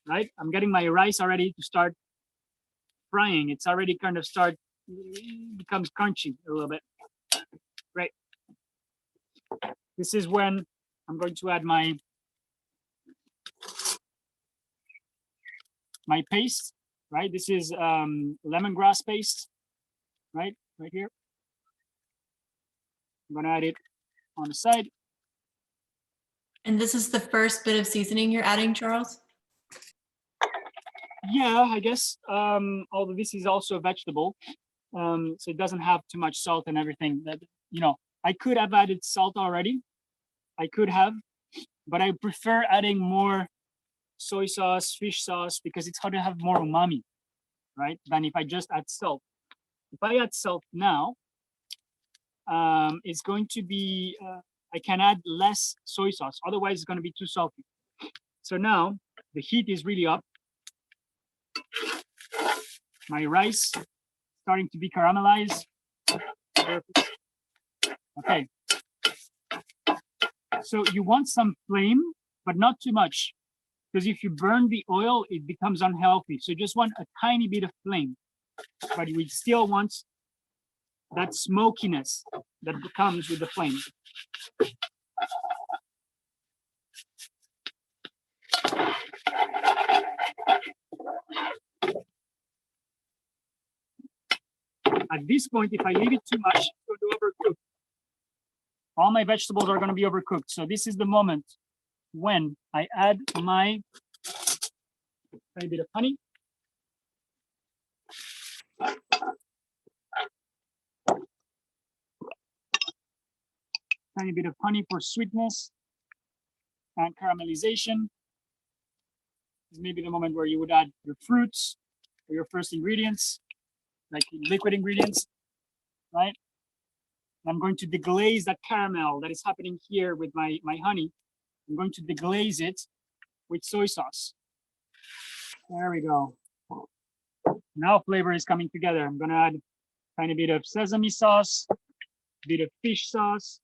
right? I'm getting my rice already to start frying. It's already kind of becomes crunchy a little bit. Right. This is when I'm going to add my paste, right? This is lemongrass paste, right here. I'm gonna add it on the side. And this is the first bit of seasoning you're adding, Charles? Yeah, I guess, although this is also a vegetable, so it doesn't have too much salt and everything. That, you know, I could have added salt already. I could have, but I prefer adding more soy sauce, fish sauce, because it's how to have more umami, right? Than if I just add salt. If I add salt now, it's going to be, I can add less soy sauce. Otherwise, it's going to be too salty. So now the heat is really up. My rice starting to be caramelized. Perfect. Okay. So you want some flame, but not too much, because if you burn the oil, it becomes unhealthy. So you just want a tiny bit of flame, but we still want that smokiness that comes with the flame. At this point, if I leave it too much, it's going to overcook. All my vegetables are going to be overcooked. So this is the moment when I add my tiny bit of honey. Tiny bit of honey for sweetness and caramelization. This may be the moment where you would add your fruits or your first ingredients, like liquid ingredients, right? I'm going to deglaze that caramel that is happening here with my honey. I'm going to deglaze it with soy sauce. There we go. Now flavor is coming together. I'm gonna add a tiny bit of sesame sauce, a bit of fish sauce.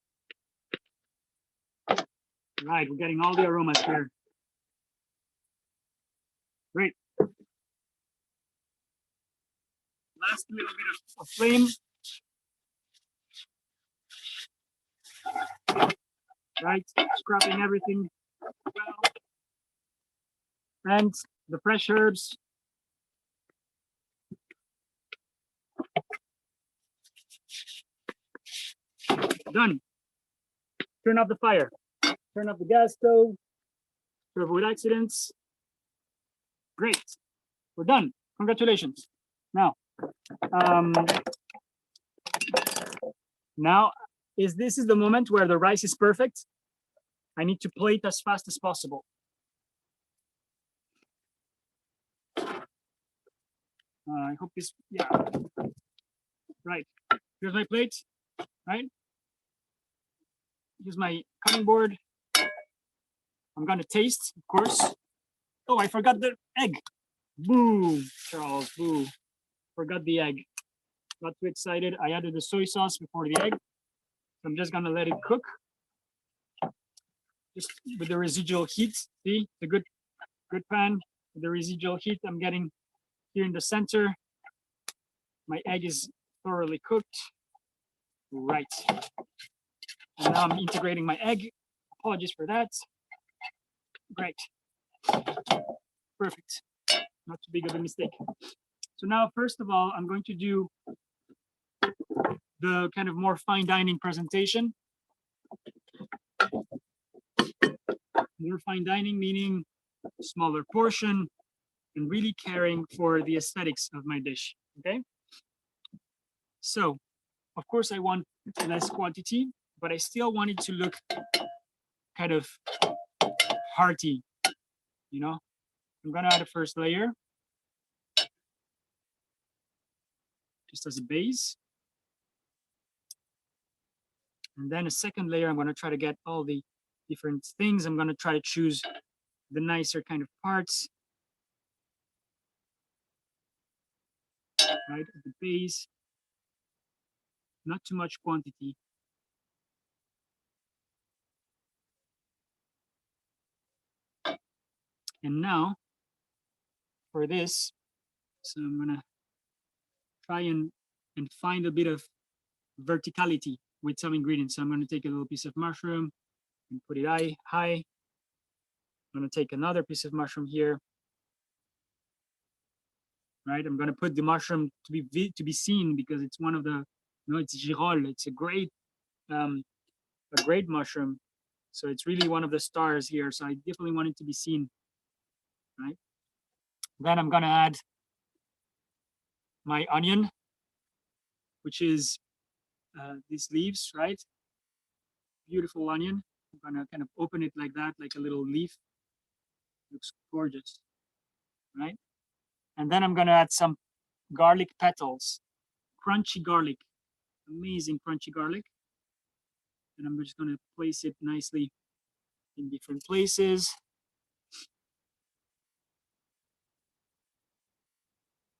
Right, we're getting all the aromas here. Great. Last little bit of flame. Right, scrapping everything well. And the fresh herbs. Done. Turn off the fire. Turn off the gas stove to avoid accidents. Great. We're done. Congratulations. Now, this is the moment where the rice is perfect. I need to plate as fast as possible. I hope this, yeah. Right. Here's my plate, right? Here's my cutting board. I'm gonna taste, of course. Oh, I forgot the egg. Boo, Charles, boo. Forgot the egg. Got too excited. I added the soy sauce before the egg. So I'm just gonna let it cook. just with the residual heat. See the good pan with the residual heat I'm getting here in the center. My egg is thoroughly cooked. Right. And now I'm integrating my egg. Apologies for that. Great. Perfect. Not too big of a mistake. So now, first of all, I'm going to do the kind of more fine dining presentation. More fine dining meaning smaller portion and really caring for the aesthetics of my dish, okay? So, of course, I want less quantity, but I still want it to look kind of hearty, you know? I'm gonna add a first layer, just as a base. And then a second layer, I'm gonna try to get all the different things. I'm gonna try to choose the nicer kind of parts, right, at the base. Not too much quantity. And now, for this, so I'm gonna try and find a bit of verticality with some ingredients. So I'm gonna take a little piece of mushroom and put it high. I'm gonna take another piece of mushroom here. Right, I'm gonna put the mushroom to be seen because it's one of the, you know, it's girole. It's a great mushroom. So it's really one of the stars here. So I definitely want it to be seen, right? Then I'm gonna add my onion, which is these leaves, right? Beautiful onion. I'm gonna kind of open it like that, like a little leaf. Looks gorgeous, right? And then I'm gonna add some garlic petals, crunchy garlic, amazing crunchy garlic. And I'm just gonna place it nicely in different places.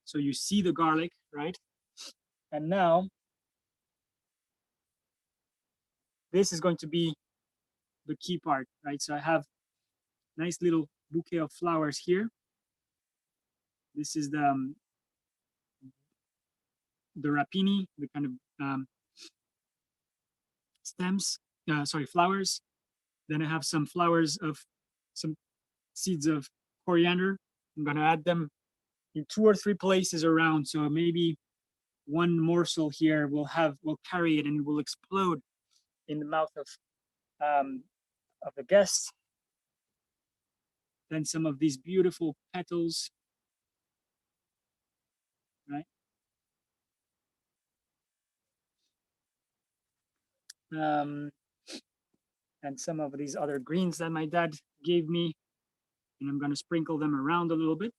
So you see the garlic, right? And now, this is going to be the key part, right? So I have nice little bouquet of flowers here. This is the rapini, the kind of flowers. Then I have some some seeds of coriander. I'm gonna add them in 2 or 3 places around. So maybe one morsel here will carry it and it will explode in the mouth of the guest. Then some of these beautiful petals, right? And some of these other greens that my dad gave me, and I'm gonna sprinkle them around a little bit.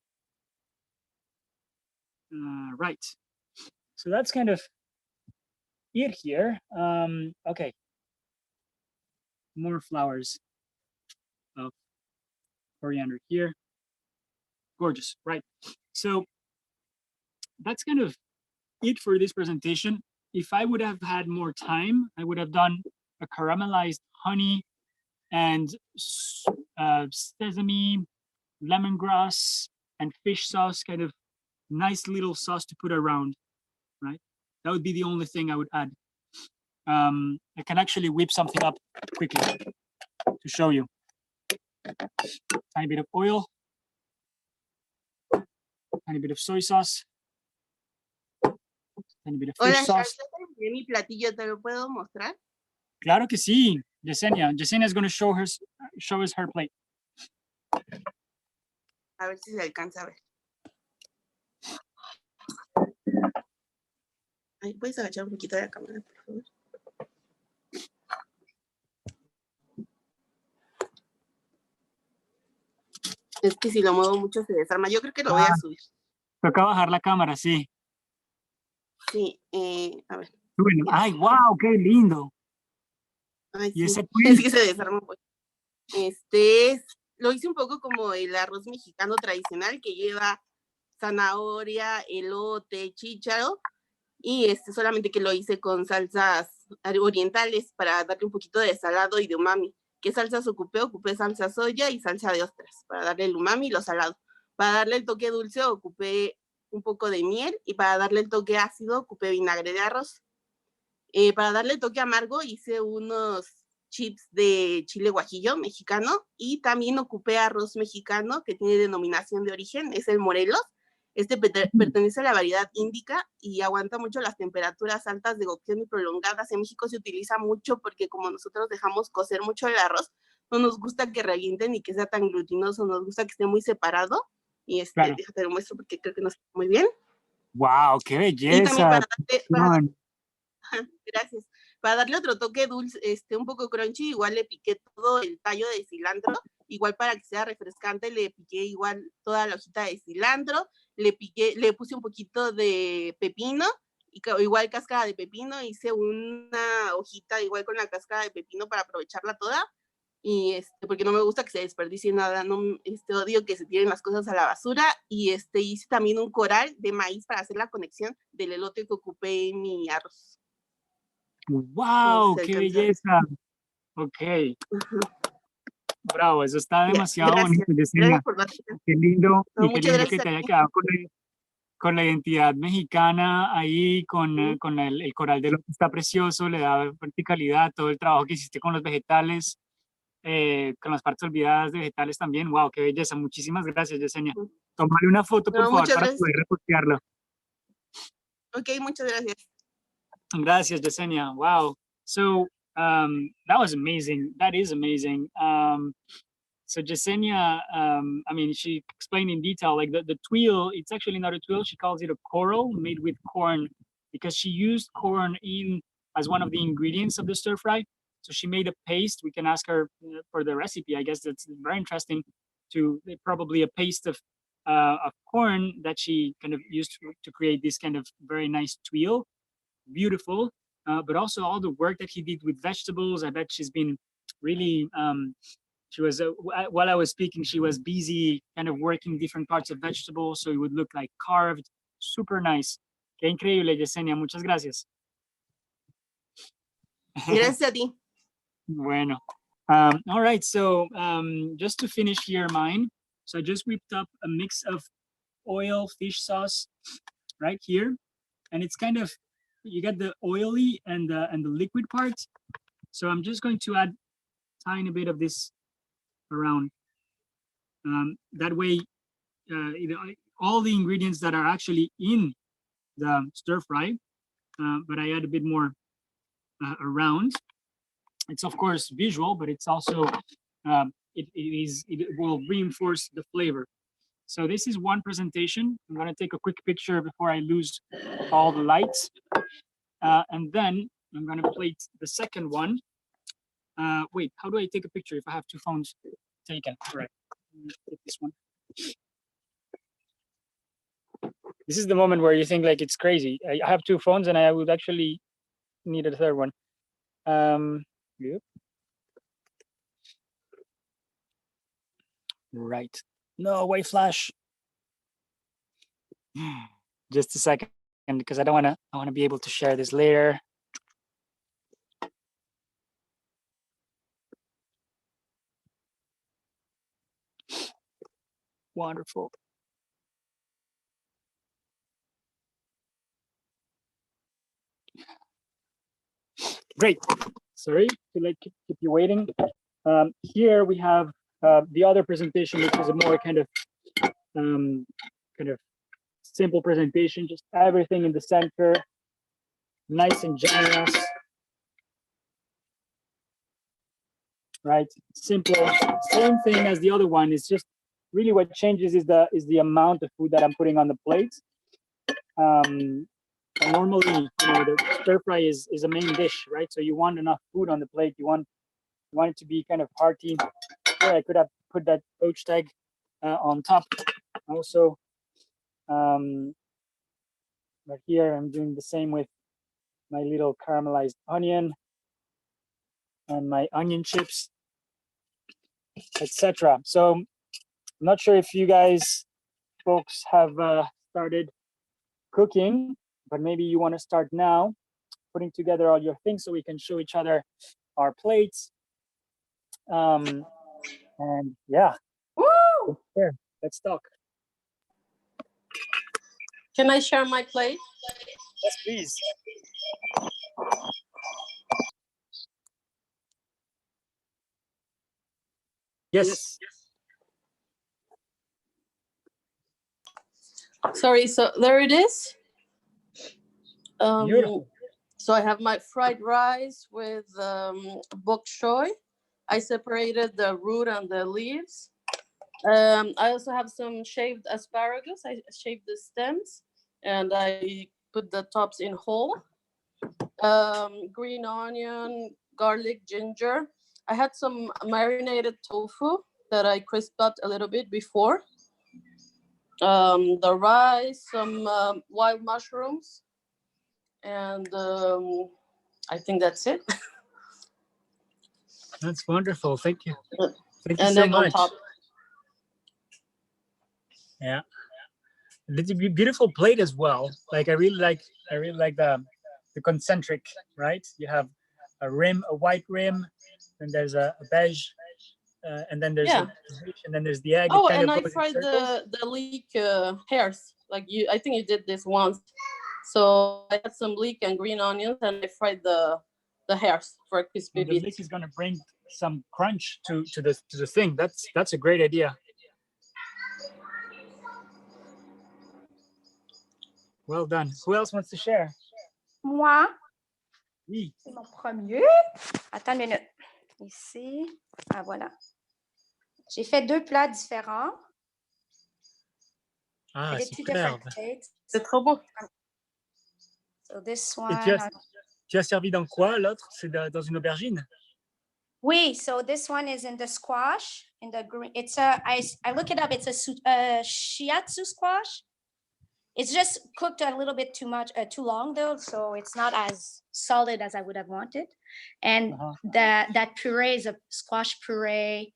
Right, so that's kind of it here. Okay, more flowers of coriander here. Gorgeous, right? So that's kind of it for this presentation. If I would have had more time, I would have done a caramelized honey and sesame, lemongrass, and fish sauce, kind of nice little sauce to put around, right? That would be the only thing I would add. I can actually whip something up quickly to show you. Tiny bit of oil, tiny bit of soy sauce, tiny bit of fish sauce. Hola, mi platillo, ¿te lo puedo mostrar? Claro que sí, Yesenia. Yesenia is going to show us her plate. A ver si se alcanza a ver. Ay, ¿puedes agachar un poquito de la cámara, por favor? Es que si lo muevo mucho se desarma. Yo creo que lo voy a subir. Toca bajar la cámara, sí. Sí, a ver. Bueno. Ay, wow, qué lindo. Ay, ¿Y sí. ese Es que se desarma. Pues. Lo hice un poco como el arroz mexicano tradicional que lleva zanahoria, elote, chícharo y solamente que lo hice con salsas orientales para darle un poquito de salado y de umami. ¿Qué salsas ocupé? Ocupé salsa soya y salsa de ostras para darle el umami y lo salado. Para darle el toque dulce ocupé un poco de miel y para darle el toque ácido ocupé vinagre de arroz. Para darle el toque amargo hice unos chips de chile guajillo mexicano y también ocupé arroz mexicano que tiene denominación de origen, es el Morelos. Este pertenece a la variedad índica y aguanta mucho las temperaturas altas de cocción y prolongadas. En México se utiliza mucho porque como nosotros dejamos cocer mucho el arroz, no nos gusta que revienten y que sea tan glutinoso, nos gusta que esté muy separado. Y Claro. déjate lo muestro porque creo que no está muy bien. ¡Wow! ¡Qué belleza! Y también gracias. Para darle otro toque dulce, un poco crunchy, igual le piqué todo el tallo de cilantro, igual para que sea refrescante, le piqué igual toda la hojita de cilantro, le puse un poquito de pepino, y igual cáscara de pepino, hice una hojita igual con la cáscara de pepino para aprovecharla toda, y porque no me gusta que se desperdicie nada, no, odio que se tiren las cosas a la basura, y hice también un coral de maíz para hacer la conexión del elote que ocupé en mi arroz. ¡Wow! ¡Qué belleza! Ok. Bravo, eso está demasiado bonito, Yesenia. Qué lindo, no, y qué lindo que te haya quedado con la identidad mexicana ahí, con el coral de lo que está precioso, le da verticalidad, todo el trabajo que hiciste con los vegetales, con las partes olvidadas de vegetales también. ¡Wow! ¡Qué belleza! Muchísimas gracias, Yesenia. Tómale una foto, por favor, para poder repostearlo. Ok, muchas gracias. Gracias, Yesenia. Wow. So that was amazing. That is amazing. So Yesenia, I mean, she explained in detail, like the tuile, it's actually not a tuile. She calls it a coral made with corn because she used corn as one of the ingredients of the stir fry. So she made a paste. We can ask her for the recipe. I guess that's very interesting probably a paste of corn that she kind of used to create this kind of very nice tuile. Beautiful, but also all the work that he did with vegetables. I bet she's been really, she was, while I was speaking, she was busy kind of working different parts of vegetables, so it would look like carved, super nice. Qué increíble, Yesenia, muchas gracias. Gracias a ti. Bueno, all right, so just to finish here mine, so I just whipped up a mix of oil fish sauce right here, and it's kind of, you get the oily and the liquid part. So I'm just going to add a tiny bit of this around. That way, all the ingredients that are actually in the stir fry, but I add a bit more around. It's of course visual, but it's also, it will reinforce the flavor. So this is one presentation. I'm gonna take a quick picture before I lose all the lights. And then I'm gonna plate the second one. Wait, how do I take a picture if I have two phones taken? All right, take this one. This is the moment where you think like it's crazy. I have two phones and I would actually need a third one. Yep. Right. No, white flash. Just a second, because I want to be able to share this later. Wonderful. Great. Sorry to keep you waiting. Here we have the other presentation, which is a more kind of simple presentation, just everything in the center, nice and generous. Right, simple, same thing as the other one. It's just really what changes is the amount of food that I'm putting on the plate. Normally, the stir fry is a main dish, right? So you want enough food on the plate. You want it to be kind of hearty. Here I could have put that poached egg on top also. But here I'm doing the same with my little caramelized onion and my onion chips, etc. So I'm not sure if you guys folks have started cooking, but maybe you want to start now, putting together all your things so we can show each other our plates. And yeah. Woo! Here, let's talk. Can I share my plate? Yes, please. Yes. Sorry, so there it is. Beautiful. So I have my fried rice with bok choy. I separated the root and the leaves. I also have some shaved asparagus. I shaved the stems and I put the tops in whole. Green onion, garlic, ginger. I had some marinated tofu that I crisped up a little bit before. The rice, some wild mushrooms, and I think that's it. That's wonderful. Thank you. Thank you And so then on much. top. Yeah. It's a beautiful plate as well. Like I really like the concentric, right? You have a rim, a white rim, and there's a beige, and then there's and then there's the egg. Oh, It kind and of I goes in fried circles. the leek hairs. Like you, I think you did this once. So I had some leek and green onions, and I fried the hairs for a crispy And the bit. leek is gonna bring some crunch to the thing. That's a great idea. Well done. Who else wants to share? Moi. Oui. C'est mon premier. Attends une minute. Ici. Ah, voilà. J'ai fait 2 plats différents. Ah, I did 2 superbe. different plates. C'est trop bon. So this Et one. tu as servi dans quoi l'autre? C'est dans une aubergine? Oui, so this one is in the squash, in the green. It's a, I look it up, it's a shiatsu squash. It's just cooked a little bit too long though, so it's not as solid as I would have wanted. And that puree is a squash puree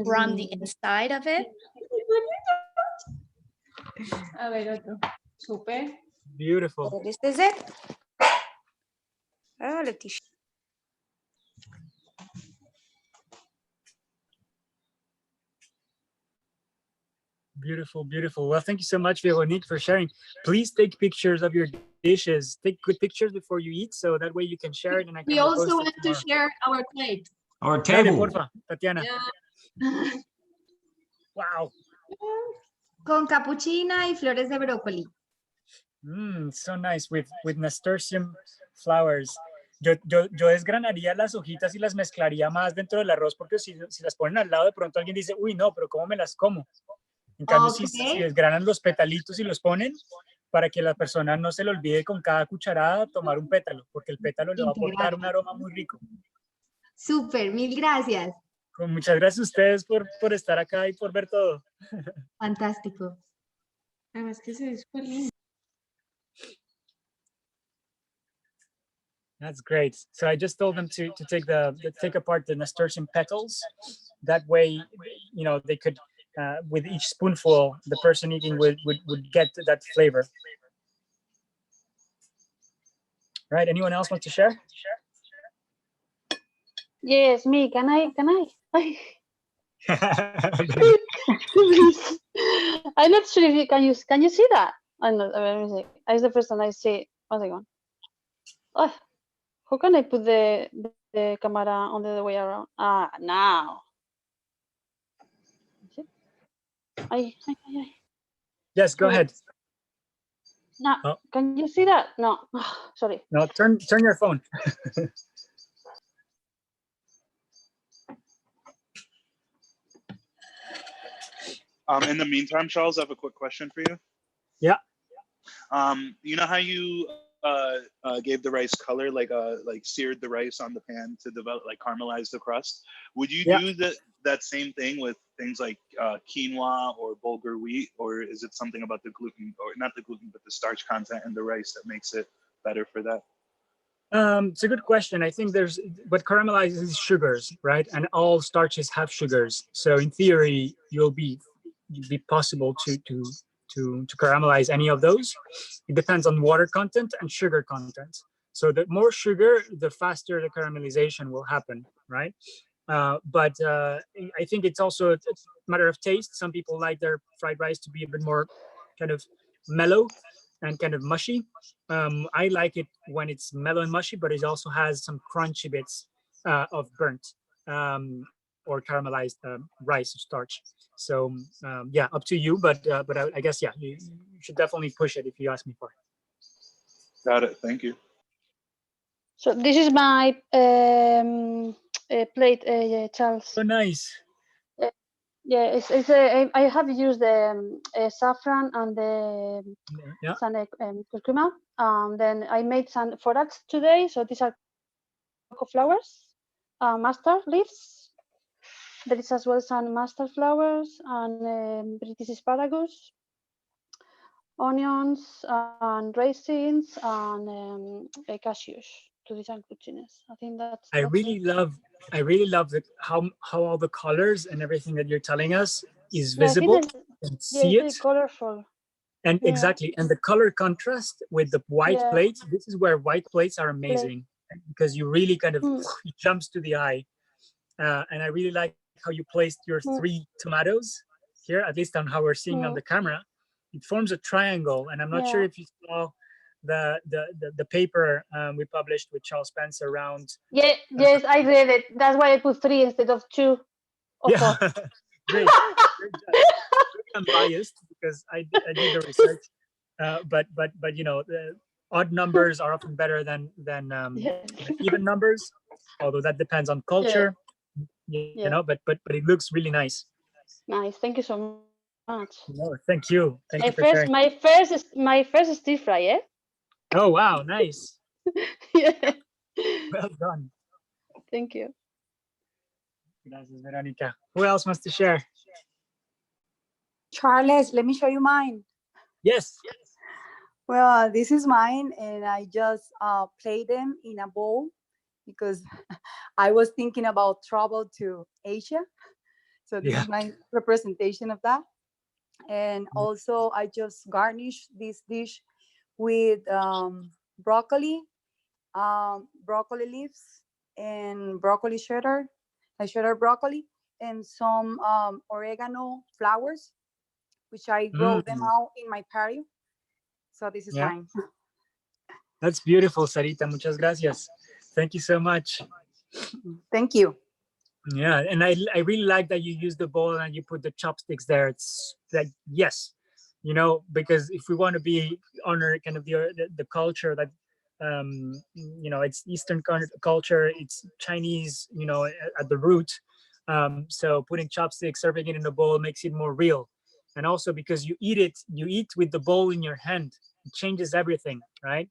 from the inside of it. A ver, otro. Super. Beautiful. So this is it. Oh, le petit. Beautiful, beautiful. Well, thank you so much, Véronique, for sharing. Please take pictures of your dishes. Take good pictures before you eat, so that way you can share it and I can We also post it want to tomorrow. share our plate. Our Dale, table. porfa, Tatiana. Yeah. Wow. Con capuchina y flores de brócoli. So nice with nasturtium flowers. Yo desgranaría las hojitas y las mezclaría más dentro del arroz porque si las ponen al lado de pronto alguien dice, uy, no, pero ¿cómo me las como? En cambio, si desgranan los petalitos y los ponen para que la persona no se le olvide con cada cucharada tomar un pétalo, porque el pétalo le va a aportar un aroma muy rico. Súper, mil gracias. Con muchas gracias a ustedes por estar acá y por ver todo. Fantástico. Además que se ve súper lindo. That's great. So I just told them to take apart the nasturtium petals. That way, you know, they could, with each spoonful, the person eating would get that flavor. Right? Anyone else wants to share? Yes, me. Can I? I'm not sure if you can you see that? I'm not. Let me see. It's the first time I see. One second. Oh, how can I put the camera on the other way around? Ah, now. Ay. Yes, go ahead. No, can you see that? No, sorry. No, turn your phone. In the meantime, Charles, I have a quick question for you. Yeah. You know how you gave the rice color, like seared the rice on the pan to develop, like caramelize the crust? Would you do that same thing with things like quinoa or bulgur wheat, or is it something about the gluten, or not the gluten, but the starch content in the rice that makes it better for that? It's a good question. I think what caramelizes is sugars, right? And all starches have sugars. So in theory, you'll be possible to caramelize any of those. It depends on water content and sugar content. So the more sugar, the faster the caramelization will happen, right? But I think it's also a matter of taste. Some people like their fried rice to be a bit more kind of mellow and kind of mushy. I like it when it's mellow and mushy, but it also has some crunchy bits of burnt or caramelized rice or starch. So yeah, up to you. But I guess yeah, you should definitely push it if you ask me for it. Got it. Thank you. So this is my plate, Charles. So nice. Yeah, I have used the saffron and the some curcuma. Then I made some forage today. So these are cocoa flowers, mustard leaves. There is as well some mustard flowers and British asparagus, onions and raisins and cashews to these cucines. I think that's. I really love how all the colors and everything that you're telling us is visible and see it. It's colorful. And exactly, and the color contrast with the white plate. This is where white plates are amazing because you really kind of it jumps to the eye. And I really like how you placed your 3 tomatoes here, at least on how we're seeing on the camera. It forms a triangle, and I'm not sure if you saw the paper we published with Charles Spencer around. Yes, I read it. That's why I put 3 instead of 2 or 4. Great. I'm biased because I did the research, but you know, the odd numbers are often better than even numbers, although that depends on culture. You know, but it looks really nice. Nice. Thank you so much. No, thank you. Thank you for sharing. My first stir fry, yeah? Oh wow, nice. Yeah. Well done. Thank you. Gracias, Veronica. Who else wants to share? Charles, let me show you mine. Yes. Well, this is mine, and I just played them in a bowl because I was thinking about travel to Asia. So this is my representation of that. And also I just garnished this dish with broccoli leaves and broccoli cheddar, cheddar broccoli, and some oregano flowers, which I grow them out in my patio. So this is mine. That's beautiful, Sarita. Muchas gracias. Thank you so much. Thank you. Yeah, and I really like that you use the bowl and you put the chopsticks there. It's like, yes, you know, because if we want to be honor kind of the culture that you know, it's Eastern culture, it's Chinese, you know, at the root. So putting chopsticks, serving it in a bowl makes it more real. And also because you eat with the bowl in your hand. It changes everything, right?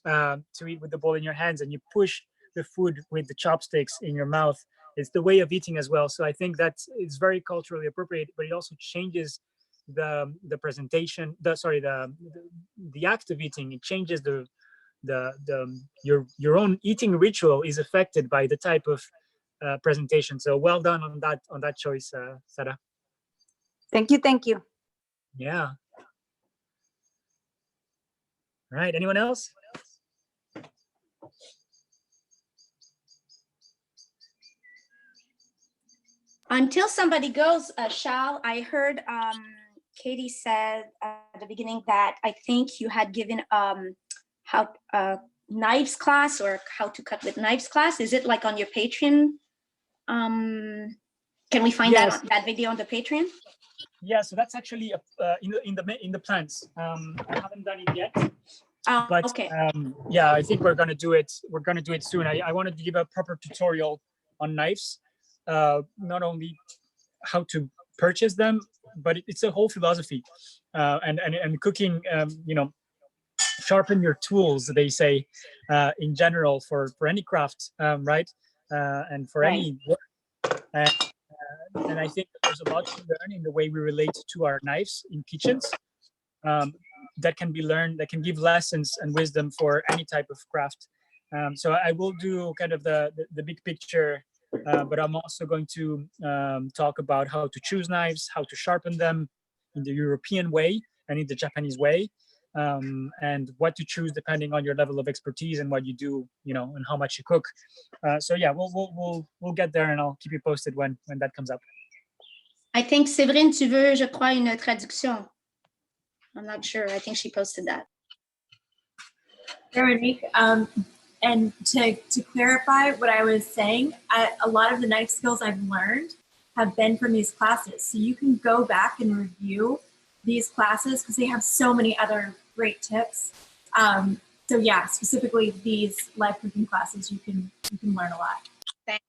To eat with the bowl in your hands and you push the food with the chopsticks in your mouth. It's the way of eating as well. So I think it's very culturally appropriate, but it also changes the presentation, the act of eating. It changes your own eating ritual is affected by the type of presentation. So well done on that choice, Sarah. Thank you. Yeah. All right. Anyone else? Until somebody goes, Shal, I heard Katie said at the beginning that I think you had given how knives class or how to cut with knives class. Is it like on your Patreon? Can we find that video on the Patreon? Yeah, so that's actually in the plans. I haven't done it yet. But okay. Yeah, I think we're gonna do it. We're gonna do it soon. I wanted to give a proper tutorial on knives. Not only how to purchase them, but it's a whole philosophy. And cooking, you know, sharpen your tools, they say, in general for any craft, right? And for any work. And I think there's a lot to learn in the way we relate to our knives in kitchens. That can be learned, that can give lessons and wisdom for any type of craft. So I will do kind of the big picture, but I'm also going to talk about how to choose knives, how to sharpen them in the European way and in the Japanese way, and what to choose depending on your level of expertise and what you do, you know, and how much you cook. So yeah, we'll get there, and I'll keep you posted when that comes up. I think Séverine, tu veux, je crois, une traduction. I'm not sure. I think she posted that. Veronique, and to clarify what I was saying, a lot of the knife skills I've learned have been from these classes. So you can go back and review these classes because they have so many other great tips. So yeah, specifically these live cooking classes, you can learn a lot. Thanks.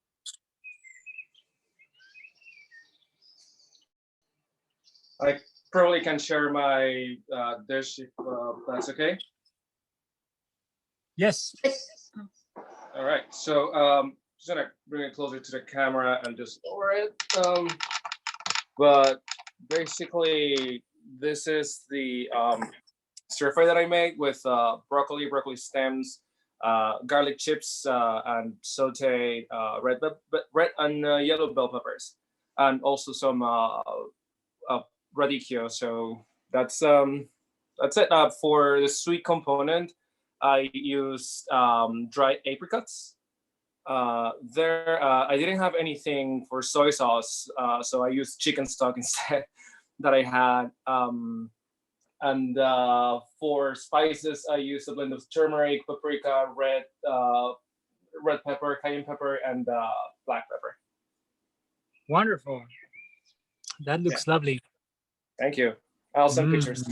I probably can share my dish if that's okay. Yes. All right, so just gonna bring it closer to the camera and just lower it. But basically, this is the stir fry that I made with broccoli stems, garlic chips, and sauteed red and yellow bell peppers, and also some radicchio. So that's it. For the sweet component, I used dried apricots. I didn't have anything for soy sauce, so I used chicken stock instead that I had. And for spices, I used a blend of turmeric, paprika, red pepper, cayenne pepper, and black pepper. Wonderful. That looks lovely. Thank you. I'll send pictures.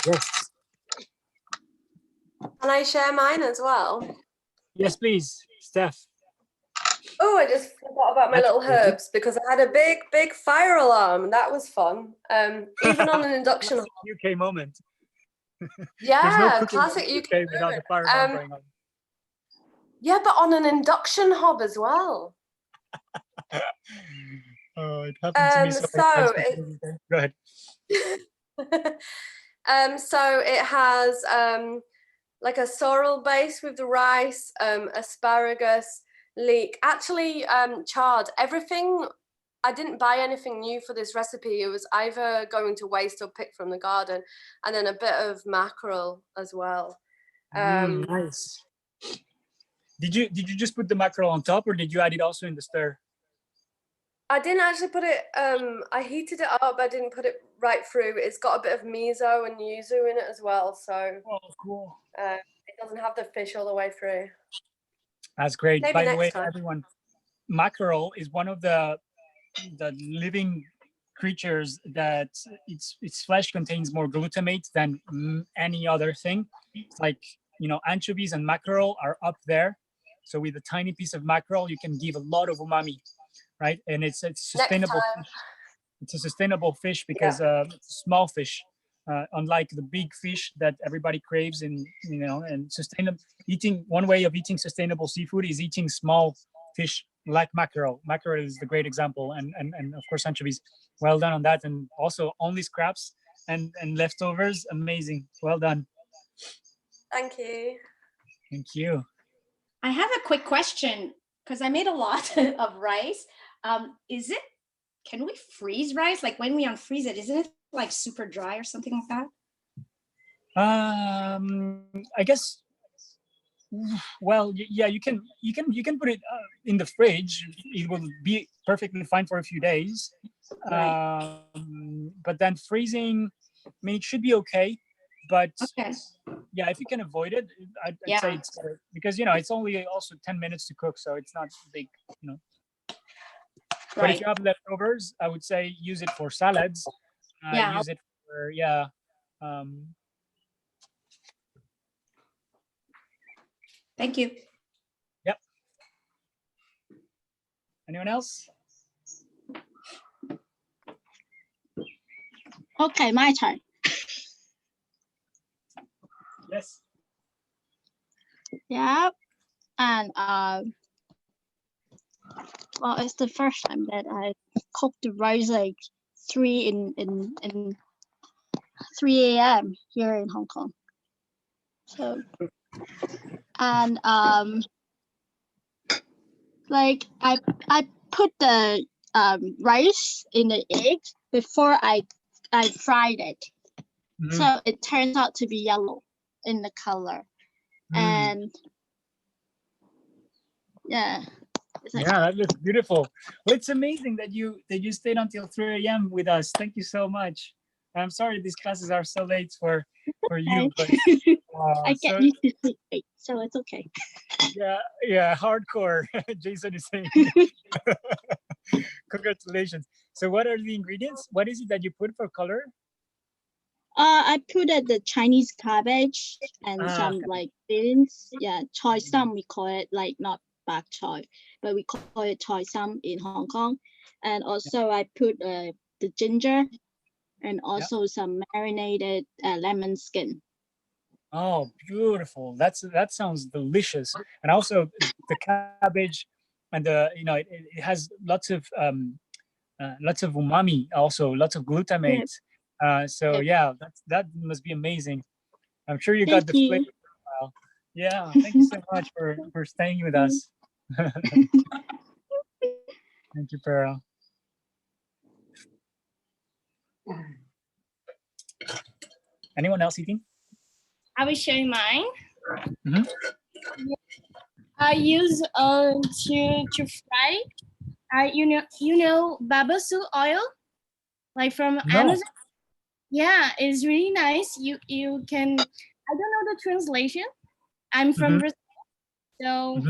Yes. Can I share mine as well? Yes, please, Steph. Oh, I just forgot about my little herbs because I had a big fire alarm. That was fun. Even on an induction hob. UK moment. Yeah, no classic UK without the fire alarm going on. Yeah, but on an induction hob as well. Oh, it happened to me so many times. Go ahead. So it has like a sorrel base with the rice, asparagus, leek, actually chard. Everything, I didn't buy anything new for this recipe. It was either going to waste or pick from the garden, and then a bit of mackerel as well. Nice. Did you just put the mackerel on top, or did you add it also in the stir? I didn't actually put it, I heated it up, I didn't put it right through. It's got a bit of miso and yuzu in it as well, so cool. It doesn't have the fish all the way through. That's great. Maybe By the next way, time. everyone, mackerel is one of the living creatures that its flesh contains more glutamate than any other thing. It's like, you know, anchovies and mackerel are up there. So with a tiny piece of mackerel, you can give a lot of umami, right? And it's sustainable. It's a sustainable fish because it's a small fish, unlike the big fish that everybody craves. And sustainable eating. One way of eating sustainable seafood is eating small fish like mackerel. Mackerel is the great example, and of course anchovies. Well done on that, and also only scraps and leftovers. Amazing. Well done. Thank you. Thank you. I have a quick question because I made a lot of rice. Can we freeze rice? Like when we unfreeze it, isn't it like super dry or something like that? I guess. Well, yeah, you can put it in the fridge. It will be perfectly fine for a few days. Right. But then freezing, I mean, it should be okay. But yeah, if you can avoid it, I'd say it's better because it's only also 10 minutes to cook, so it's not big, But if you have leftovers, I would say use it for salads. Use it for Thank you. Yep. Anyone else? Okay, my turn. Yes. Yeah. And well, it's the first time that I cooked the rice like 3 a.m. here in Hong Kong. So and like I put the rice in the egg before I fried it. So it turns out to be yellow in the color. And yeah. Yeah, that looks beautiful. Well, it's amazing that you stayed until 3 a.m. with us. Thank you so much. I'm sorry these classes are so late for you, but I get used to sleep late, so it's okay. yeah, hardcore. Jason is saying. Congratulations. So what are the ingredients? What is it that you put for color? I put the Chinese cabbage and some like beans. Yeah, choy sum we call it, like not bak choy, but we call it choy sum in Hong Kong. And also I put the ginger and also some marinated lemon skin. Oh, beautiful. That sounds delicious. And also the cabbage and it has lots of umami, also lots of glutamate. So yeah, that must be amazing. I'm sure you got the flavor profile. Yeah, thank you so much for staying with us. Thank you, Pearl. Anyone else eating? I will show you mine. Mm-hmm. I use to fry. You know babasu oil, like from Amazon. Yeah, it's really nice. You can. I don't know the translation. I'm from Brazil, so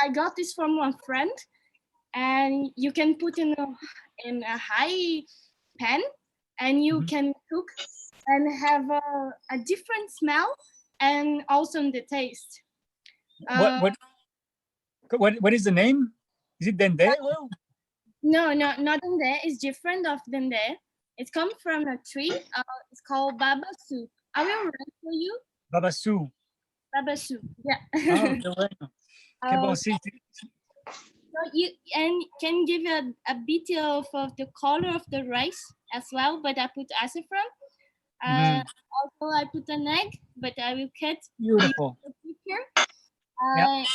I got this from one friend, and you can put in a high pan, and you can cook and have a different smell and also the taste. What is the name? Is it dende oil? No, not dende. It's different of dende. It comes from a tree. It's called babasu. I will write for you. Babasu. Babasu. Yeah. Oh, qué bueno. Qué bon. Sí. So you can give a bit of the color of the rice as well, but I put saffron. Also, I put an egg, but I will cut. Beautiful. I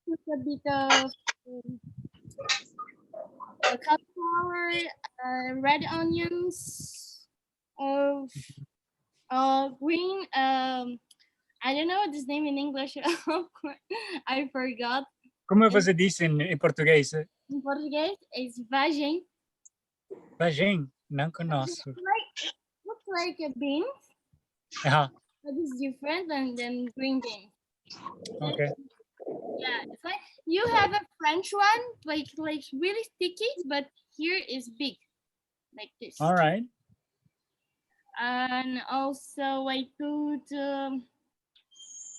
put a bit of cauliflower, red onions, green. I don't know this name in English. I forgot. Como você disse em português? In Portuguese, it's vagem. Vagem? Não conheço. Looks like a bean. But it's different than green bean. Okay. Yeah, it's like you have a French one, like really sticky, but here is big, like this. All right. And also I put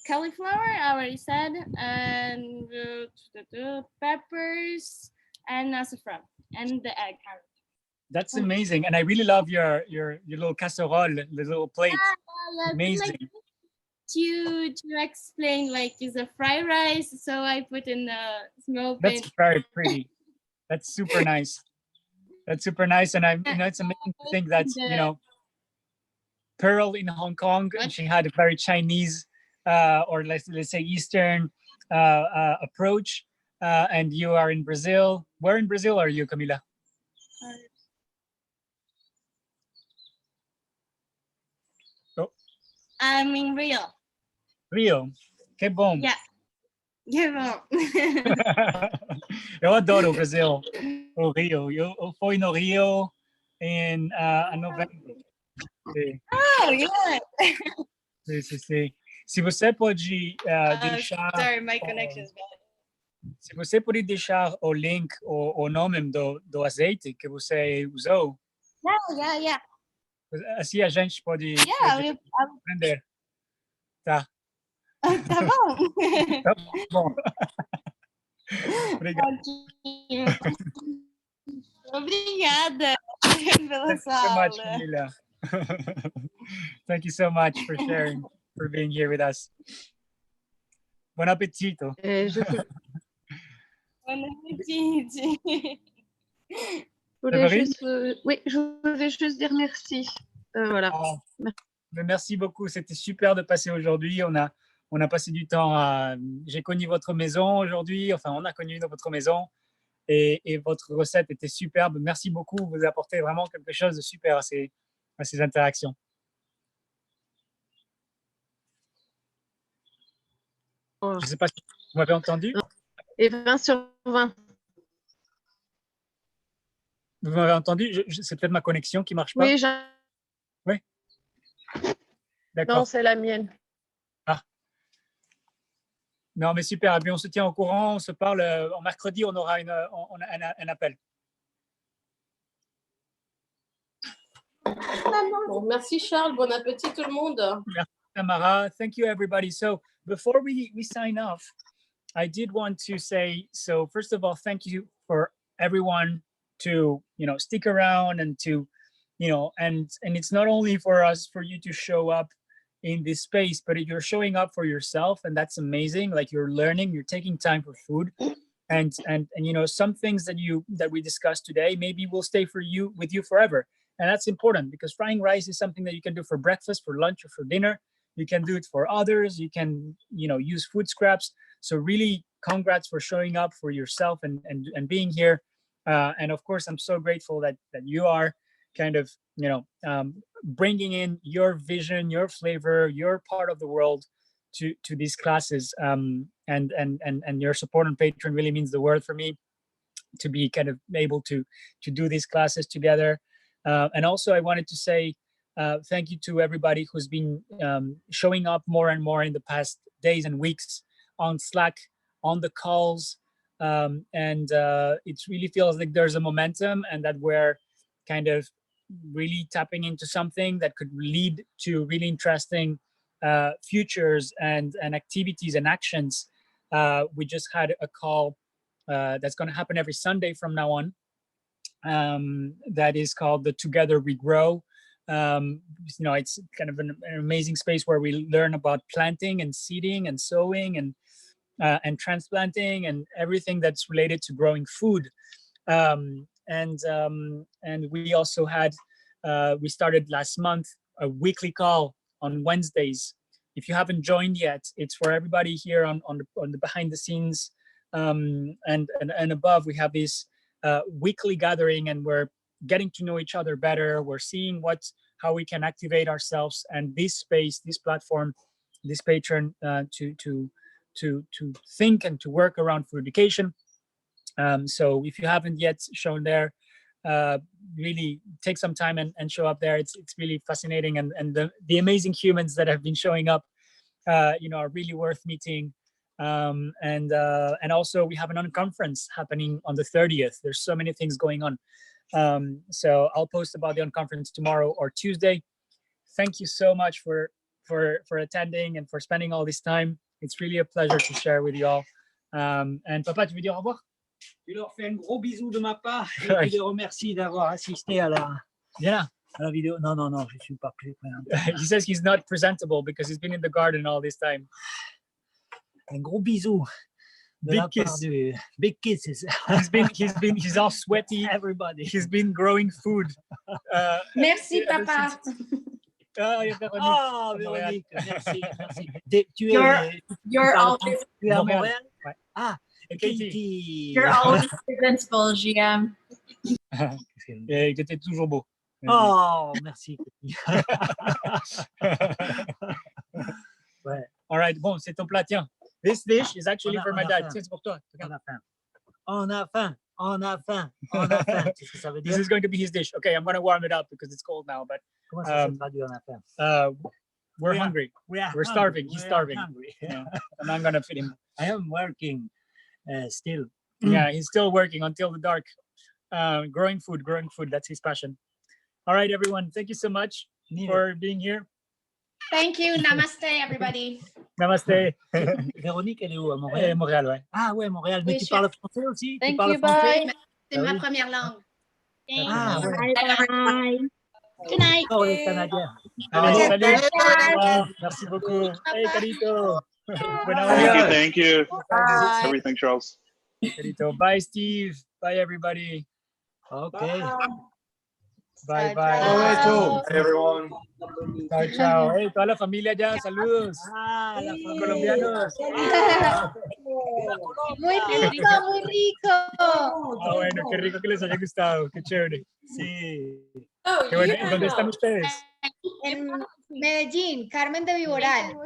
cauliflower, I already said, and peppers and saffron and the egg. That's amazing, and I really love your little casserole, the little plate. Yeah, amazing. Like, to explain, like, it's a fried rice, so I put in the small pan. That's very pretty. That's super nice. That's super nice, and it's amazing to think that Pearl in Hong Kong, and she had a very Chinese or let's say Eastern approach, and you are in Brazil. Where in Brazil are you, Camila? I'm in Rio. Rio, que bom. Yeah. Que bom. Eu adoro o Brasil, o Rio. Eu fui no Rio em novembro. Sim. Oh, yeah. Sim. Se você pode deixar... Sorry, my connection is bad. Se você pode deixar o link, o nome do azeite que você usou. Yeah. Assim a gente pode aprender. Tá. Tá bom. Tá bom. Obrigado. Obrigada pela sua so much, aula. Camila. Thank you so much for sharing, for being here with us. Bon appétit. Bon appétit. Je voulais juste dire merci. Voilà. Oh, merci beaucoup. C'était super de passer aujourd'hui. On a passé du temps j'ai connu votre maison aujourd'hui. Enfin, on a connu votre maison et votre recette était superbe. Merci beaucoup. Vous apportez vraiment quelque chose de super à ces interactions. Je ne sais pas si vous m'avez entendu. Et 20 sur 20. Vous m'avez entendu? C'est peut-être ma connexion qui ne marche pas. Oui, Oui. D'accord. non, c'est la mienne. Ah. Non, mais super. Et puis on se tient au courant. On se parle. En mercredi, on aura un appel. Bon, merci Charles. Bon appétit tout le monde. Merci, Tamara. Thank you, everybody. So before we sign off, I did want to say, so first of all, thank you for everyone to, stick around and to, and it's not only for us, for you to show up in this space, but you're showing up for yourself, and that's amazing. Like, you're learning, you're taking time for food, and some things that we discussed today maybe will stay with you forever, and that's important, because frying rice is something that you can do for breakfast, for lunch, or for dinner. You can do it for others. You can use food scraps. So really, congrats for showing up for yourself and being here. And of course, I'm so grateful that you are kind of bringing in your vision, your flavor, your part of the world to these classes. And your support on Patreon really means the world for me, to be kind of able to do these classes together. And also, I wanted to say thank you to everybody who's been showing up more and more in the past days and weeks on Slack, on the calls. And it really feels like there's a momentum, and that we're kind of really tapping into something that could lead to really interesting futures and activities and actions. We just had a call that's going to happen every Sunday from now on. That is called the Together We Grow. It's kind of an amazing space where we learn about planting and seeding and sowing and transplanting and everything that's related to growing food. And we also had we started last month a weekly call on Wednesdays. If you haven't joined yet, it's for everybody here on the behind the scenes and above. We have this weekly gathering, and we're getting to know each other better. We're seeing how we can activate ourselves, and this space, this platform, this Patreon to think and to work around food education. So if you haven't yet shown there, really take some time and show up there. It's really fascinating, and the amazing humans that have been showing up, are really worth meeting. And also we have an unconference happening on the 30th. There's so many things going on. So I'll post about the unconference tomorrow or Tuesday. Thank you so much for attending and for spending all this time. It's really a pleasure to share with you all. And Papa, tu veux dire au revoir? Je leur fais un gros bisou de ma part et je les remercie d'avoir assisté à la vidéo. Non, je suis pas présent. He says he's not presentable because he's been in the garden all this time. Un gros bisou. Big kiss. Big kisses. He's all sweaty. Everybody. He's been growing food. Merci, Papa. Véronique, merci. You're always à Montréal? Ouais. Ah, Katie. You're always presentable, JM. Et il était toujours beau. Oh, merci. Ouais. All right, bon, c'est ton plat, tiens. This dish is actually for my dad. C'est pour toi. On a faim. Qu'est-ce que ça veut dire? This is going to be his dish. Okay, I'm going to warm it up because it's cold now. But comment ça se traduit on a faim? We're hungry. We're starving. He's starving. Yeah. And I'm going to feed him. I am working still. Yeah, he's still working until the dark. Growing food. That's his passion. All right, everyone. Thank you so much for being here. Thank you. Namaste, everybody. Namaste. Véronique, elle est où? À Montréal? Montréal, ouais. Ah ouais, Montréal. Mais tu parles français aussi? Thank tu parles you, français? bye. C'est ma première langue. Ah ouais. Bye. Good night. Oh, les Canadiens. Allez, salut. Wow, merci beaucoup. Hey, Carito. Thank you. Bye. Everything, Charles. Carito. Bye, Steve. Bye, everybody. Okay. Bye. Hey, everyone. Ciao. Hey, toda la familia ya, saludos. Ah, la familia. Colombianos. Muy rico. Ah, bueno, qué rico que les haya gustado. Qué chévere. Sí. Qué bueno. ¿Dónde están ustedes? En Medellín, Carmen de Viboral.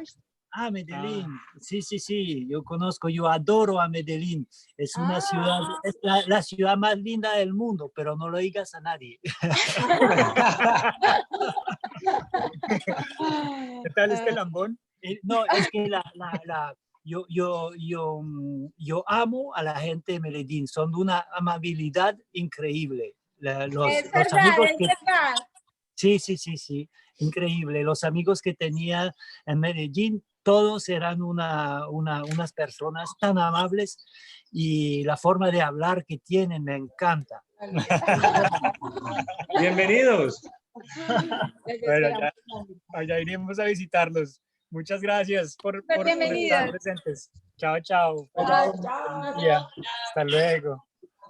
Ah, Medellín. Sí, sí, sí, yo conozco, yo adoro a Medellín. Es una ciudad, es la ciudad más linda del mundo, pero no lo digas a nadie. ¿Qué tal este lambón? No, es que yo amo a la gente de Medellín, son de una amabilidad increíble. Los amigos que... Sí, sí, sí, sí, increíble. Los amigos que tenía en Medellín, todos eran unas personas tan amables y la forma de hablar que tienen me encanta. Bienvenidos. Bueno, allá iremos a visitarlos. Muchas gracias por estar presentes. Chao, chao. Chao, chao. Hasta luego.